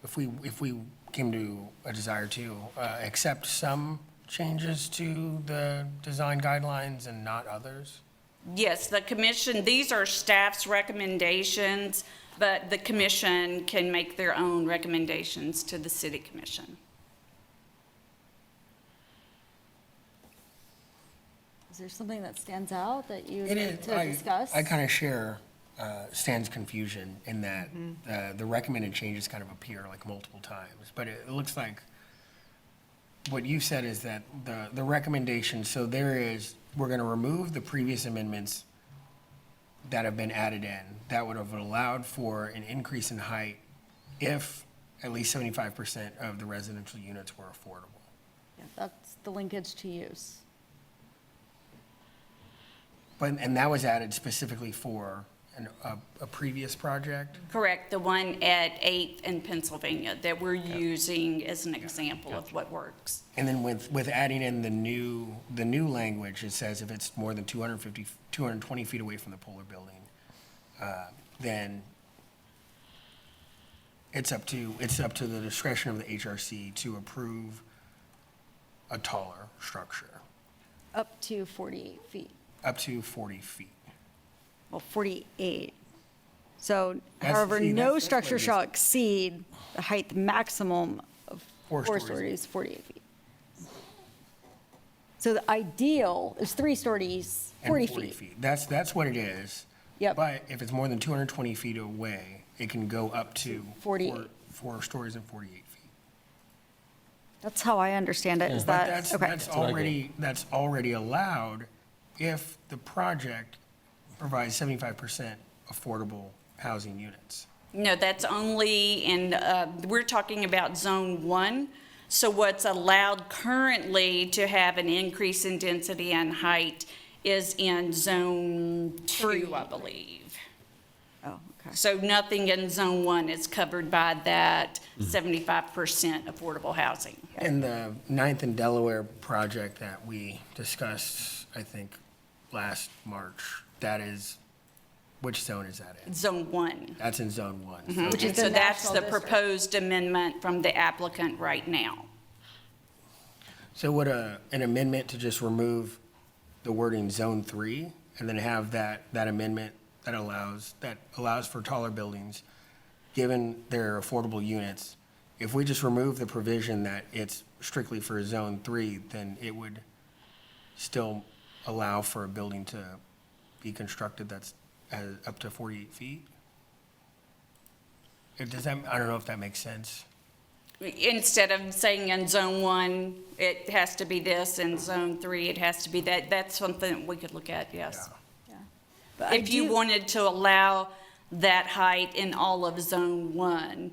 if we came to a desire to, accept some changes to the design guidelines and not others? Yes, the commission, these are staff's recommendations, but the commission can make their own recommendations to the city commission. Is there something that stands out that you It would is. like to discuss? I kind of share Stan's confusion in that the recommended changes kind of appear like multiple times. But it looks like what you said is that the recommendation, so we're going to remove the previous amendments that have been added in. That would have allowed for an increase in height if at least 75% of the residential units were affordable. Yeah, that's the linkage to use. But, and that was added specifically for a previous project? Correct, the one at 8th and Pennsylvania that we're using as an example of what works. And then with adding in the new language, it says if it's more than 220 feet away from the polar building, then it's up to the discretion of the HRC to approve a taller structure, Up to 48 feet. up to 40 feet. Well, 48. So That's- however, see, no that's what structure it is. shall exceed the height maximum of Four four stories. stories, 48 feet. So the ideal is 3 stories, And 40 feet. That's what it is. Yep. But if it's more than 220 feet away, it can go up to 48. four stories and 48 feet. That's how I understand it, is But that, that's, okay. that's already allowed if the project provides 75% affordable housing units. No, that's only in, we're talking about Zone 1. So what's allowed currently to have an increase in density and height is in Zone 2, I believe. Oh, okay. So nothing in Zone 1 is covered by that 75% affordable housing. And the 9th and Delaware project that we discussed, I think, last March, that is, which zone is that in? Zone 1. That's in Zone 1. Which is the So that's national the district. proposed amendment from the applicant right now. So would an amendment to just remove the wording Zone 3 and then have that amendment that allows for taller buildings, given their affordable units, if we just remove the provision that it's strictly for Zone 3, then it would still allow for a building to be constructed that's up to 48 feet? Does that, I don't know if that makes sense. Instead of saying in Zone 1, it has to be this, in Zone 3, it has to be that, that's something that we could look at, yes. But I If you do- wanted to allow that height in all of Zone 1,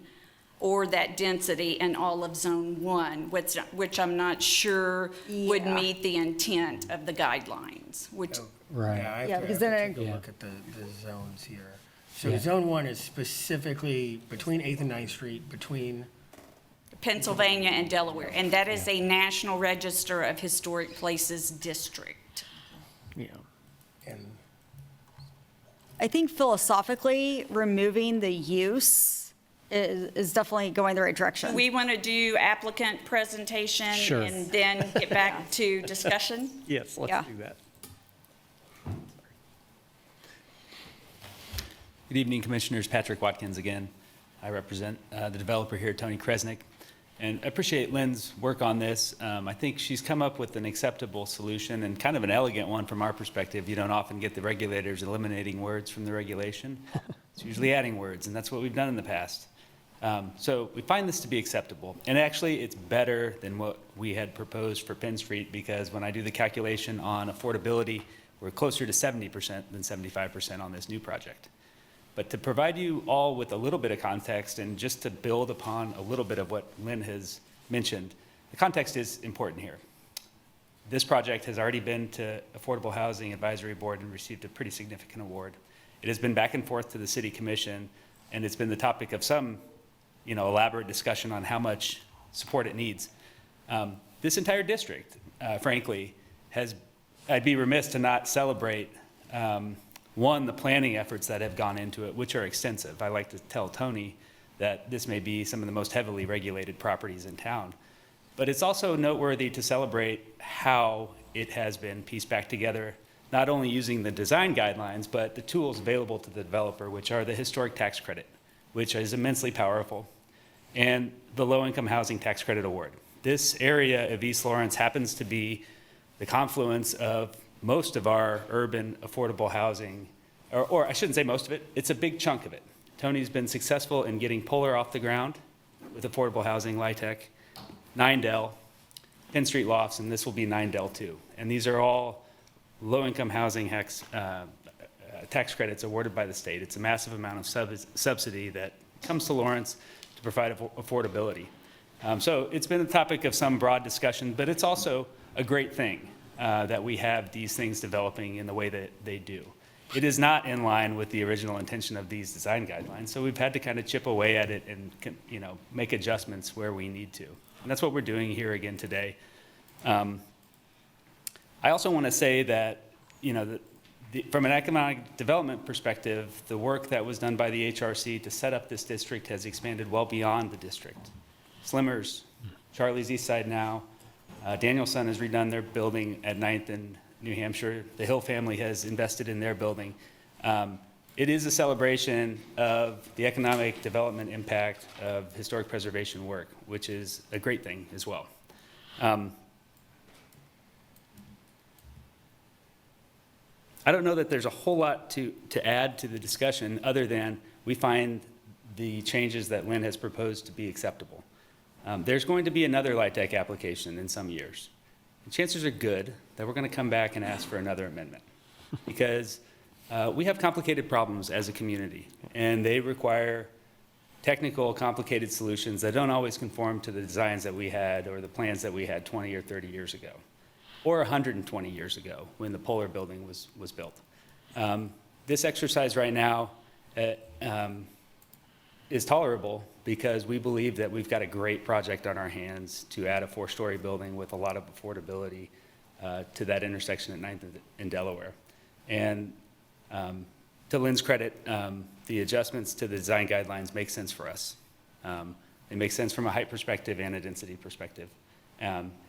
or that density in all of Zone 1, which I'm not sure would Yeah. meet the intent of the guidelines, which, Right. Yeah, I Yeah, have because to then take a Yeah. look at the zones here. So Yeah. Zone 1 is specifically between 8th and 9th Street, between, Pennsylvania and Delaware, and that is a National Register of Historic Places district. and I think philosophically, removing the use is definitely going the right direction. We want to do applicant presentation Sure. and then get back to discussion? Yes, Yeah. let's do that. Good evening, Commissioners. Patrick Watkins again. I represent the developer here, Tony Kresnick. And I appreciate Lynn's work on this. I think she's come up with an acceptable solution and kind of an elegant one from our perspective. You don't often get the regulators eliminating words from the regulation. It's usually adding words, and that's what we've done in the past. So we find this to be acceptable. And actually, it's better than what we had proposed for Penn Street, because when I do the calculation on affordability, we're closer to 70% than 75% on this new project. But to provide you all with a little bit of context and just to build upon a little bit of what Lynn has mentioned, the context is important here. This project has already been to Affordable Housing Advisory Board and received a pretty significant award. It has been back and forth to the City Commission, and it's been the topic of some, elaborate discussion on how much support it needs. This entire district, frankly, I'd be remiss to not celebrate the planning efforts that have gone into it, which are extensive. I like to tell Tony that this may be some of the most heavily regulated properties in town. But it's also noteworthy to celebrate how it has been pieced back together, not only using the design guidelines, but the tools available to the developer, which are the historic tax credit, which is immensely powerful, and the low-income housing tax credit award. This area of East Lawrence happens to be the confluence of most of our urban affordable housing, or I shouldn't say most of it, it's a big chunk of it. Tony's been successful in getting Polar off the ground with affordable housing, LIHTC, 9Del, Penn Street Lofts, and this will be 9Del too. And these are all low-income housing tax credits awarded by the state. It's a massive amount of subsidy that comes to Lawrence to provide affordability. So it's been a topic of some broad discussion, but it's also a great thing. that we have these things developing in the way that they do. It is not in line with the original intention of these design guidelines, so we've had to kind of chip away at it and, you know, make adjustments where we need to. And that's what we're doing here again today. I also want to say that, you know, from an economic development perspective, the work that was done by the HRC to set up this district has expanded well beyond the district. Slimmers, Charlie's East Side now, Danielson has redone their building at 9th and New Hampshire. The Hill family has invested in their building. It is a celebration of the economic development impact of historic preservation work, which is a great thing as well. I don't know that there's a whole lot to add to the discussion other than we find the changes that Lynn has proposed to be acceptable. There's going to be another light deck application in some years. The chances are good that we're going to come back and ask for another amendment because we have complicated problems as a community, and they require technical, complicated solutions that don't always conform to the designs that we had or the plans that we had 20 or 30 years ago, or 120 years ago when the Polar Building was built. This exercise right now is tolerable because we believe that we've got a great project on our hands to add a 4-story building with a lot of affordability to that intersection at 9th and Delaware. And to Lynn's credit, the adjustments to the design guidelines make sense for us. They make sense from a height perspective and a density perspective.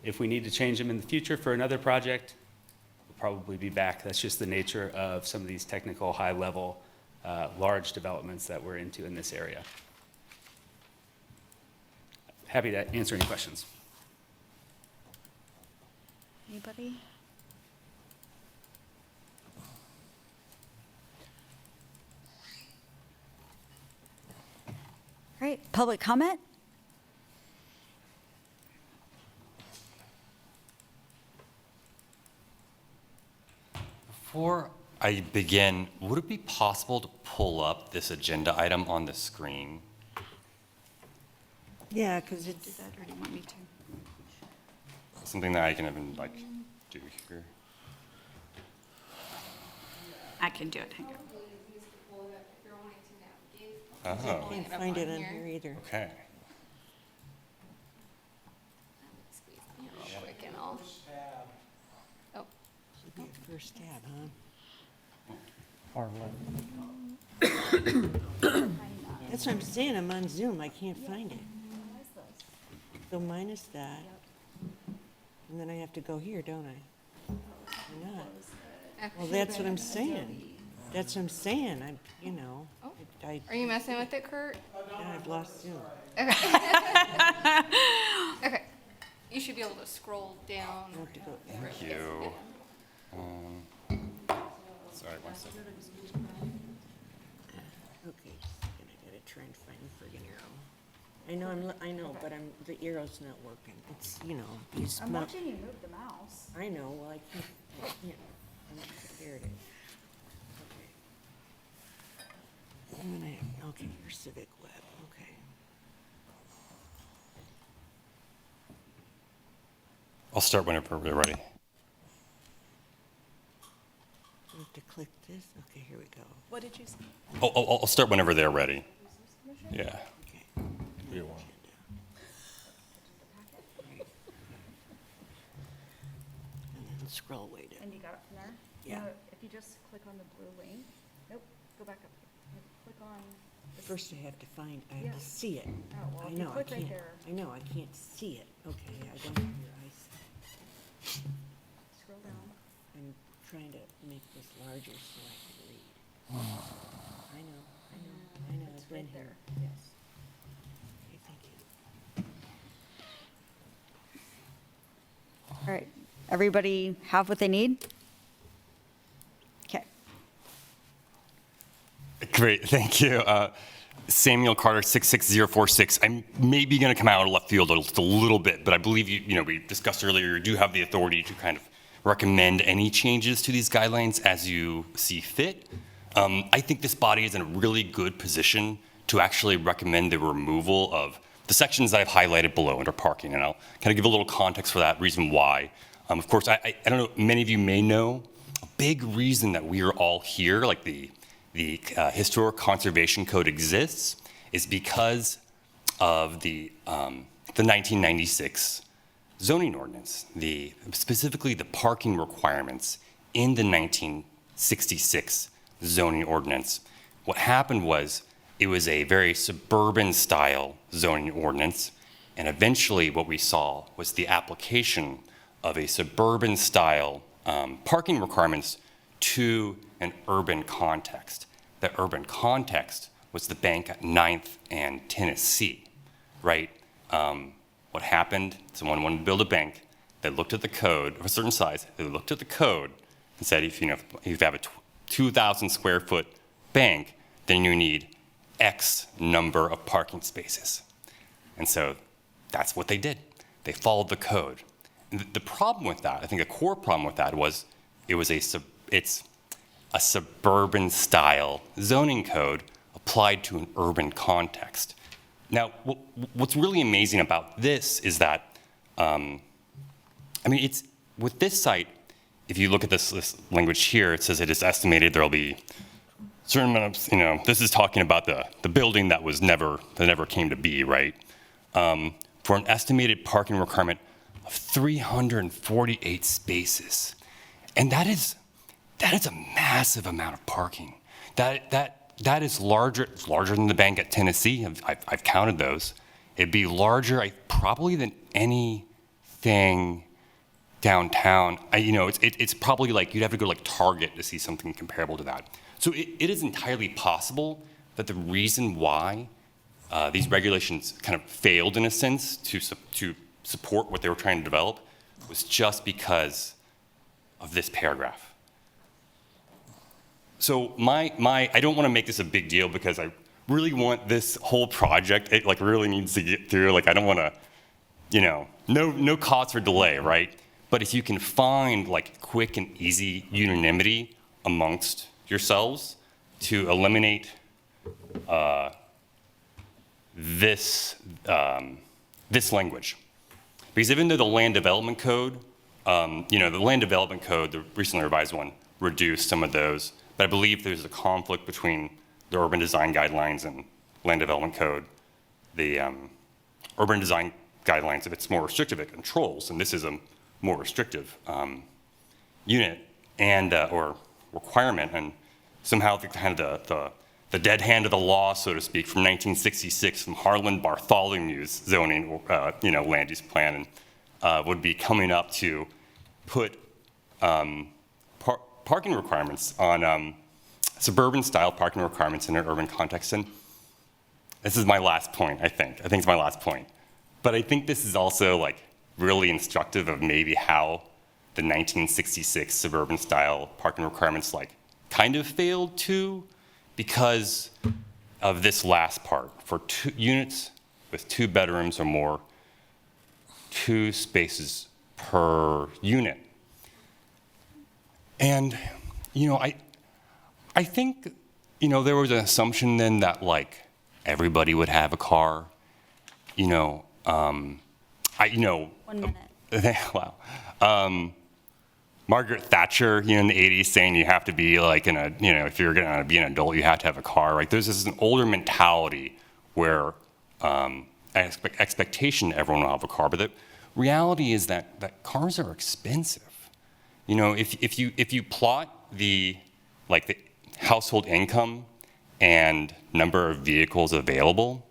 If we need to change them in the future for another project, we'll probably be back. That's just the nature of some of these technical, high-level, large developments that we're into in this area. Happy to answer any questions. Anybody? All right, public comment? Before I begin, would it be possible to pull up this agenda item on the screen? Yeah, because it's, Do that, or do you want me to? Something that I can even like do here. I can do it. Hang on. Oh, can't find it on here either. okay. Squeeze in here real quick and I'll. Oh, Should be a first tab, huh? Far left. That's what I'm saying, I'm on Zoom, I can't find it. So minus that. And then I have to go here, don't I? Or not? Well, that's what I'm saying. That's what I'm saying, I, you know, I, are you messing with it, Kurt? I've lost Zoom. Okay. You should be able to scroll down. I have to go. Thank you. Sorry, one second. Okay, and I gotta try and find the friggin' arrow. I know, but the arrow's not working. It's, you know, these. I'm watching you move the mouse. I know, well, I can't, there it is. Okay. And then okay, your Civic Web, okay. I'll start whenever we're ready. I have to click this, okay, here we go. What did you say? I'll start whenever they're ready. Yeah. Okay. And then scroll way down. And you got it from there? Yeah. If you just click on the blue link, nope, go back up. Click on. First I have to find, I have Yeah. to see it. Oh, well, I if you know, I click right can't, there. I know, I can't see it. Okay, I don't have your eyesight. Scroll down. I'm trying to make this larger so I can read. I know, I've been here. Yes. Okay, thank you. All right, everybody have what they need? Okay. Great, thank you. Samuel Carter, 66046. I'm maybe going to come out of left field just a little bit, but I believe we discussed earlier, you do have the authority to kind of recommend any changes to these guidelines as you see fit. I think this body is in a really good position to actually recommend the removal of the sections that I've highlighted below under parking, and I'll kind of give a little context for that reason why. Of course, I don't know, many of you may know, a big reason that we are all here, like the Historic Conservation Code exists, is because of the 1996 zoning ordinance, specifically the parking requirements in the 1966 zoning ordinance. What happened was it was a very suburban style zoning ordinance, and eventually what we saw was the application of a suburban style parking requirements to an urban context. The urban context was the bank at 9th and Tennessee, right? What happened, someone wanted to build a bank, they looked at the code of a certain size, they looked at the code and said, if you have a 2,000 square foot bank, then you need X number of parking spaces. And so that's what they did. They followed the code. And the problem with that, I think the core problem with that was it's a suburban style zoning code applied to an urban context. Now, what's really amazing about this is that, it's with this site, if you look at this language here, it says it is estimated there'll be certain amount of, this is talking about the building that never came to be, right? For an estimated parking requirement of 348 spaces. And that is a massive amount of parking. That is larger, it's larger than the bank at Tennessee. I've counted those. It'd be larger, probably than anything downtown. It's probably like you'd have to go to like Target to see something comparable to that. So it is entirely possible that the reason why these regulations kind of failed in a sense to support what they were trying to develop was just because of this paragraph. So I don't want to make this a big deal because I really want this whole project, it like really needs to get through. Like I don't want to, no cause for delay, right? But if you can find like quick and easy unanimity amongst yourselves to eliminate this language. Because even though the land development code, the recently revised one, reduced some of those, but I believe there's a conflict between the urban design guidelines and land development code. The urban design guidelines, if it's more restrictive, it controls, and this is a more restrictive unit and or requirement, and somehow the dead hand of the law, so to speak, from 1966 from Harlan Bartholomew's zoning, land use plan, would be coming up to put parking requirements on suburban style parking requirements in an urban context. And this is my last point, I think it's my last point. But I think this is also like really instructive of maybe how the 1966 suburban style parking requirements like kind of failed too, because of this last part. For units with 2 bedrooms or more, 2 spaces per unit. And, I think, there was an assumption then that like everybody would have a car, 1 minute. Wow. Margaret Thatcher, in the 80s saying you have to be like if you're going to be an adult, you have to have a car, right? There's an older mentality where expectation everyone will have a car, but the reality is that cars are expensive. If you plot the household income and number of vehicles available,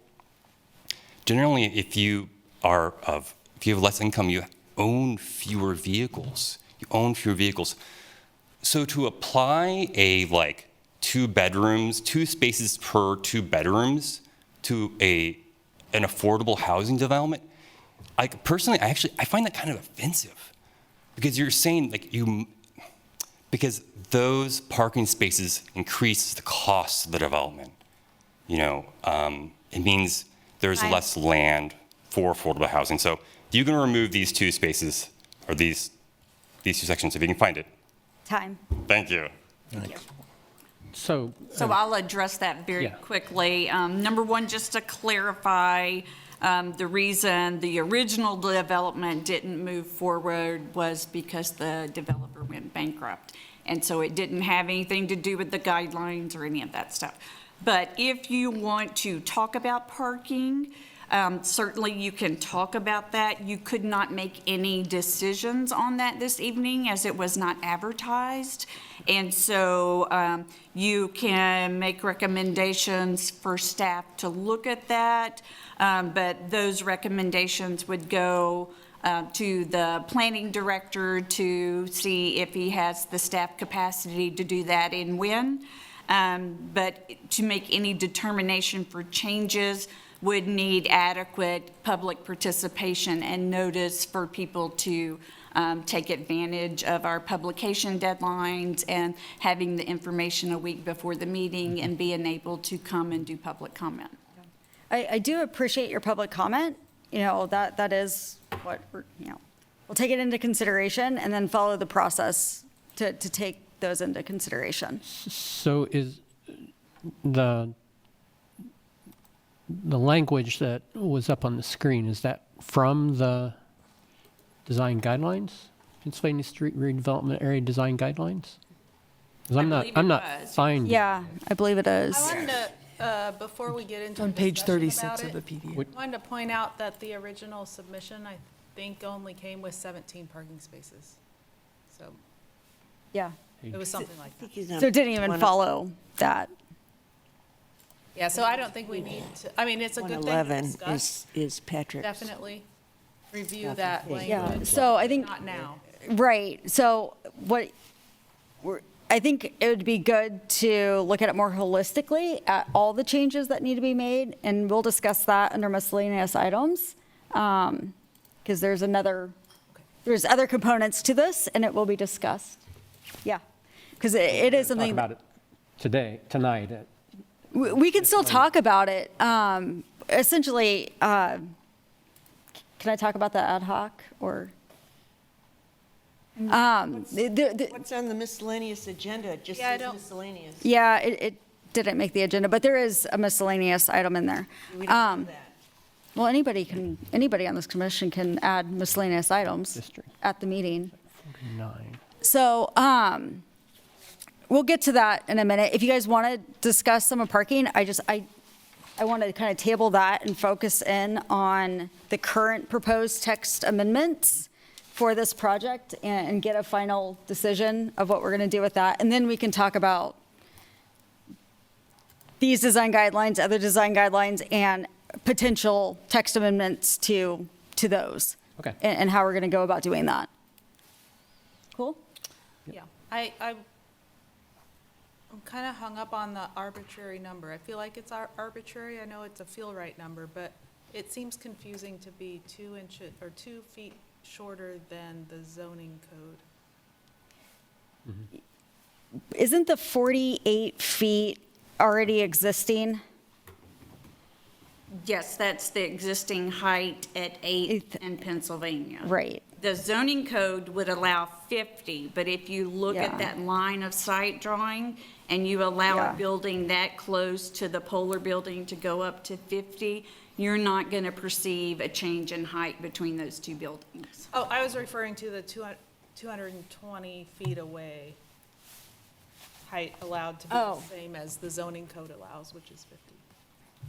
generally if you have less income, you own fewer vehicles. So to apply a 2 bedrooms, 2 spaces per 2 bedrooms to an affordable housing development, I find that kind of offensive, because you're saying because those parking spaces increase the cost of the development. It means there's less land for affordable housing. So if you can remove these 2 spaces or these 2 sections, if you can find it. Time. Thank you. Thank you. So I'll address that very quickly. Number one, just to clarify, The reason the original development didn't move forward was because the developer went bankrupt. And so it didn't have anything to do with the guidelines or any of that stuff. But if you want to talk about parking, certainly you can talk about that. You could not make any decisions on that this evening as it was not advertised. And so you can make recommendations for staff to look at that. But those recommendations would go to the planning director to see if he has the staff capacity to do that and when. But to make any determination for changes would need adequate public participation and notice for people to take advantage of our publication deadlines and having the information a week before the meeting and being able to come and do public comment. I do appreciate your public comment. You know, that is what we're, you know, we'll take it into consideration and then follow the process to take those into consideration. So is the language that was up on the screen, is that from the design guidelines? Pennsylvania Street Redevelopment Area Design Guidelines? 'Cause I'm not finding. Yeah, I believe it is. I wanted to, before we get into On page discussion 36 about of the it, PDF. I wanted to point out that the original submission, I think, only came with 17 parking spaces. So Yeah. it was something like that. So it didn't even follow that. Yeah, so I don't think we need to, I mean, it's a good thing to 111 discuss. is Patrick's. Definitely review that Yeah, language. so I think. Not now. Right, so I think it would be good to look at it more holistically at all the changes that need to be made, and we'll discuss that under miscellaneous items. Because there's other components to this, and it will be discussed. Yeah, because it is Talk something. about it tonight. We can still talk about it. Essentially, can I talk about the ad hoc or? What's on the miscellaneous agenda? It just Yeah, I says don't- miscellaneous. Yeah, it didn't make the agenda, but there is a miscellaneous item in there. We don't do that. Well, anybody on this commission can add miscellaneous items District. at the meeting. 49. So, we'll get to that in a minute. If you guys want to discuss some of parking, I want to kind of table that and focus in on the current proposed text amendments for this project and get a final decision of what we're going to do with that. And then we can talk about these design guidelines, other design guidelines, and potential text amendments to those. Okay. And how we're going to go about doing that. Cool? Yeah, I'm kind of hung up on the arbitrary number. I feel like it's arbitrary. I know it's a feel right number, but it seems confusing to be 2 inches or 2 feet shorter than the zoning code. Isn't the 48 feet already existing? Yes, that's the existing height at 8th and Pennsylvania. Right. The zoning code would allow 50, but if you look Yeah. at that line of sight drawing and you allow Yeah. a building that close to the Polar building to go up to 50, you're not going to perceive a change in height between those two buildings. Oh, I was referring to the 220 feet away height allowed to be the Oh. same as the zoning code allows, which is 50,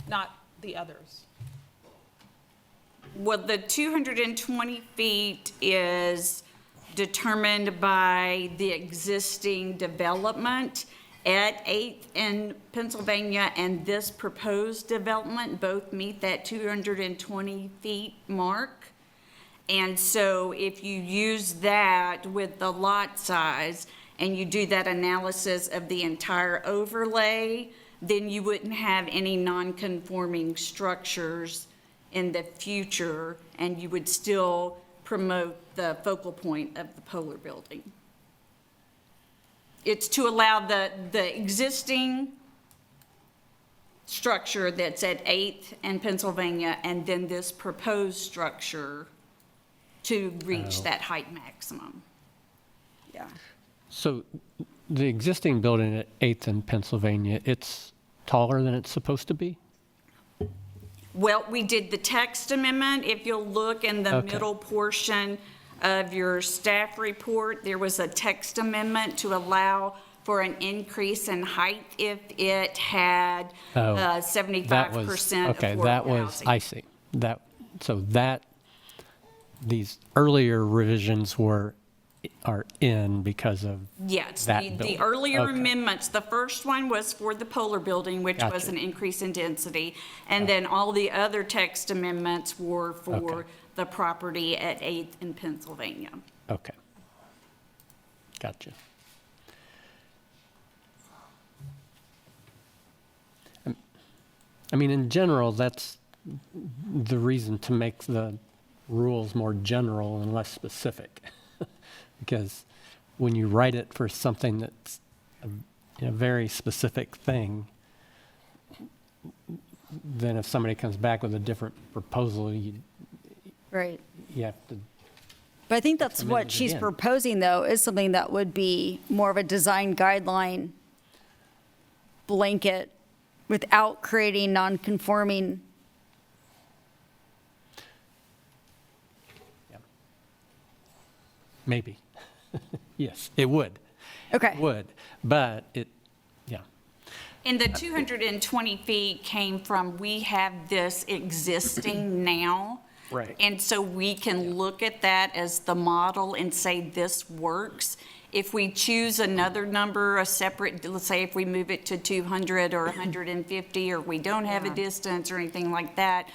not the others. Well, the 220 feet is determined by the existing development at 8th and Pennsylvania, and this proposed development both meet that 220 feet mark. And so if you use that with the lot size and you do that analysis of the entire overlay, then you wouldn't have any non-conforming structures in the future, and you would still promote the focal point of the Polar building. It's to allow the existing structure that's at 8th and Pennsylvania, and then this proposed structure to reach that height maximum. Yeah. So the existing building at 8th and Pennsylvania, it's taller than it's supposed to be? Well, we did the text amendment. If you'll look in the Okay. middle portion of your staff report, there was a text amendment to allow for an increase in height if it had Oh, that 75% was, affordable okay, that was, housing. I see. These earlier revisions are in because of Yes, that the building. earlier Okay. amendments, the first one was for the Polar Building, which was Gotcha. an increase in density. And then all the other text amendments were for Okay. the property at 8th in Pennsylvania. Okay. Gotcha. I mean, in general, that's the reason to make the rules more general and less specific. Because when you write it for something that's a very specific thing, then if somebody comes back with a different proposal, you Right. have to, But I think that's amend what it she's again. proposing, though, is something that would be more of a design guideline blanket without creating non-conforming. maybe. Yes, it would. Okay. Would, but it, yeah. And the 220 feet came from, we have this existing now. Right. And so we can look at that as the model and say this works. If we choose another number, a separate, let's say if we move it to 200 or 150, or we don't have a distance or anything like that,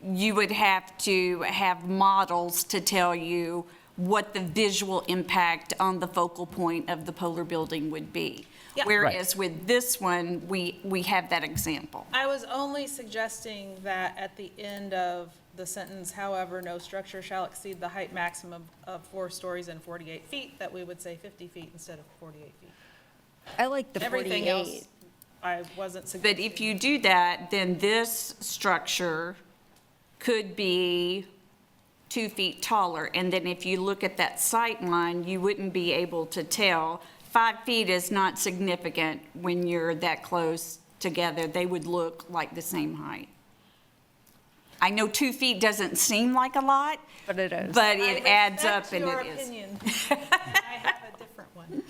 you would have to have models to tell you what the visual impact on the focal point of the Polar Building would be. Yeah. Whereas with this one, we have that example. I was only suggesting that at the end of the sentence, however, no structure shall exceed the height maximum of 4 stories and 48 feet, that we would say 50 feet instead of 48 feet. I like the Everything 48. else, I wasn't suggesting. But if you do that, then this structure could be 2 feet taller. And then if you look at that sight line, you wouldn't be able to tell. 5 feet is not significant when you're that close together. They would look like the same height. I know 2 feet doesn't seem like a lot, But it is. but it adds up and Your it is. opinion. I have a different one.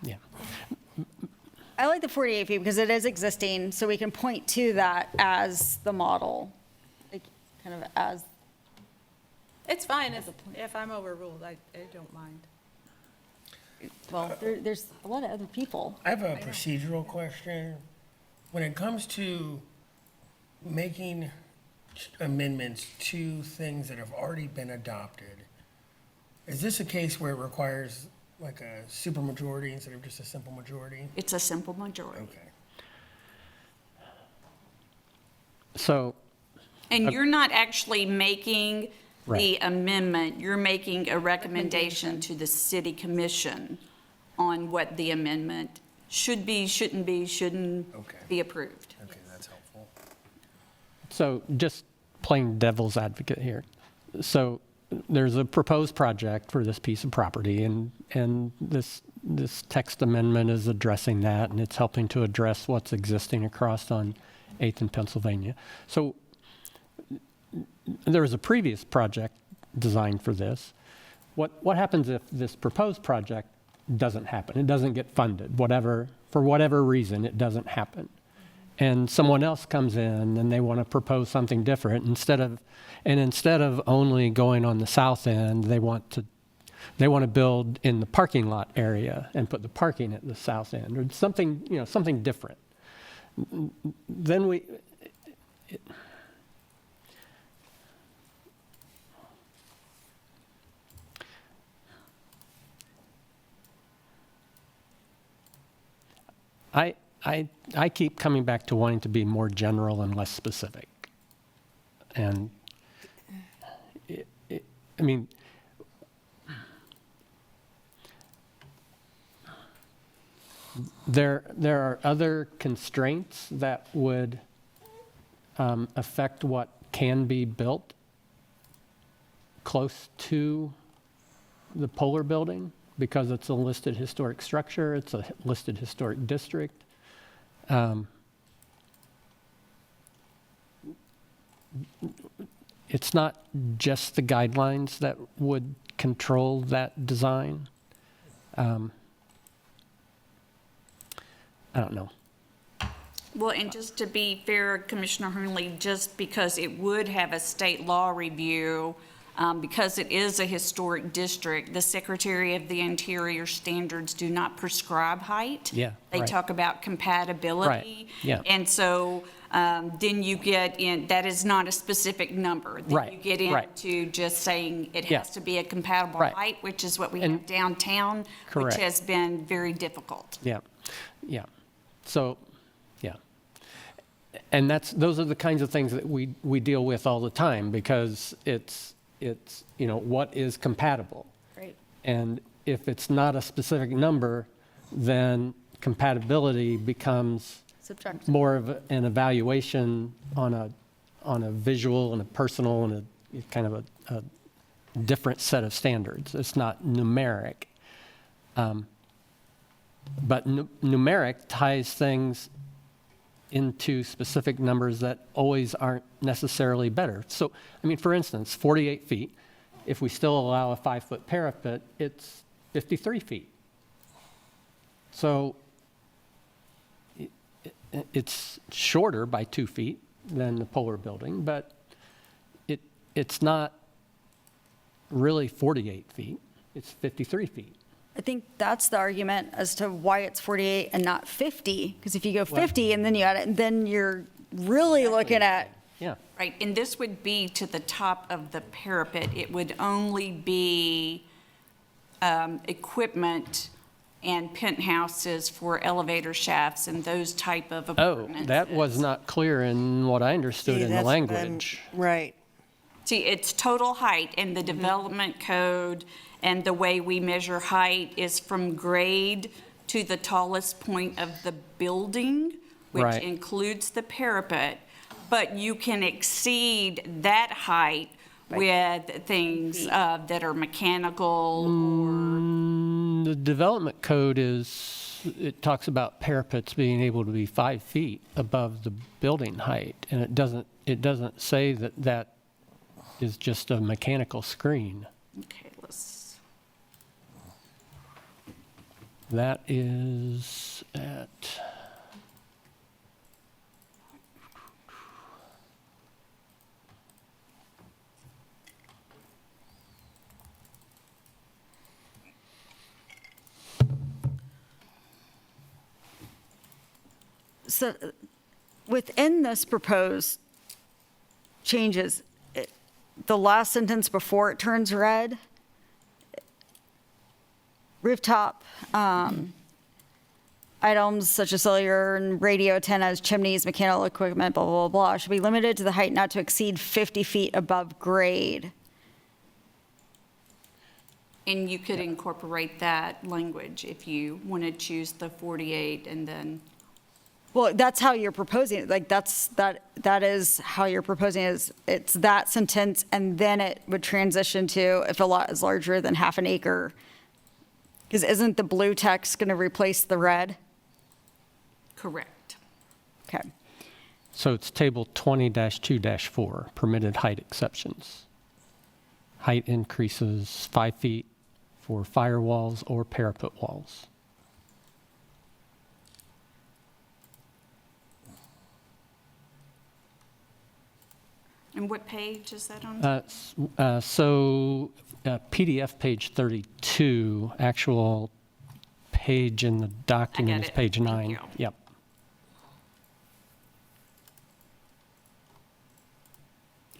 Yeah. I like the 48 feet because it is existing, so we can point to that as the model, like, kind of as, It's fine if I'm overruled, I don't mind. well, there's a lot of other people. I have a procedural question. When it comes to making amendments to things that have already been adopted, is this a case where it requires like a supermajority instead of just a simple majority? It's a simple majority. Okay. So, And you're not actually making the Right. amendment, you're making a recommendation to the city commission on what the amendment should be, shouldn't be, shouldn't Okay. be approved. Okay, that's helpful. so just playing devil's advocate here. So there's a proposed project for this piece of property, and this text amendment is addressing that, and it's helping to address what's existing across on 8th and Pennsylvania. So there was a previous project designed for this. What happens if this proposed project doesn't happen? It doesn't get funded, for whatever reason, it doesn't happen. And someone else comes in and they want to propose something different. Instead of only going on the south end, they want to build in the parking lot area and put the parking at the south end, or something different. Then I keep coming back to wanting to be more general and less specific. And I mean, there are other constraints that would affect what can be built close to the Polar Building, because it's a listed historic structure, it's a listed historic district. it's not just the guidelines that would control that design. I don't know. Well, and just to be fair, Commissioner Hurley, just because it would have a state law review, because it is a historic district, the Secretary of the Interior standards do not prescribe height. Yeah, They right. talk about compatibility. Right, yeah. And so then you get in, that is not a specific number. Then Right, you get right. into just saying it Yeah. has to be a compatible Right. height, which is what we And- have downtown, which Correct. has been very difficult. Yeah, yeah. So, yeah. And those are the kinds of things that we deal with all the time, because it's, what is compatible? Right. And if it's not a specific number, then compatibility becomes Subjective. more of an evaluation on a visual and a personal and a kind of a different set of standards. It's not numeric. But numeric ties things into specific numbers that always aren't necessarily better. So, I mean, for instance, 48 feet, if we still allow a 5-foot parapet, it's 53 feet. So it's shorter by 2 feet than the Polar building, but it's not really 48 feet, it's 53 feet. I think that's the argument as to why it's 48 and not 50, because if you go 50 and then you add it, then you're really looking at, Yeah. Right, and this would be to the top of the parapet. It would only be equipment and penthouses for elevator shafts and those type of Oh, appurtenances. that was not clear in what I understood See, in the that's what I'm- language. Right. See, it's total height, and the development code and the way we measure height is from grade to the tallest point of the building, which Right. includes the parapet, but you can exceed that height with things that are mechanical or, The development code it talks about parapets being able to be 5 feet above the building height, and it doesn't say that is just a mechanical screen. okay, let's, That is at, so within this proposed changes, the last sentence before it turns red, rooftop items such as cellular and radio antennas, chimneys, mechanical equipment, blah, blah, blah, blah, should be limited to the height not to exceed 50 feet above grade. and you could incorporate that language if you want to choose the 48 and then, Well, that's how you're proposing it. Like, that is how you're proposing it. It's that sentence, and then it would transition to if a lot is larger than half an acre. Because isn't the blue text going to replace the red? correct. Okay. so it's table 20-2-4, permitted height exceptions. Height increases 5 feet for firewalls or parapet walls. And what page is that on? PDF page 32, actual page in the document is it. page Thank 9. you. Yep.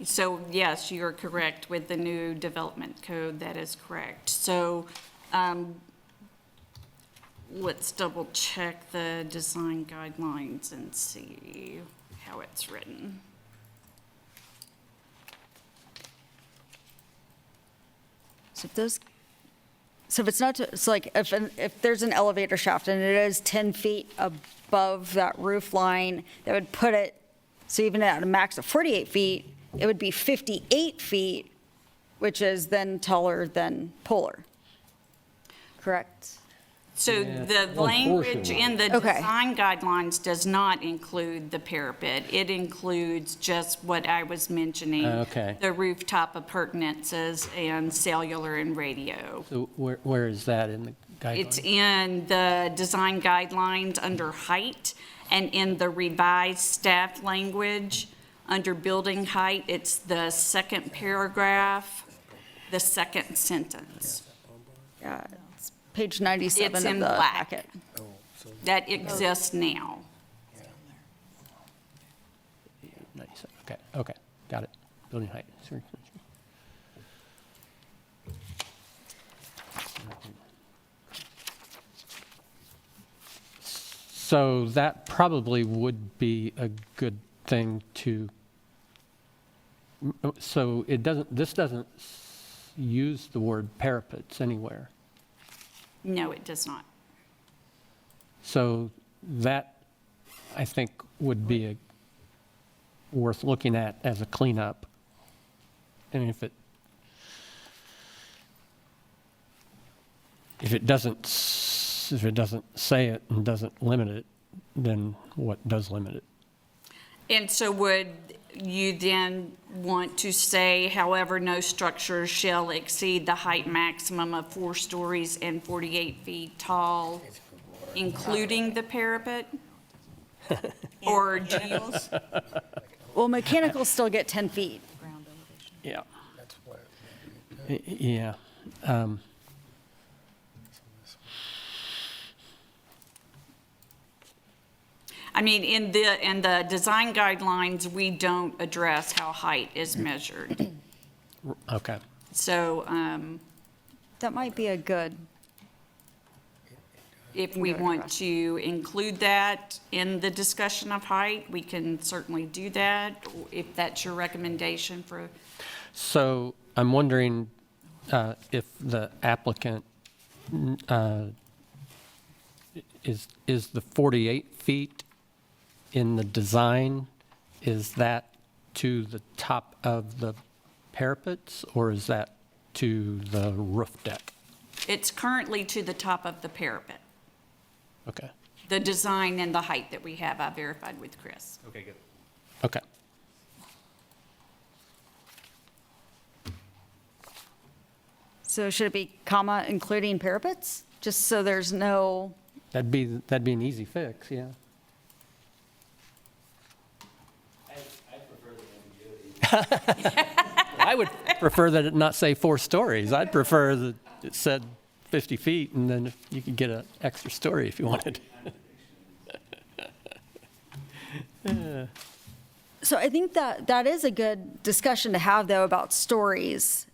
So, yes, you're correct with the new development code, that is correct. So, let's double check the design guidelines and see how it's written. So if it's not, so like if there's an elevator shaft and it is 10 feet above that roof line, that would put it, so even at a max of 48 feet, it would be 58 feet, which is then taller than Polar. Correct? So Yeah, the one language portion. in the Okay. design guidelines does not include the parapet. It includes just what I was mentioning. Okay. The rooftop appurtenances and cellular and radio. So where is that in the It's guidelines? in the design guidelines under height, and in the revised staff language, under building height, it's the second paragraph, the second sentence. Yeah, it's page 97 It's of in the black. packet. That exists now. 97. Okay, got it. Building height. So that probably would be a good thing to, so this doesn't use the word parapets anywhere. No, it does not. So that, I think, would be worth looking at as a cleanup. And if it doesn't say it and doesn't limit it, then what does limit it? And so would you then want to say, however, no structure shall exceed the height maximum of 4 stories and 48 feet tall, including the parapet? Or do you? Well, mechanicals still get 10 feet. Yeah. That's what. Yeah. I mean, in the design guidelines, we don't address how height is measured. Okay. So That might be a good, if we want to include that in the discussion of height, we can certainly do that, if that's your recommendation for. So I'm wondering if the applicant is the 48 feet in the design, is that to the top of the parapets, or is that to the roof deck? It's currently to the top of the parapet. Okay. The design and the height that we have, I verified with Chris. Okay, good. Okay. so should it be comma including parapets? Just so there's no, That'd be an easy fix, yeah. I would prefer that it not say 4 stories. I'd prefer that it said 50 feet, and then you could get an extra story if you wanted. so I think that is a good discussion to have, though, about stories.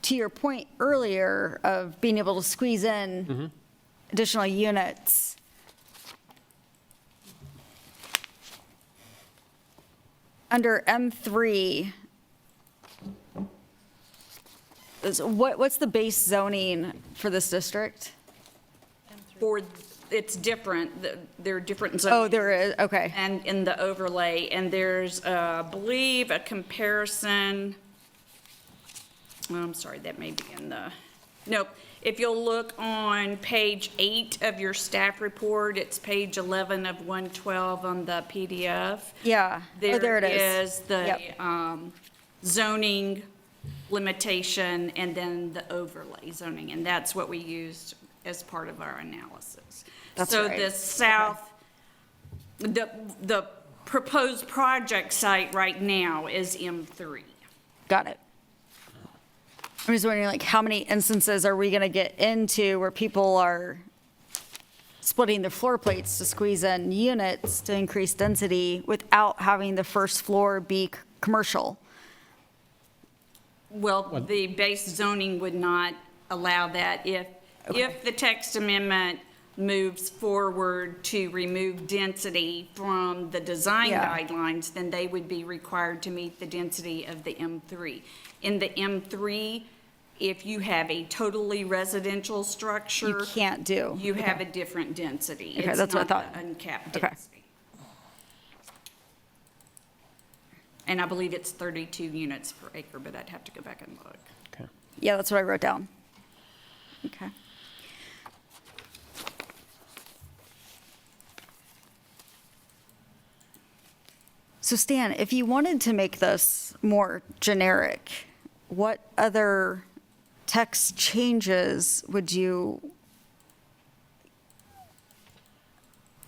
To your point earlier of being able to squeeze in additional units. Under M3, what's the base zoning for this district? It's different. There are different zones. Oh, there is, okay. And in the overlay, and there's, I believe, a comparison. Oh, I'm sorry, that may be in the, nope. If you'll look on page 8 of your staff report, it's page 11 of 112 on the PDF. Yeah, oh, there it is. There is the Yep. zoning limitation and then the overlay zoning, and that's what we used as part of our analysis. That's So right. the south, the proposed project site right now is M3. Got it. I'm just wondering, like, how many instances are we going to get into where people are splitting their floor plates to squeeze in units to increase density without having the first floor be commercial? Well, the base zoning would not allow that. If the text amendment moves forward to remove density from the design Yeah. guidelines, then they would be required to meet the density of the M3. In the M3, if you have a totally residential structure. You can't do. You have a different density. Okay, that's what I It's thought. not the uncapped Okay. density. And I believe it's 32 units per acre, but I'd have to go back and look. Okay. Yeah, that's what I wrote down. Okay. So Stan, if you wanted to make this more generic, what other text changes would you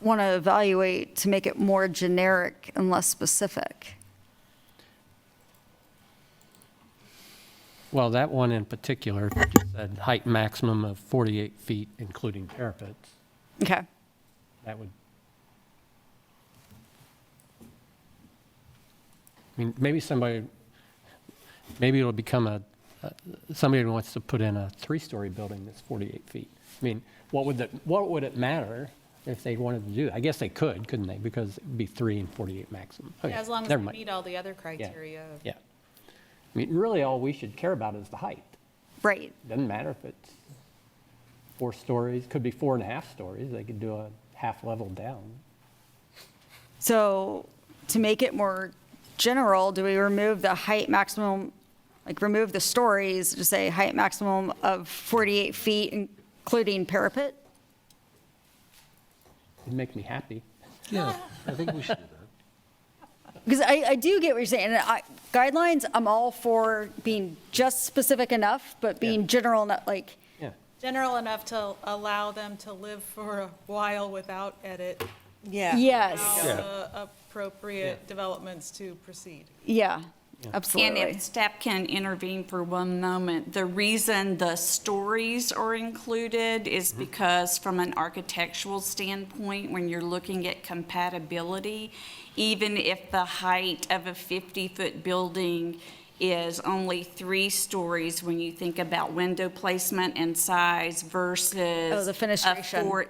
want to evaluate to make it more generic and less specific? Well, that one in particular just said height maximum of 48 feet, including parapets. Okay. That would, I mean, maybe it'll become somebody who wants to put in a 3-story building that's 48 feet. I mean, what would it matter if they wanted to do that? I guess they could, couldn't they? Because it'd be 3 and 48 maximum. Okay, Yeah, as long as never we mind. meet all the other criteria. Yeah. I mean, really all we should care about is the height. Right. Doesn't matter if it's 4 stories, could be 4.5 stories. They could do a half level down. So to make it more general, do we remove the height maximum, like remove the stories, just say height maximum of 48 feet, including parapet? It'd make me happy. Yeah, I think we should do that. Because I do get what you're saying. And guidelines, I'm all for being just specific enough, but being general enough, like, Yeah. General enough to allow them to live for a while without edit. Yeah. yes, Allow the appropriate developments to proceed. yeah, And absolutely. if staff can intervene for one moment, the reason the stories are included is because from an architectural standpoint, when you're looking at compatibility, even if the height of a 50-foot building is only 3 stories, when you think about window placement and size versus Oh, the fenestration.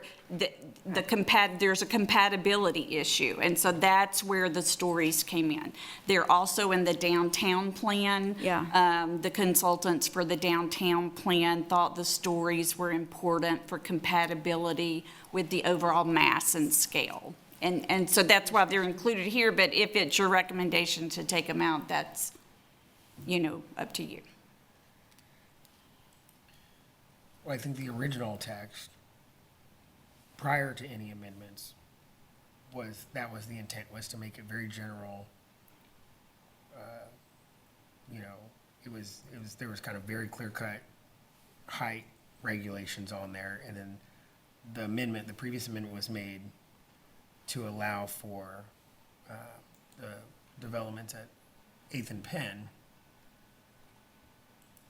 there's a compatibility issue, and so that's where the stories came in. They're also in the downtown plan. Yeah. The consultants for the downtown plan thought the stories were important for compatibility with the overall mass and scale. And so that's why they're included here, but if it's your recommendation to take them out, that's, up to you. Well, I think the original text, prior to any amendments, that was the intent, was to make it very general. There was kind of very clear-cut height regulations on there, and then the previous amendment was made to allow for the developments at 8th and Penn.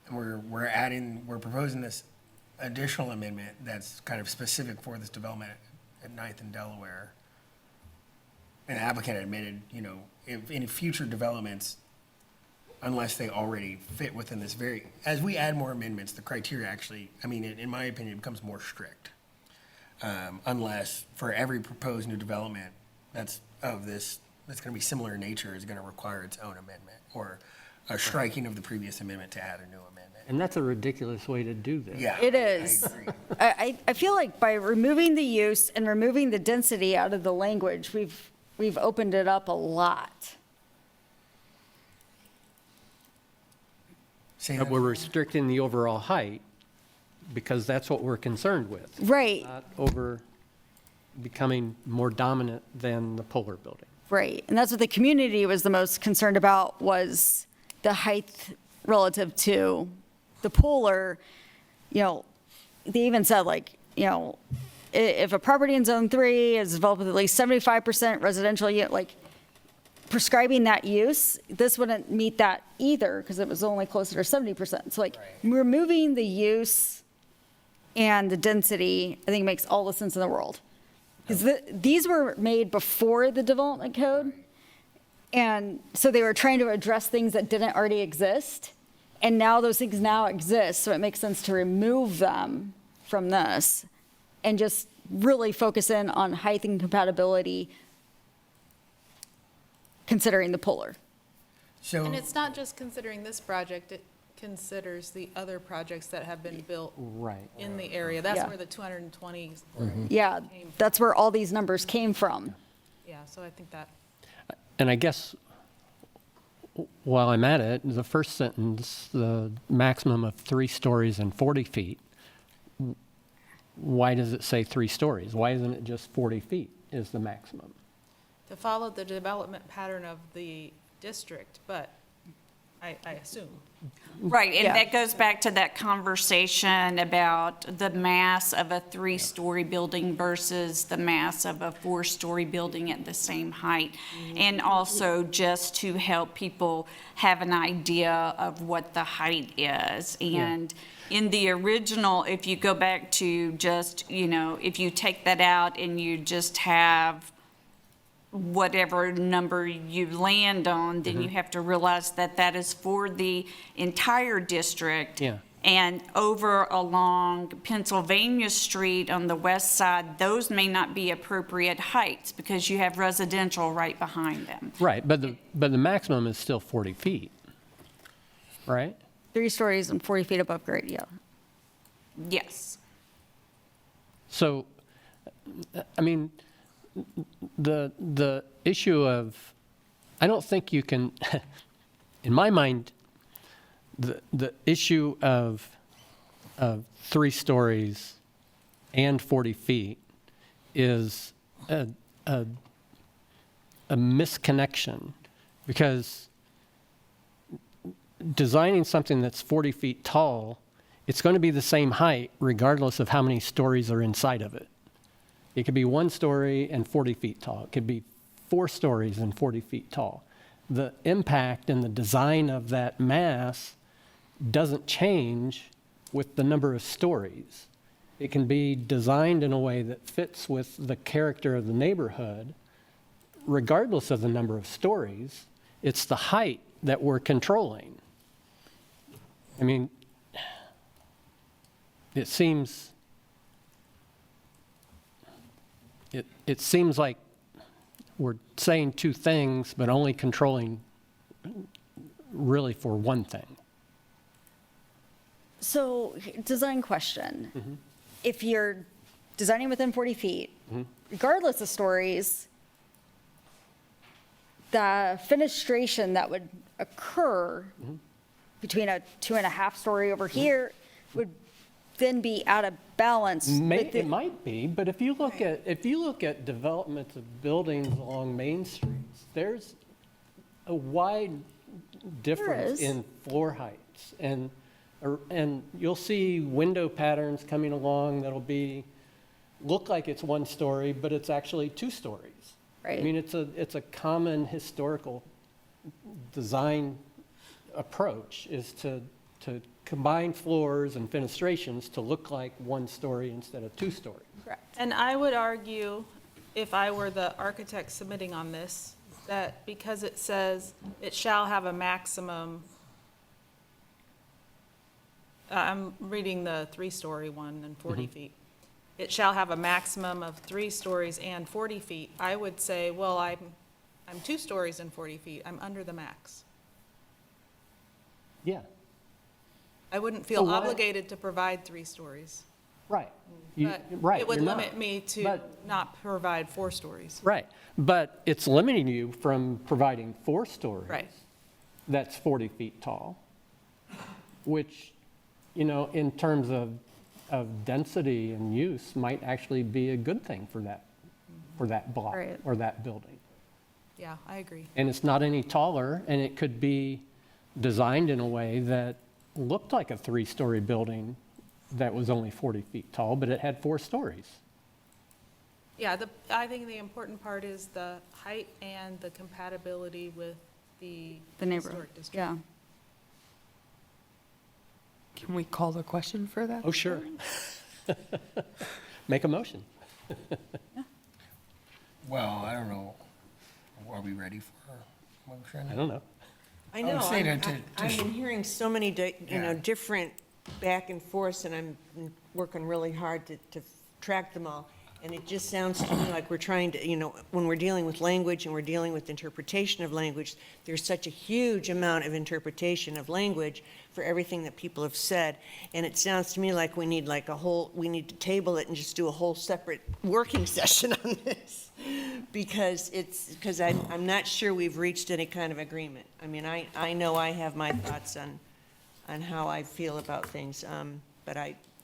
And we're proposing this additional amendment that's kind of specific for this development at 9th and Delaware. And the applicant admitted, if any future developments, unless they already fit within this as we add more amendments, the criteria actually, in my opinion, becomes more strict. Unless for every proposed new development that's going to be similar in nature is going to require its own amendment, or a striking of the previous amendment to add a new amendment. And that's a ridiculous way to do this. Yeah. It is. I agree. I feel like by removing the use and removing the density out of the language, we've opened it up a lot. But we're restricting the overall height because that's what we're concerned with. Right, Not over becoming more dominant than the Polar building. right. And that's what the community was the most concerned about, was the height relative to the Polar. They even said, if a property in Zone 3 is developed with at least 75% residential unit, prescribing that use, this wouldn't meet that either, because it was only closer to 70%. So removing the use and the density, I think makes all the sense in the world. Because these were made before the development code. And so they were trying to address things that didn't already exist. And now those things now exist, so it makes sense to remove them from this and just really focus in on height and compatibility, considering the Polar. So, And it's not just considering this project, it considers the other projects that have been built Right. in the area. That's Yeah. where the 220, Yeah, that's where all these numbers came from. yeah, so I think that, And I guess while I'm at it, the first sentence, the maximum of 3 stories and 40 feet, why does it say 3 stories? Why isn't it just 40 feet is the maximum? to follow the development pattern of the district, but I assume. Right, and Yeah. that goes back to that conversation about the mass of a three-story building versus the mass of a four-story building at the same height. And also just to help people have an idea of what the height is. And in the original, if you go back to just, if you take that out and you just have whatever number you land on, then you have to realize that that is for the entire district. Yeah. And over along Pennsylvania Street on the west side, those may not be appropriate heights because you have residential right behind them. Right, but the maximum is still 40 feet, right? 3 stories and 40 feet above grade, yeah. Yes. So, I mean, the issue of, I don't think you can, in my mind, the issue of 3 stories and 40 feet is a misconnection, because designing something that's 40 feet tall, it's going to be the same height regardless of how many stories are inside of it. It could be 1 story and 40 feet tall. It could be 4 stories and 40 feet tall. The impact and the design of that mass doesn't change with the number of stories. It can be designed in a way that fits with the character of the neighborhood, regardless of the number of stories. It's the height that we're controlling. I mean, it seems like we're saying 2 things, but only controlling really for one thing. So, design question. If you're designing within 40 feet, regardless of stories, the fenestration that would occur between a 2.5 story over here would then be out of balance. It might be, but if you look at development of buildings along main streets, there's a wide difference in floor heights, and you'll see window patterns coming along that'll look like it's 1 story, but it's actually 2 stories. Right. I mean, it's a common historical design approach, is to combine floors and fenestrations to look like 1 story instead of 2 stories. Correct. And I would argue, if I were the architect submitting on this, that because it says it shall have a maximum, I'm reading the 3-story one and 40 feet. It shall have a maximum of 3 stories and 40 feet. I would say, well, I'm 2 stories and 40 feet. I'm under the max. Yeah, I wouldn't feel So why- obligated to provide 3 stories. right. But Right, it would you're not. limit me to But- not provide 4 stories. Right, but it's limiting you from providing 4 stories. Right. That's 40 feet tall, which, in terms of density and use, might actually be a good thing for that block Right. or that building. Yeah, I agree. And it's not any taller, and it could be designed in a way that looked like a 3-story building that was only 40 feet tall, but it had 4 stories. Yeah, I think the important part is the height and the compatibility with the neighborhood, historic district. yeah. Can we call the question for that? Oh, sure. Make a motion. Well, I don't know. Are we ready for a motion? I don't know. I know, say I've to- been hearing so many, Yeah. different back and forths, and I'm working really hard to track them all. And it just sounds to me like we're trying to, when we're dealing with language and we're dealing with interpretation of language, there's such a huge amount of interpretation of language for everything that people have said. And it sounds to me like we need we need to table it and just do a whole separate working session on this. Because I'm not sure we've reached any kind of agreement. I mean, I know I have my thoughts on how I feel about things, but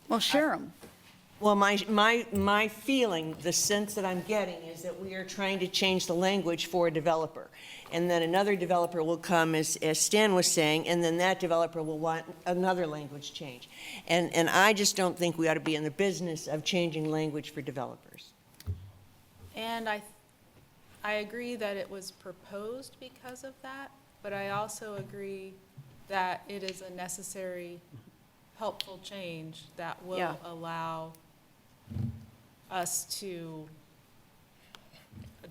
Well, share them. Well, my feeling, the sense that I'm getting is that we are trying to change the language for a developer. And then another developer will come, as Stan was saying, and then that developer will want another language change. And I just don't think we ought to be in the business of changing language for developers. And I agree that it was proposed because of that, but I also agree that it is a necessary, helpful change that will allow us to,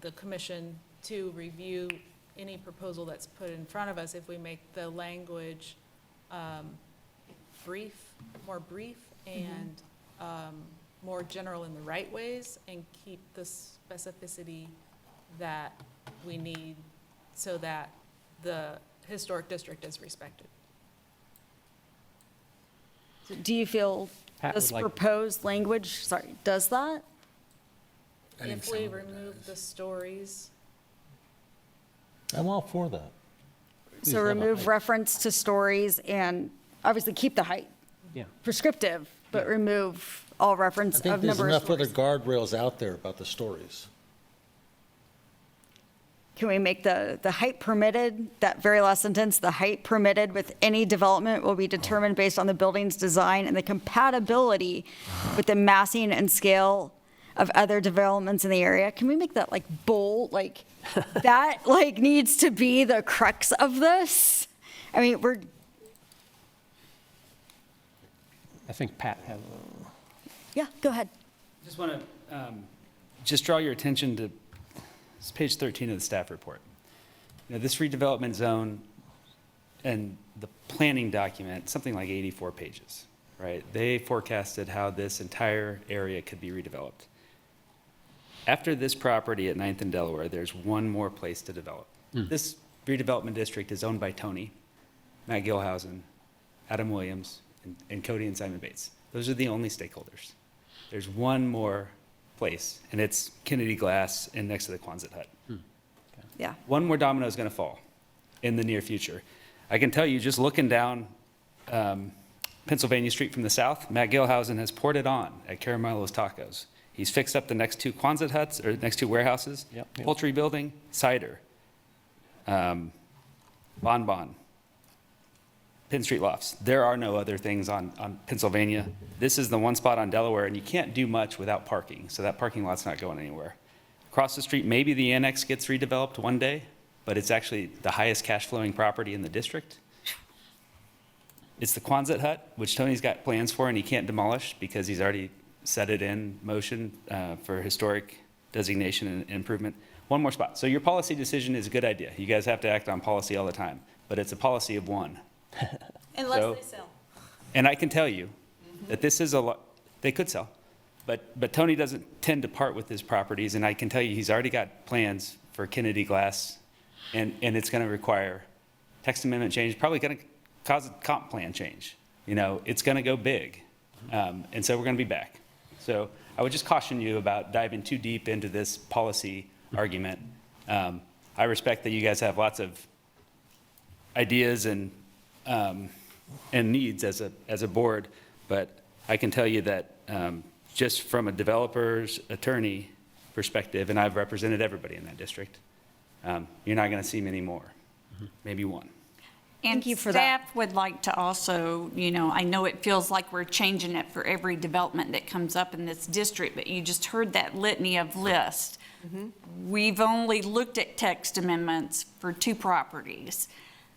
the commission, to review any proposal that's put in front of us if we make the language more brief and more general in the right ways, and keep the specificity that we need so that the historic district is respected. So do you feel Pat this would like- proposed language, does that? I think If we some of it remove does. the stories, I'm all for that. Please So have a remove height. reference to stories and obviously keep the height Yeah. prescriptive, but remove all reference I think of there's number of enough other stories. guardrails out there about the stories. Can we make the height permitted, that very last sentence, the height permitted with any development will be determined based on the building's design and the compatibility with the massing and scale of other developments in the area? Can we make that like bold, like that like needs to be the crux of this? I mean, I think Pat has. yeah, go ahead. Just want to just draw your attention to it's page 13 of the staff report. You know, this redevelopment zone and the planning document, something like 84 pages, right? They forecasted how this entire area could be redeveloped. After this property at 9th and Delaware, there's one more place to develop. This redevelopment district is owned by Tony, Matt Gilhousen, Adam Williams, and Cody and Simon Bates. Those are the only stakeholders. There's one more place, and it's Kennedy Glass and next to the Quonset hut. Yeah. One more domino is going to fall in the near future. I can tell you, just looking down Pennsylvania Street from the south, Matt Gilhousen has poured it on at Caramello's Tacos. He's fixed up the next two Quonset huts, or next two warehouses, poultry building, cider, Bon, Penn Street Lofts. There are no other things on Pennsylvania. This is the one spot on Delaware, and you can't do much without parking, so that parking lot's not going anywhere. Across the street, maybe the annex gets redeveloped one day, but it's actually the highest cash flowing property in the district. It's the Quonset hut, which Tony's got plans for and he can't demolish because he's already set it in motion for historic designation and improvement. One more spot. So your policy decision is a good idea. You guys have to act on policy all the time, but it's a policy of one. unless they sell. And I can tell you that this is a lot, they could sell, but Tony doesn't tend to part with his properties, and I can tell you he's already got plans for Kennedy Glass, and it's going to require text amendment change, probably going to cause a comp plan change. You know, it's going to go big, and so we're going to be back. So I would just caution you about diving too deep into this policy argument. I respect that you guys have lots of ideas and needs as a board, but I can tell you that just from a developer's attorney perspective, and I've represented everybody in that district, you're not going to see many more, maybe one. And Thank you for that. staff would like to also, you know, I know it feels like we're changing it for every development that comes up in this district, but you just heard that litany of lists. We've only looked at text amendments for 2 properties.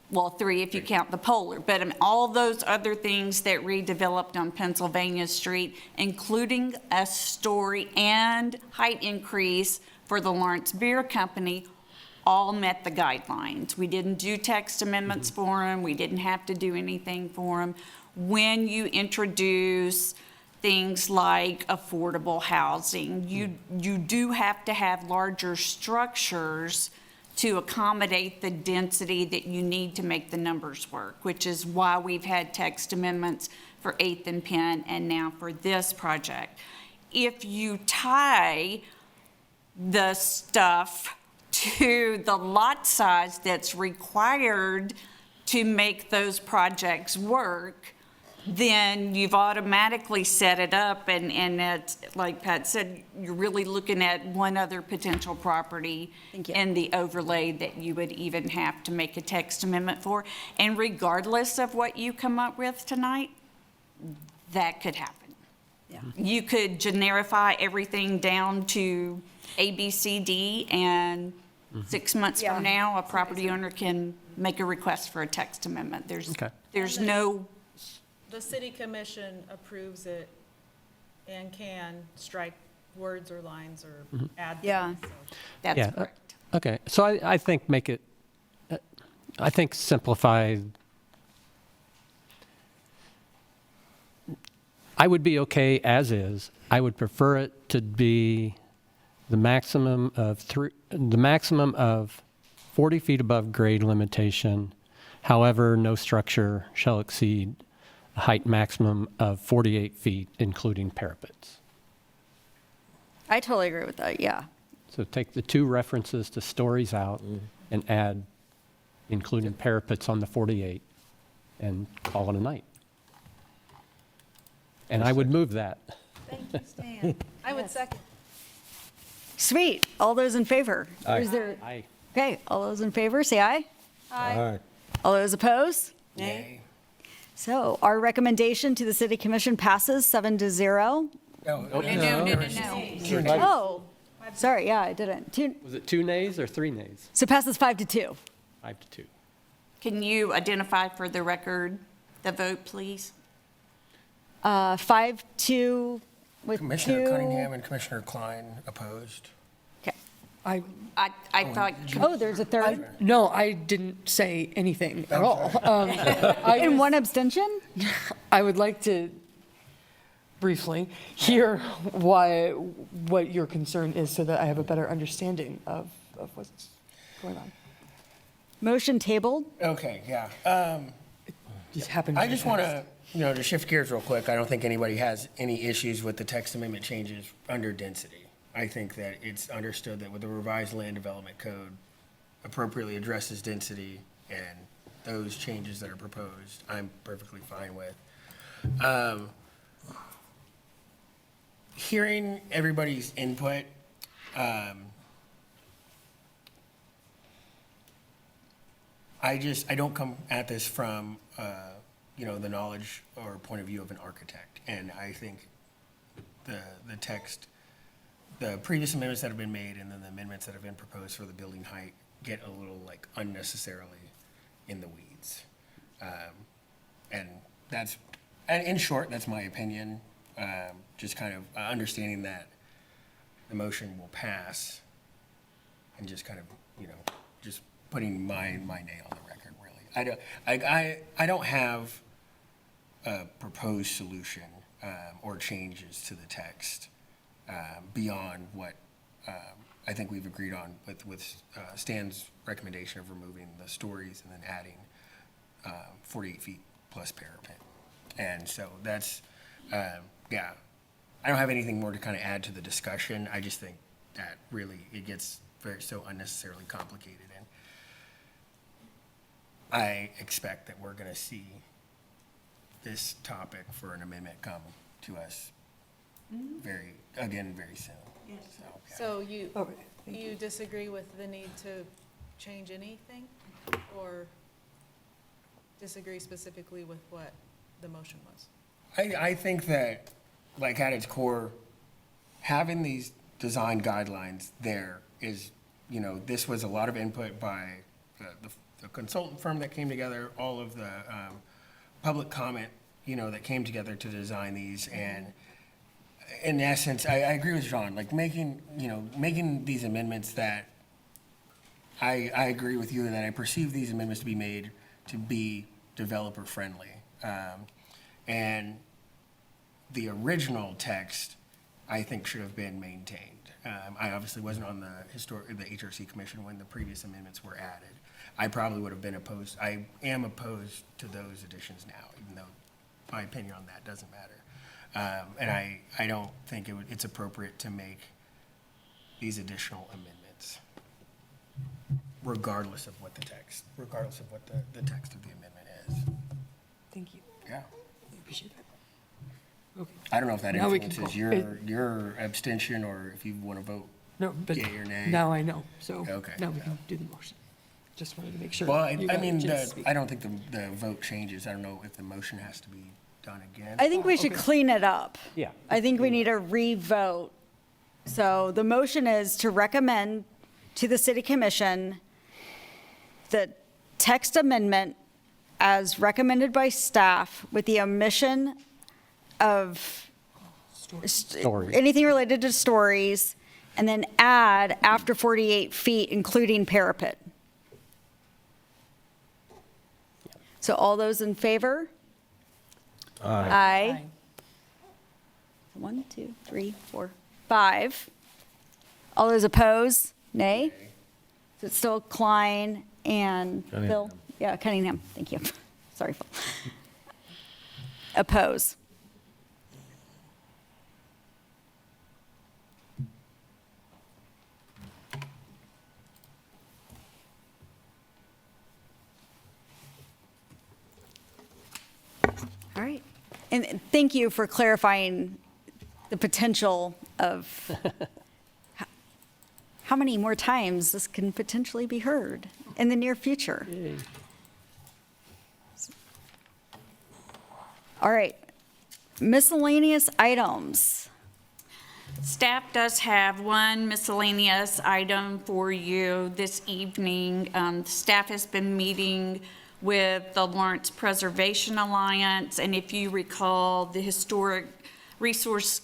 Well, 3 if you count the Polar, but all those other things that redeveloped on Pennsylvania Street, including a story and height increase for the Lawrence Beer Company, all met the guidelines. We didn't do text amendments for them. We didn't have to do anything for them. When you introduce things like affordable housing, you do have to have larger structures to accommodate the density that you need to make the numbers work, which is why we've had text amendments for 8th and Penn and now for this project. If you tie the stuff to the lot size that's required to make those projects work, then you've automatically set it up, and it's, like Pat said, you're really looking at one other potential property in the overlay that you would even have to make a text amendment for. And regardless of what you come up with tonight, that could happen. Yeah. You could generify everything down to A, B, C, D, and 6 months Yeah. from now, a property owner can make a request for a text amendment. There's no, The city commission approves it and can strike words or lines or add. Yeah. things, so. that's Yeah, correct. Okay, so I think make it, I think simplify. I would be okay as is. I would prefer it to be the maximum of 40 feet above grade limitation. However, no structure shall exceed a height maximum of 48 feet, including parapets. I totally agree with that, yeah. So take the two references to stories out and add including parapets on the 48 and call it a night. And I would move that. Thank you, Stan. I would second. Sweet. All those in favor? Aye. Is there, Aye. okay, all those in favor, say aye. Aye. All those opposed? Nay. So our recommendation to the city commission passes 7-0. No. Oh, sorry, yeah, I didn't. Was it 2 nays or 3 nays? So passes 5-2. 5-2. Can you identify for the record the vote, please? 5-2 with Commissioner 2. Cunningham and Commissioner Klein opposed. Okay. I thought, Oh, there's a third? No, I didn't say anything at all. And one abstention? I would like to briefly hear what your concern is so that I have a better understanding of what's going on. Motion tabled. Okay, yeah. Just happened. I just want to, to shift gears real quick. I don't think anybody has any issues with the text amendment changes under density. I think that it's understood that with the revised land development code appropriately addresses density, and those changes that are proposed, I'm perfectly fine with. Hearing everybody's input, I don't come at this from, the knowledge or point of view of an architect. And I think the text, the previous amendments that have been made and then the amendments that have been proposed for the building height get a little unnecessarily in the weeds. And in short, that's my opinion. Just kind of understanding that the motion will pass and just kind of, just putting my name on the record, really. I don't have a proposed solution or changes to the text beyond what I think we've agreed on with Stan's recommendation of removing the stories and then adding 48 feet plus parapet. And so that's, yeah, I don't have anything more to kind of add to the discussion. I just think that really it gets so unnecessarily complicated. And I expect that we're going to see this topic for an amendment come to us very soon. Yes. So you disagree with the need to change anything, or disagree specifically with what the motion was? I think that, at its core, having these design guidelines there is, this was a lot of input by the consultant firm that came together, all of the public comment, that came together to design these. And in essence, I agree with John, making these amendments that I agree with you that I perceive these amendments to be made to be developer friendly. And the original text, I think, should have been maintained. I obviously wasn't on the HRC commission when the previous amendments were added. I probably would have been opposed. I am opposed to those additions now, even though my opinion on that doesn't matter. And I don't think it's appropriate to make these additional amendments, regardless of what the text of the amendment is. Thank you. Yeah. appreciate that. I don't know if that Now we can influences go. your abstention or if you want to vote No, but yea or nay. now I know, so Okay. now we can do the motion. Just wanted to make sure. Well, you I got a mean, chance to speak. I don't think the vote changes. I don't know if the motion has to be done again. I think we should clean it up. Yeah. I think we need a re-vote. So the motion is to recommend to the city commission the text amendment as recommended by staff with the omission of Stories. anything related to stories, and then add after 48 feet, including parapet. So all those in favor? Aye. 1, 2, 3, 4, 5. All those opposed? Nay? So it's still Klein and Cunningham. Bill? Yeah, Cunningham, thank you. Sorry, Phil. Oppose. All right. And thank you for clarifying the potential of how many more times this can potentially be heard in the near future. All right. Miscellaneous items. Staff does have one miscellaneous item for you this evening. Staff has been meeting with the Lawrence Preservation Alliance, and if you recall, the Historic Resources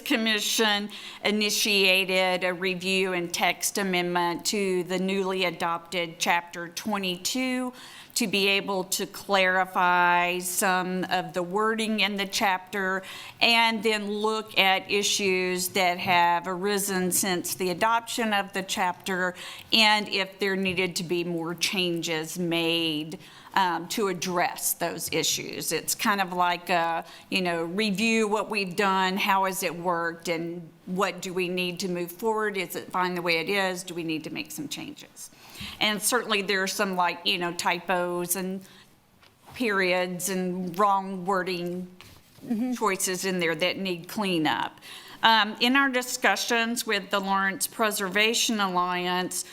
Commission initiated a review and text amendment to the newly adopted Chapter 22 to be able to clarify some of the wording in the chapter and then look at issues that have arisen since the adoption of the chapter and if there needed to be more changes made to address those issues. It's kind of like a, review what we've done, how has it worked, and what do we need to move forward? Is it fine the way it is? Do we need to make some changes? And certainly there are some typos and periods and wrong wording choices in there that need cleanup. In our discussions with the Lawrence Preservation Alliance,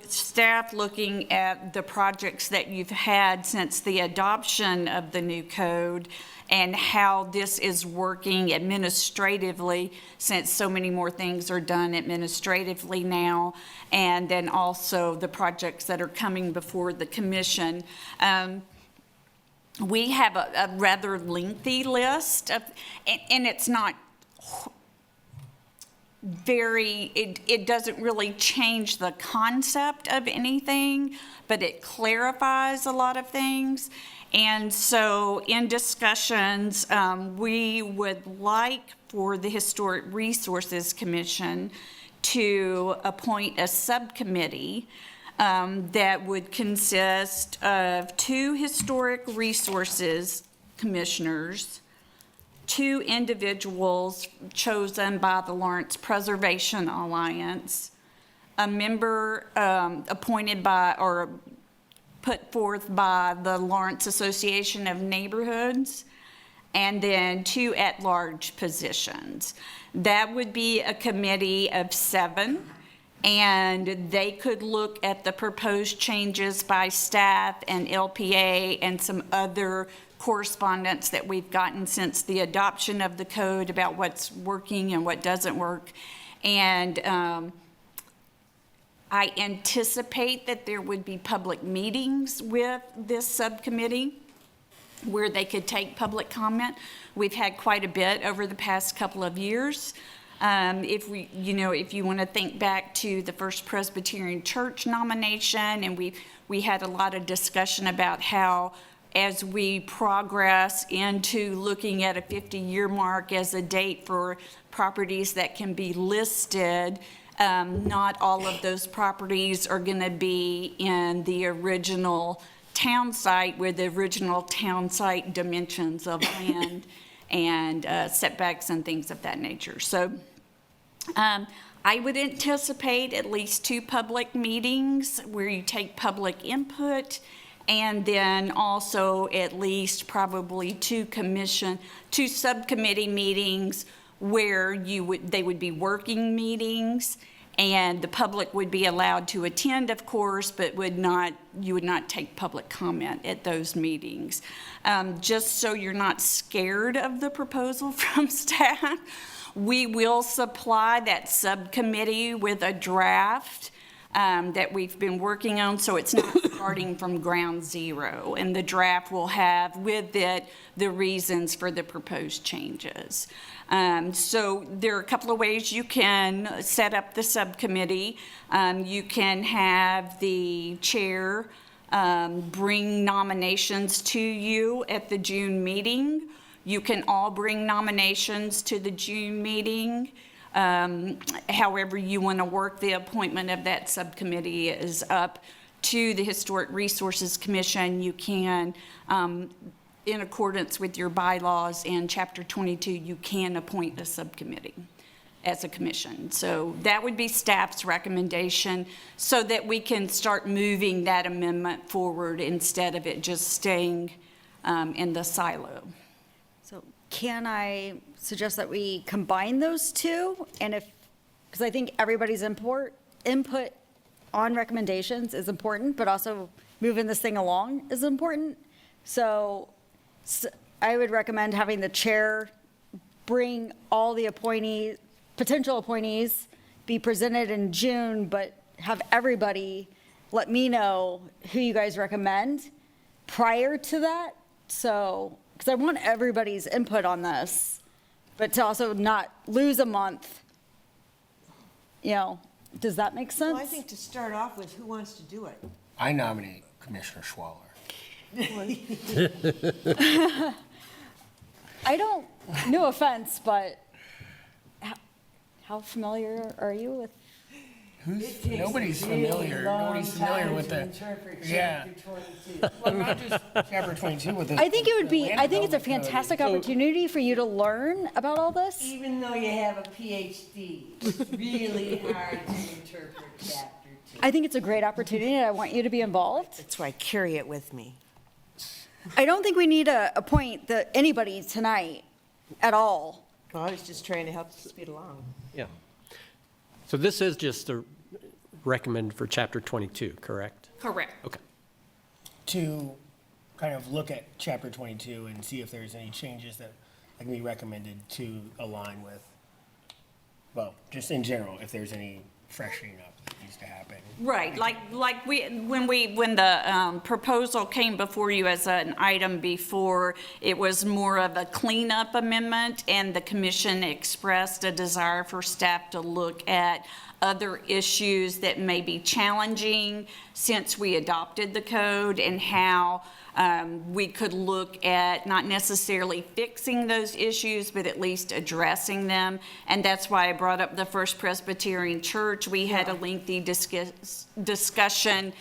staff looking at the projects that you've had since the adoption of the new code and how this is working administratively, since so many more things are done administratively now, and then also the projects that are coming before the commission. We have a rather lengthy list of, and it's not it doesn't really change the concept of anything, but it clarifies a lot of things. And so in discussions, we would like for the Historic Resources Commission to appoint a subcommittee that would consist of 2 historic resources commissioners, 2 individuals chosen by the Lawrence Preservation Alliance, a member appointed by or put forth by the Lawrence Association of Neighborhoods, and then 2 at-large positions. That would be a committee of 7, and they could look at the proposed changes by staff and LPA and some other correspondence that we've gotten since the adoption of the code about what's working and what doesn't work. And I anticipate that there would be public meetings with this subcommittee where they could take public comment. We've had quite a bit over the past couple of years. If you want to think back to the First Presbyterian Church nomination, and we had a lot of discussion about how as we progress into looking at a 50-year mark as a date for properties that can be listed, not all of those properties are going to be in the original town site with the original town site dimensions of land and setbacks and things of that nature. So I would anticipate at least 2 public meetings where you take public input and then also at least probably two subcommittee meetings where they would be working meetings, and the public would be allowed to attend, of course, but you would not take public comment at those meetings. Just so you're not scared of the proposal from staff, we will supply that subcommittee with a draft that we've been working on, so it's not starting from ground zero. And the draft will have with it the reasons for the proposed changes. So there are a couple of ways you can set up the subcommittee. You can have the chair bring nominations to you at the June meeting. You can all bring nominations to the June meeting. However you want to work the appointment of that subcommittee is up to the Historic Resources Commission. You can, in accordance with your bylaws and Chapter 22, you can appoint a subcommittee as a commission. So that would be staff's recommendation so that we can start moving that amendment forward instead of it just staying in the silo. So can I suggest that we combine those two? And because I think everybody's input on recommendations is important, but also moving this thing along is important. So I would recommend having the chair bring all the potential appointees, be presented in June, but have everybody let me know who you guys recommend prior to that. So, because I want everybody's input on this, but to also not lose a month. Does that make sense? Well, I think to start off with, who wants to do it? I nominate Commissioner Schwaller. I don't, no offense, but how familiar are you with? Nobody's familiar. Nobody's familiar with the. Yeah. Well, not just Chapter 22 with the. I think it's a fantastic opportunity for you to learn about all this. Even though you have a PhD, it's really hard to interpret Chapter 2. I think it's a great opportunity, and I want you to be involved. That's why I carry it with me. I don't think we need to appoint anybody tonight at all. Well, I was just trying to help speed along. Yeah. So this is just a recommend for Chapter 22, correct? Correct. Okay. To kind of look at Chapter 22 and see if there's any changes that can be recommended to align with, well, just in general, if there's any freshening up that needs to happen. Right, when the proposal came before you as an item before, it was more of a cleanup amendment, and the commission expressed a desire for staff to look at other issues that may be challenging since we adopted the code, and how we could look at not necessarily fixing those issues, but at least addressing them. And that's why I brought up the First Presbyterian Church. We had a lengthy discussion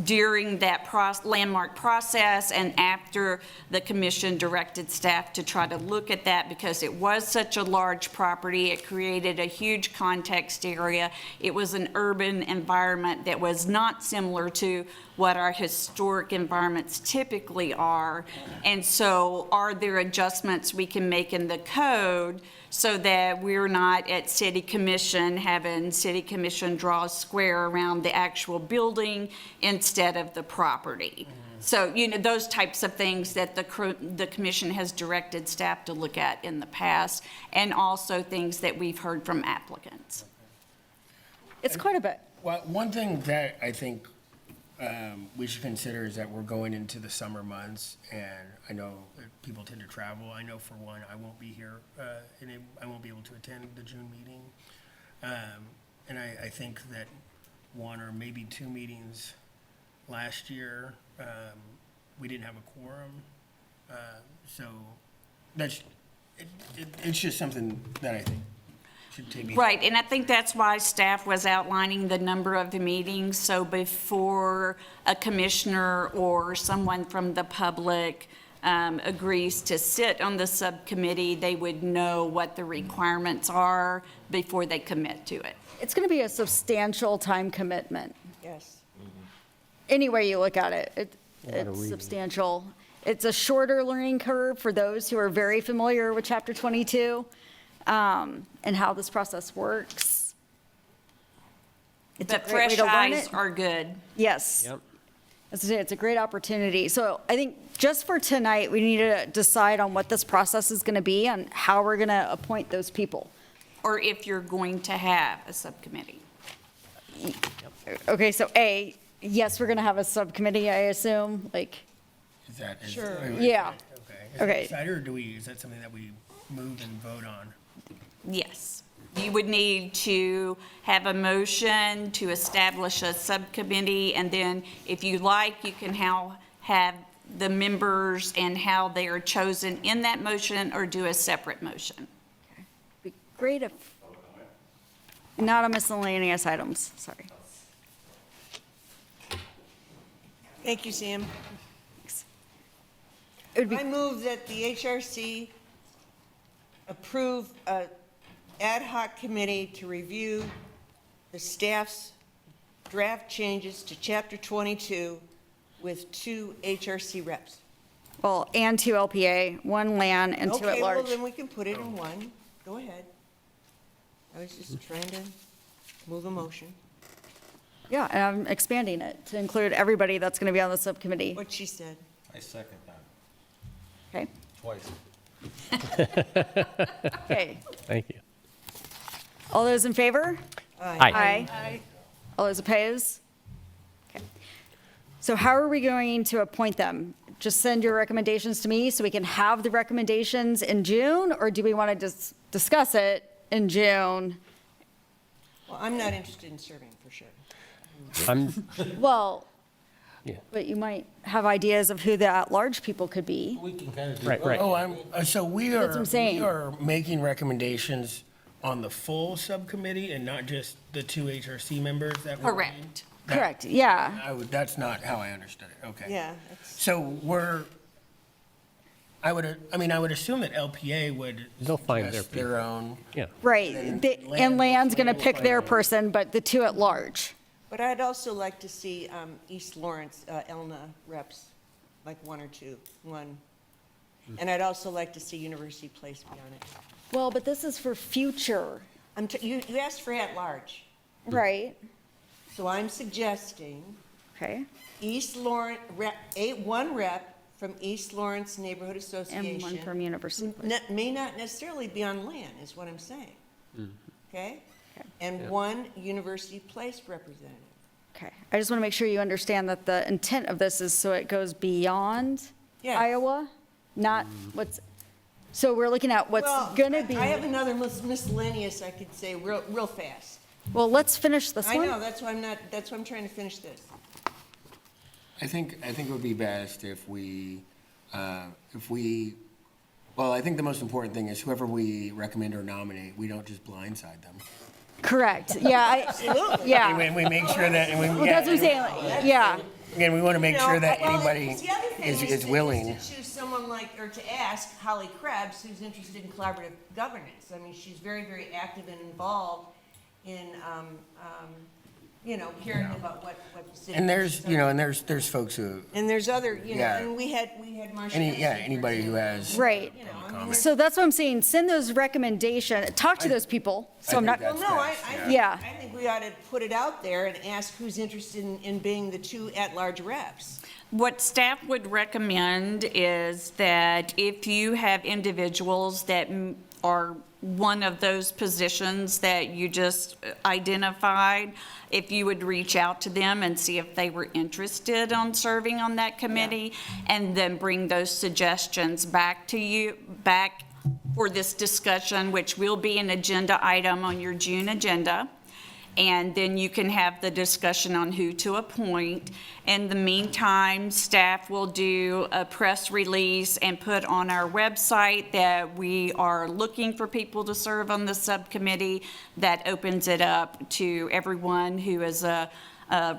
during that landmark process, and after the commission directed staff to try to look at that, because it was such a large property, it created a huge context area. It was an urban environment that was not similar to what our historic environments typically are. And so are there adjustments we can make in the code so that we're not at city commission having city commission draw a square around the actual building instead of the property? So, those types of things that the commission has directed staff to look at in the past, and also things that we've heard from applicants. It's quite a bit. Well, one thing that I think we should consider is that we're going into the summer months, and I know that people tend to travel. I know for one, I won't be here, and I won't be able to attend the June meeting. And I think that one or maybe two meetings last year, we didn't have a quorum. So it's just something that I think should take. Right, and I think that's why staff was outlining the number of the meetings. So before a commissioner or someone from the public agrees to sit on the subcommittee, they would know what the requirements are before they commit to it. It's going to be a substantial time commitment. Yes. Any way you look at it. It's substantial. It's a shorter learning curve for those who are very familiar with Chapter 22 and how this process works. It's a But great way fresh to learn eyes it. are good. Yes. Yep. As I say, it's a great opportunity. So I think just for tonight, we need to decide on what this process is going to be and how we're going to appoint those people. Or if you're going to have a subcommittee. Okay, so A, yes, we're going to have a subcommittee, I assume, like, Is that? Sure. yeah. Okay. Is Okay. that decided, or is that something that we move and vote on? Yes. You would need to have a motion to establish a subcommittee, and then if you like, you can have the members and how they are chosen in that motion, or do a separate motion. Be great if, not on miscellaneous items, sorry. Thank you, Sam. It would be, I move that the HRC approve a ad hoc committee to review the staff's draft changes to Chapter 22 with 2 HRC reps. well, and 2 LPA, 1 land and 2 at Okay, well, large. then we can put it in one. Go ahead. I was just trying to move a motion. Yeah, and I'm expanding it to include everybody that's going to be on the subcommittee, What she said. I second that, okay? twice. Okay, Thank you. all those in favor? Aye. Aye. All those opposed? Okay. So how are we going to appoint them? Just send your recommendations to me so we can have the recommendations in June? Or do we want to just discuss it in June? Well, I'm not interested in serving, for sure. I'm, Well, yeah, but you might have ideas of who the at-large people could be. We can kind of do. right, right. Oh, so we are, That's what I'm saying. we are making recommendations on the full subcommittee and not just the 2 HRC members that were. Correct. Correct, yeah. That's not how I understood it, okay. Yeah. it's- So I would assume that LPA would They'll find suggest their their own. Yeah. Right, And The- land- and Land's going to land pick their plan. person, but the 2 at large. But I'd also like to see East Lawrence, Elna reps, like 1 or 2, 1. And I'd also like to see University Place be on it. Well, but this is for future, You asked for at-large, right? so I'm suggesting Okay, East Lawrence, 1 rep from East Lawrence Neighborhood Association. and 1 from University. May not necessarily be on land, is what I'm saying. Okay? Okay. And 1 University Place representative. Okay, I just want to make sure you understand that the intent of this is so it goes beyond Yes. Iowa, not what's, so we're looking at what's Well, going to be. I have another miscellaneous I could say real fast. Well, let's finish this I one. know, that's why I'm trying to finish this. I think it would be best if we, well, I think the most important thing is whoever we recommend or nominate, we don't just blindside them. Correct, yeah, yeah. And we make sure that, and we. Well, that's what I'm saying, like, yeah. Again, we want to make sure that Well, anybody the other thing is willing. Is to choose someone like, or to ask Holly Krebs, who's interested in collaborative governance. I mean, she's very, very active and involved in, hearing about what the city. And there's folks who, And there's other, Yeah. and we had Marcia. anybody who has. Right. So that's what I'm saying, send those recommendations, talk to those people, so I'm think not, Well, no, I Yeah. think we ought to put it out there and ask who's interested in being the 2 at-large reps. What staff would recommend is that if you have individuals that are one of those positions that you just identified, if you would reach out to them and see if they were interested on serving on that committee, and then bring those suggestions back to you, back for this discussion, which will be an agenda item on your June agenda. And then you can have the discussion on who to appoint. In the meantime, staff will do a press release and put on our website that we are looking for people to serve on the subcommittee. That opens it up to everyone who is a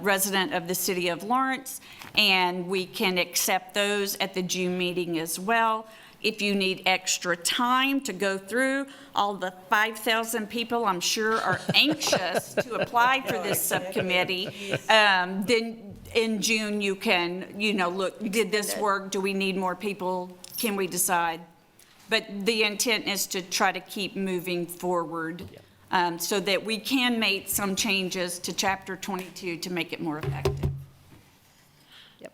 resident of the city of Lawrence, and we can accept those at the June meeting as well. If you need extra time to go through all the 5,000 people I'm sure are anxious to apply for this subcommittee, then in June, you can, look, did this work? Do we need more people? Can we decide? But the intent is to try to keep moving forward so that we can make some changes to Chapter 22 to make it more effective. Yep.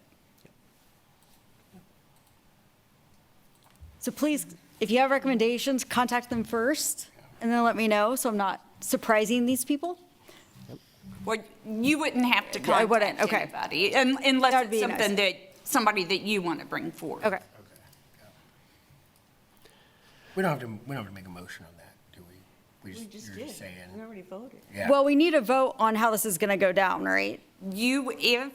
So please, if you have recommendations, contact them first, and then let me know, so I'm not surprising these people. Well, you wouldn't have to I wouldn't, contact okay. anybody unless That would it's be something nice. somebody that you want to bring forward. Okay. We don't have to make a motion on that, do we? You're just saying. We already voted. Yeah. Well, we need a vote on how this is going to go down, right? If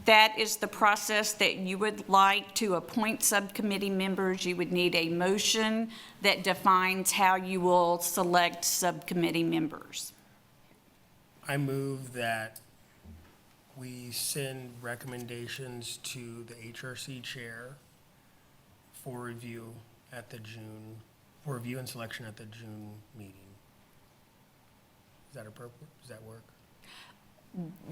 that is the process that you would like to appoint subcommittee members, you would need a motion that defines how you will select subcommittee members. I move that we send recommendations to the HRC chair for review and selection at the June meeting. Is that appropriate? Does that work?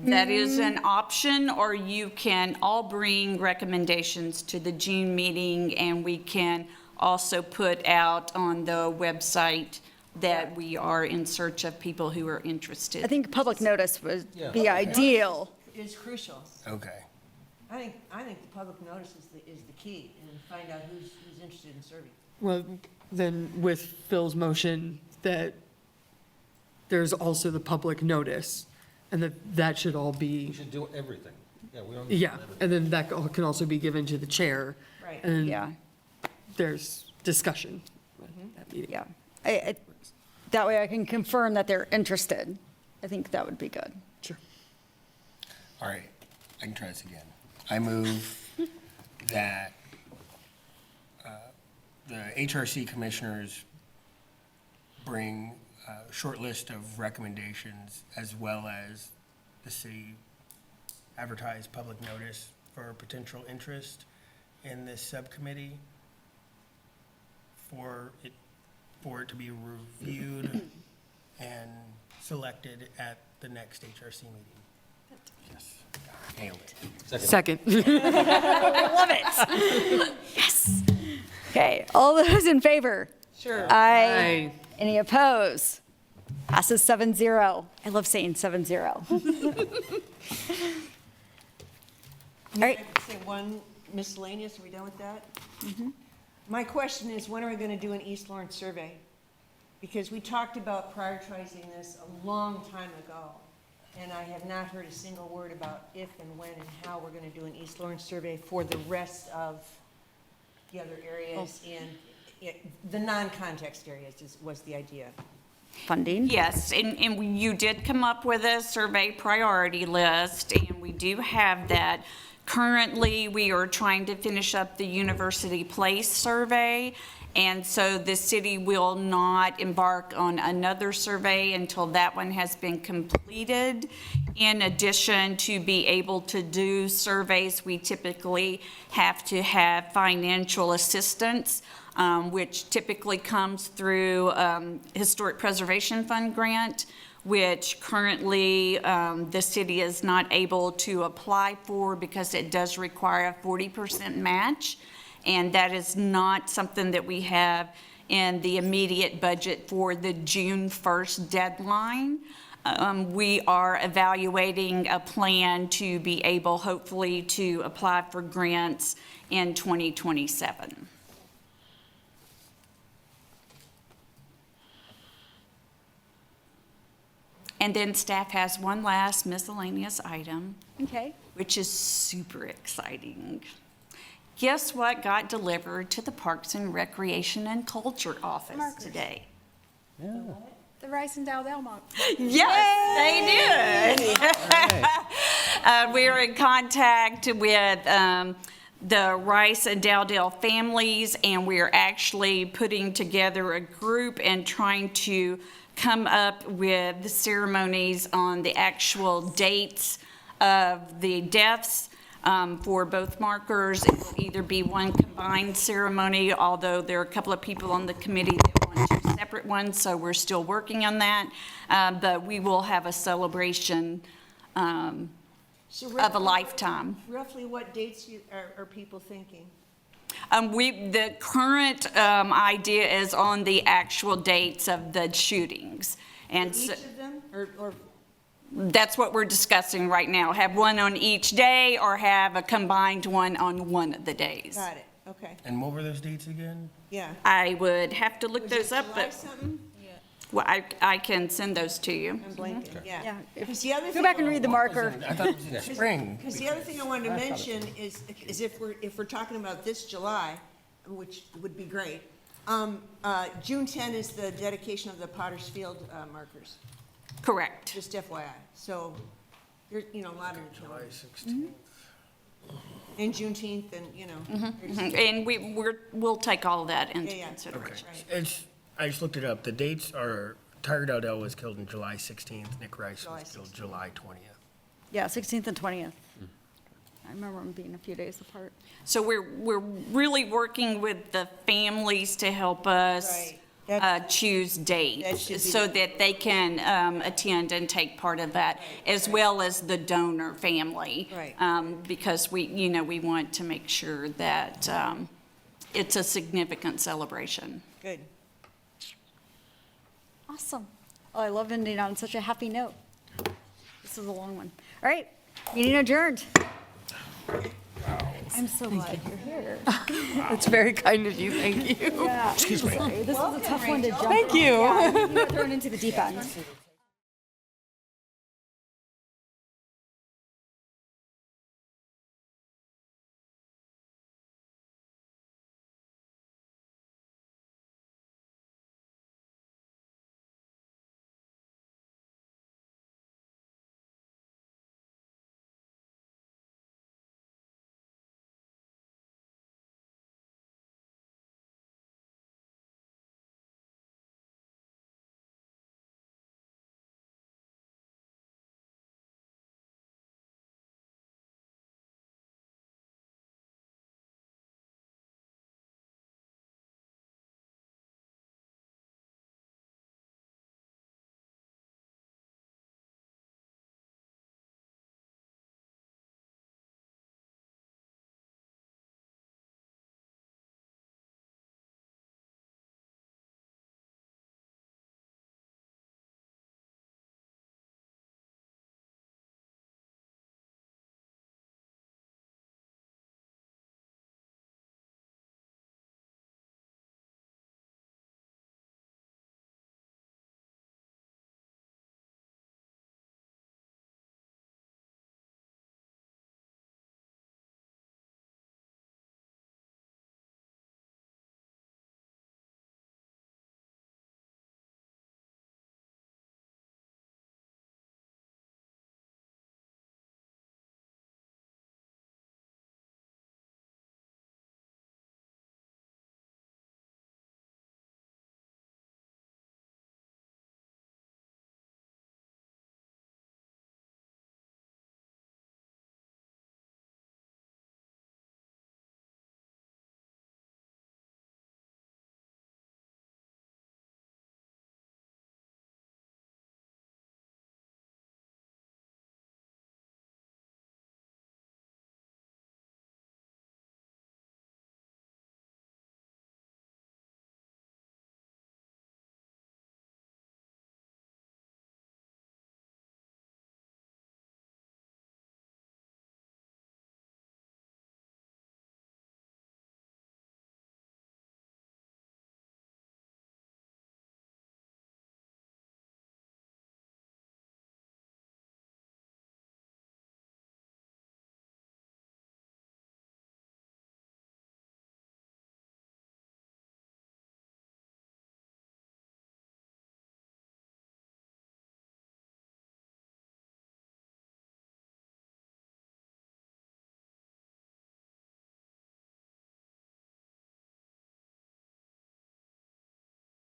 That is an option, or you can all bring recommendations to the June meeting, and we can also put out on the website that we are in search of people who are interested. I think public notice would Yeah. be ideal. Is crucial. Okay. I think the public notice is the key, and find out who's interested in serving. Well, then with Phil's motion, that there's also the public notice, and that should all We be, should do everything. Yeah, we don't need to yeah, do everything. and then that can also be given to the chair. Right. And Yeah, there's discussion at that meeting. yeah. That way I can confirm that they're interested. I think that would be good. Sure. All right, I can try this again. I move that the HRC commissioners bring a short list of recommendations, as well as the city advertise public notice for potential interest in this subcommittee for it to be reviewed and selected at the next HRC meeting. Yes, nailed it. Second. I love it. Yes. Okay, all those in favor? Sure. Aye. Any opposed? Passes 7-0. I love saying 7-0. All right. Say one miscellaneous, are we done with that? My question is, when are we going to do an East Lawrence survey? Because we talked about prioritizing this a long time ago, and I have not heard a single word about if and when and how we're going to do an East Lawrence survey for the rest of the other areas and the non-context areas was the idea. Funding? Yes, and you did come up with a survey priority list, and we do have that. Currently, we are trying to finish up the University Place survey, and so the city will not embark on another survey until that one has been completed. In addition, to be able to do surveys, we typically have to have financial assistance, which typically comes through Historic Preservation Fund grant, which currently the city is not able to apply for because it does require a 40% match. And that is not something that we have in the immediate budget for the June 1st deadline. We are evaluating a plan to be able, hopefully, to apply for grants in 2027. And then staff has one last miscellaneous item, Okay. which is super exciting. Guess what got delivered to the Parks and Recreation and Culture office Markers. today? The Rice and Dow Delmont. Yes, they did. We're in contact with the Rice and Dowdell families, and we're actually putting together a group and trying to come up with the ceremonies on the actual dates of the deaths for both markers. It will either be one combined ceremony, although there are a couple of people on the committee that want two separate ones, so we're still working on that. But we will have a celebration So of a roughly- lifetime. Roughly what dates are people thinking? The current idea is on the actual dates of the shootings. And Each so, of them, or that's what we're discussing right now. Have one on each day or have a combined one on one of the days. got it, okay, And what were those dates again? yeah. I would have to look Was those it up, July but something? well, I can send those to you. I'm blanking, yeah. Yeah. Because the other Go thing. back and read the marker. I thought it was in the spring. Because the other thing I wanted to mention is if we're talking about this July, which would be great, June 10 is the dedication of the Potter's Field markers, Correct. just FYI. So, there's, a lot of, July 16th. and Juneteenth and, there's- And we'll take all of that into Yeah, yeah. consideration. right. I just looked it up. The dates are, Tiger Dowdell was killed on July 16th. Nick Rice July was killed July 20th. Yeah, 16th and 20th. I remember them being a few days apart. So we're really working with the families to help us Right. That's- choose That dates should be so the- that they can attend and take part of that, as well as the donor family. Right. Because we want to make sure that it's a significant celebration. Good. Awesome. Oh, I love ending on such a happy note. This is a long one. All right, meeting adjourned. I'm so glad you're here. That's very kind of you, thank you. Yeah. Excuse me. This was a tough one to jump Thank on. you. Yeah, you were thrown into the deep end.